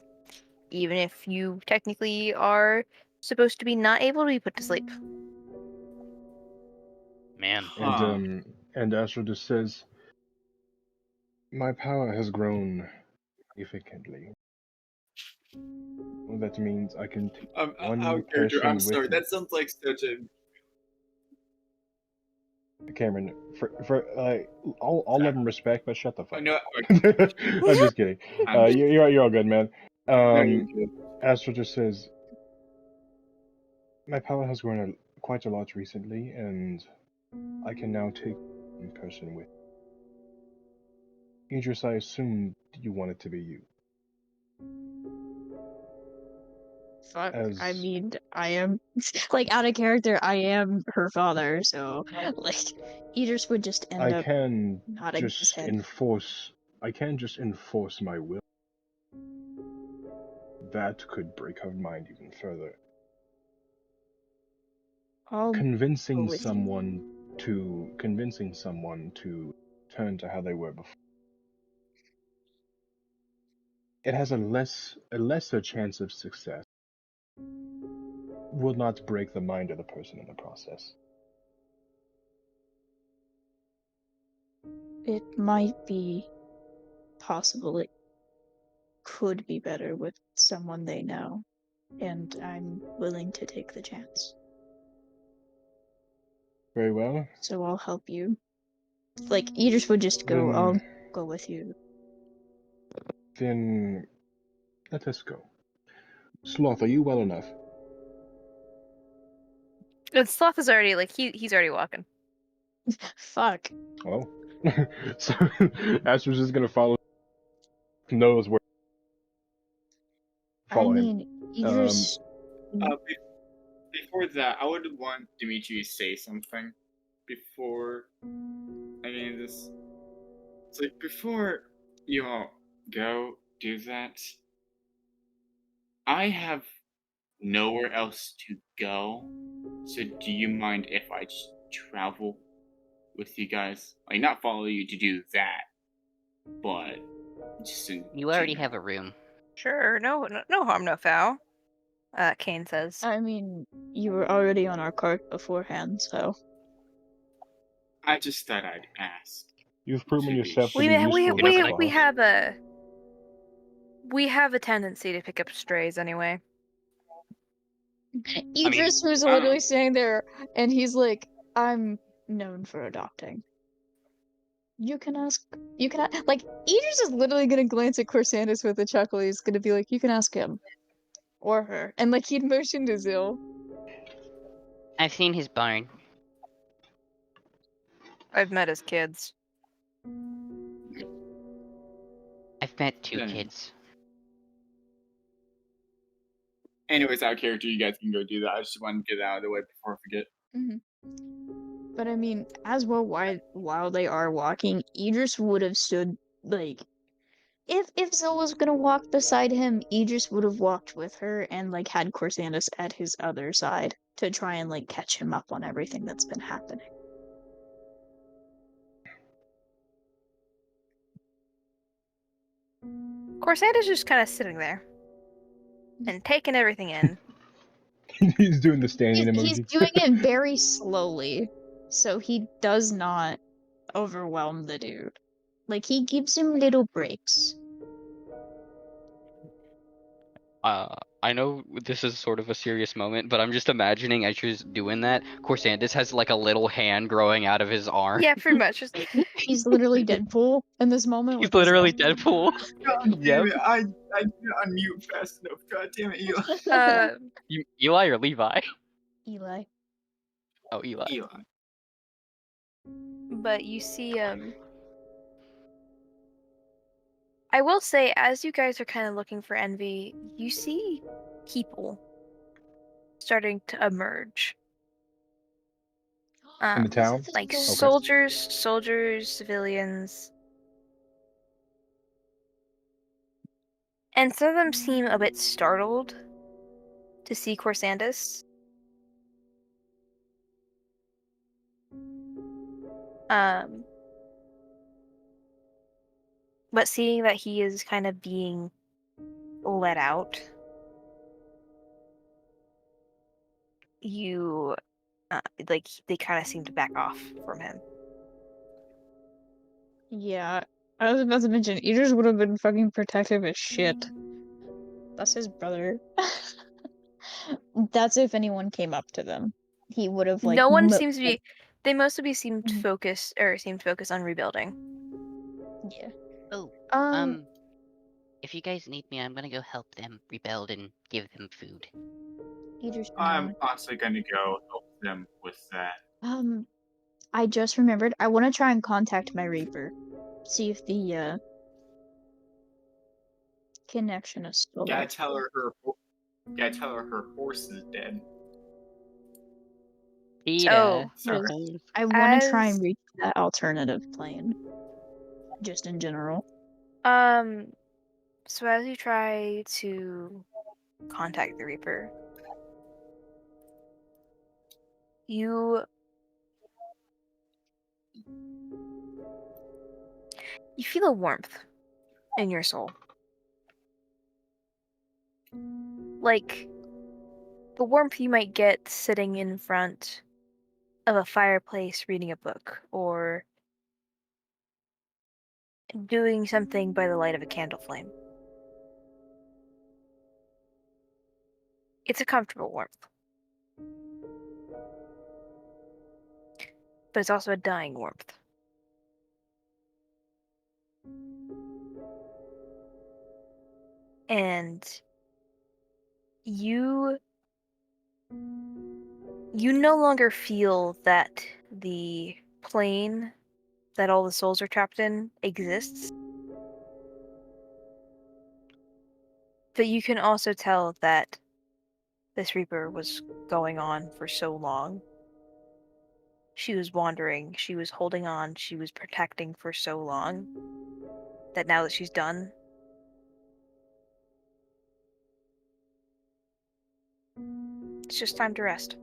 even if you technically are supposed to be not able to be put to sleep. Man. And Astral just says, my power has grown significantly. Well, that means I can take one Out of character. person I'm with sorry. me. That sounds like such a. Cameron, I'll let him respect, but shut the fuck I know. up. I'm just kidding. You're all good, man. No, you're good. Astral just says, my power has grown quite a lot recently, and I can now take one person with me. Idris, I assume you want it to be you. Fuck. I As mean, I am like out of character. I am her father, so like Idris would just end I up can nodding his just head. enforce my will. That could break her mind even further. I'll go Convincing with you. someone to turn to how they were before. It has a lesser chance of success. Will not break the mind of the person in the process. It might be possible. It could be better with someone they know, and I'm willing to take the chance. Very well. So I'll help you. Like Idris would just go. Then- I'll go with you. Then let us go. Sloth, are you well enough? And Sloth is already he's already walking. Fuck. Oh. So Astra's just gonna follow. Knows where. Follow I him. mean, Idris. Before that, I would want Dimitri to say something before any of this. It's like, before you all go do that, I have nowhere else to go. So do you mind if I just travel with you guys? Like, not follow you to do that, but just in You already general. have a room. Sure, no harm, no foul. Kane says. I mean, you were already on our cart beforehand, so. I just thought I'd ask. You've proven To be yourself to We be useful. You're not gonna- we have a tendency to pick up strays anyway. Idris, who's literally standing there, and he's like, I'm known for adopting. You can ask, like, Idris is literally gonna glance at Corsandus with a chuckle. He's gonna be like, you can ask him. Or her. And, like, he'd motion to Zil. I've seen his barn. I've met his kids. I've met two Yeah. kids. Anyways, out of character, you guys can go do that. I just wanted to get it out of the way before I forget. But I mean, as well, while they are walking, Idris would have stood, like, if Zil was gonna walk beside him, Idris would have walked with her and, like, had Corsandus at his other side to try and, like, catch him up on everything that's been happening. Corsander's just kind of sitting there and taking everything in. He's doing the standing emoji. He's doing it very slowly, so he does not overwhelm the dude. Like, he gives him little breaks. I know this is sort of a serious moment, but I'm just imagining as she's doing that, Corsandus has like a little hand growing out of his arm. Yeah, pretty much. He's literally Deadpool in this moment. He's with his literally hand. Deadpool. God damn it! I didn't unmute fast enough. God damn it, Eli. Eli or Levi? Eli. Oh, Eli. Eli. But you see, I will say, as you guys are kind of looking for Envy, you see people starting to emerge. In the town? Like Okay. soldiers, civilians. And some of them seem a bit startled to see Corsandus. But seeing that he is kind of being let out you like they kind of seem to back off from him. Yeah, I was about to mention, Idris would have been fucking protective as shit. That's his brother. That's if anyone came up to them. He would have like No one seems to be. They mostly seemed Mhm. focused on rebuilding. Yeah. Oh, if you guys need me, I'm gonna go help them rebuild and give them food. Idris, I'm honestly gonna go help them with that. I just remembered. I want to try and contact my Reaper. See if the connection is still there. Gotta tell her her horse is dead. Peter. Sorry. I want to try As and reach that alternative plane. Just in general. so as you try to contact the Reaper, you feel a warmth in your soul. Like the warmth you might get sitting in front of a fireplace reading a book or doing something by the light of a candle flame. It's a comfortable warmth. But it's also a dying warmth. And you no longer feel that the plane that all the souls are trapped in exists. But you can also tell that this Reaper was going on for so long. She was wandering, she was holding on, she was protecting for so long that now that she's done, it's just time to rest.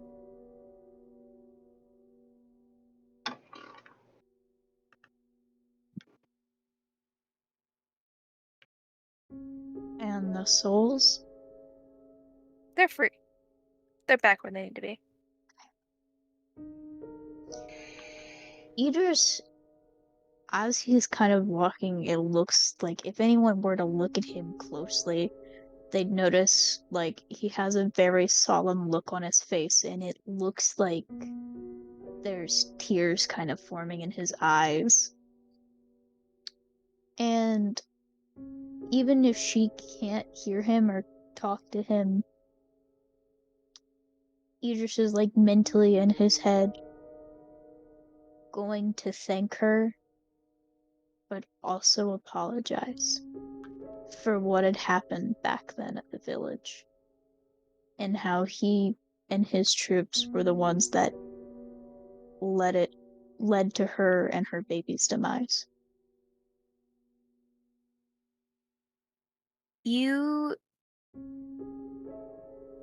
And the souls? They're free. They're back where they need to be. Idris, as he's kind of walking, it looks like if anyone were to look at him closely, they'd notice like he has a very solemn look on his face, and it looks like there's tears kind of forming in his eyes. And even if she can't hear him or talk to him, Idris is like mentally in his head going to thank her, but also apologize for what had happened back then at the village, and how he and his troops were the ones that led to her and her baby's demise. You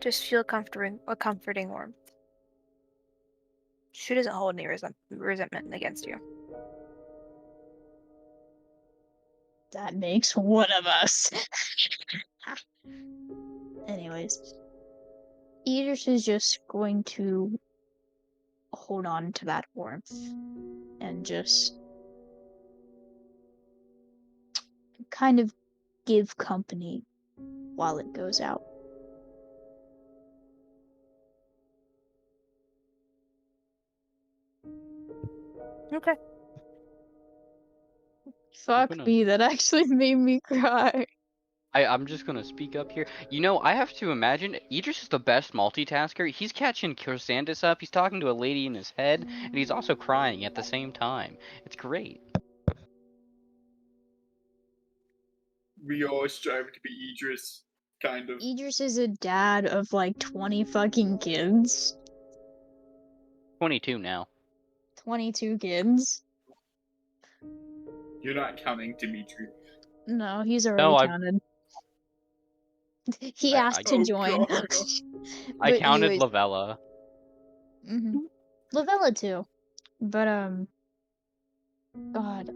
just feel a comforting warmth. She doesn't hold any resentment against you. That makes one of us. Anyways, Idris is just going to hold on to that warmth and just kind of give company while it goes out. Okay. Fuck me, that actually made me cry. I'm just gonna speak up here. You know, I have to imagine Idris is the best multitasker. He's catching Kursandis up, he's talking to a lady in his head, and he's also crying at the same time. It's great. We all strive to be Idris, kind of. Idris is a dad of like 20 fucking kids. 22 now. 22 kids. You're not counting Dimitri. No, he's already No, counted. He asked to Oh, join. God. I But counted anyways, Lavella. Lavella too. But God.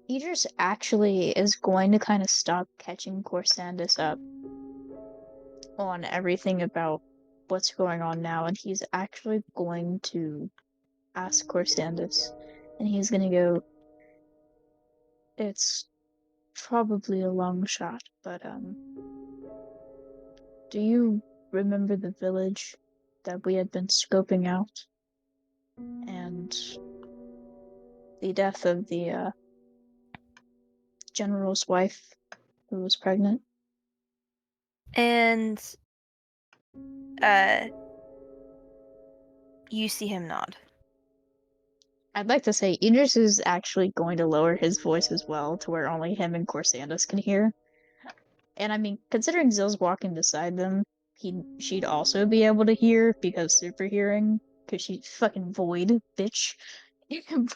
Idris actually is going to kind of stop catching Corsandus up on everything about what's going on now, and he's actually going to ask Corsandus, and he's gonna go, it's probably a long shot, but do you remember the village that we had been scoping out? And the death of the general's wife who was pregnant? And you see him nod. I'd like to say Idris is actually going to lower his voice as well to where only him and Corsandus can hear. And I mean, considering Zill's walking beside them, she'd also be able to hear because super hearing, because she's fucking void, bitch.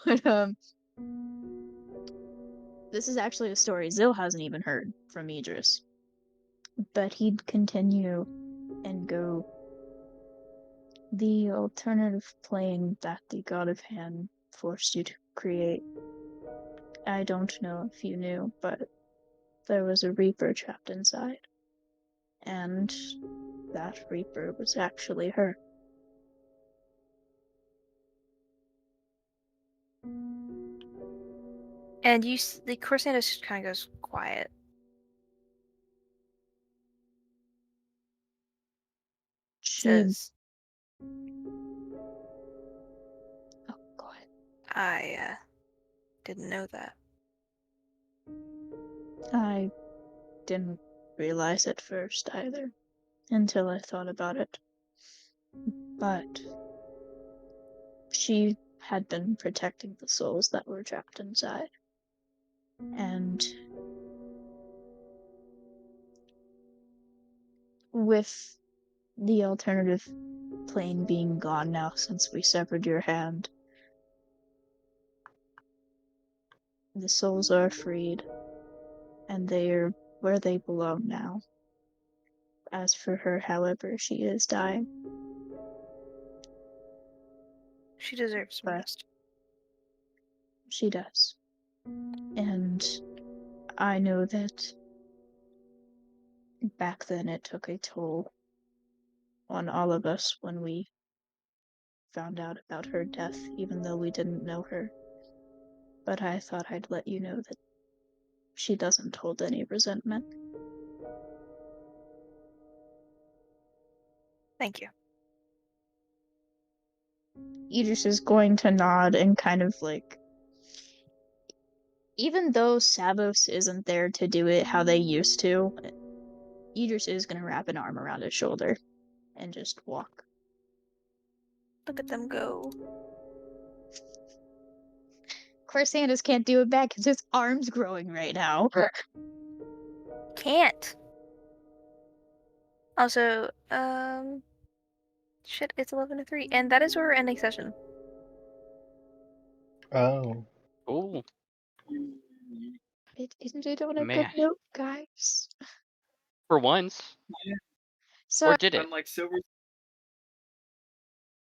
But this is actually a story Zill hasn't even heard from Idris. But he'd continue and go, the alternative plane that the God of Hand forced you to create. I don't know if you knew, but there was a Reaper trapped inside. And that Reaper was actually her. And the Corsandus kind of goes quiet. Says, oh, go ahead. I didn't know that. I didn't realize at first either, until I thought about it. But she had been protecting the souls that were trapped inside. And with the alternative plane being gone now since we severed your hand, the souls are freed, and they are where they belong now. As for her, however, she is dying. She deserves rest. She does. And I know that back then it took a toll on all of us when we found out about her death, even though we didn't know her. But I thought I'd let you know that she doesn't hold any resentment. Thank you. Idris is going to nod and kind of like, even though Savos isn't there to do it how they used to, Idris is going to wrap an arm around his shoulder and just walk. Look at them go. Corsandus can't do it back because his arm's growing right now. Can't. Also, shit, it's 11:03, and that is where we're ending session. Oh. Ooh. It ended on a Man. good note, guys. For once. Yeah. So Or did it? Unlike Silver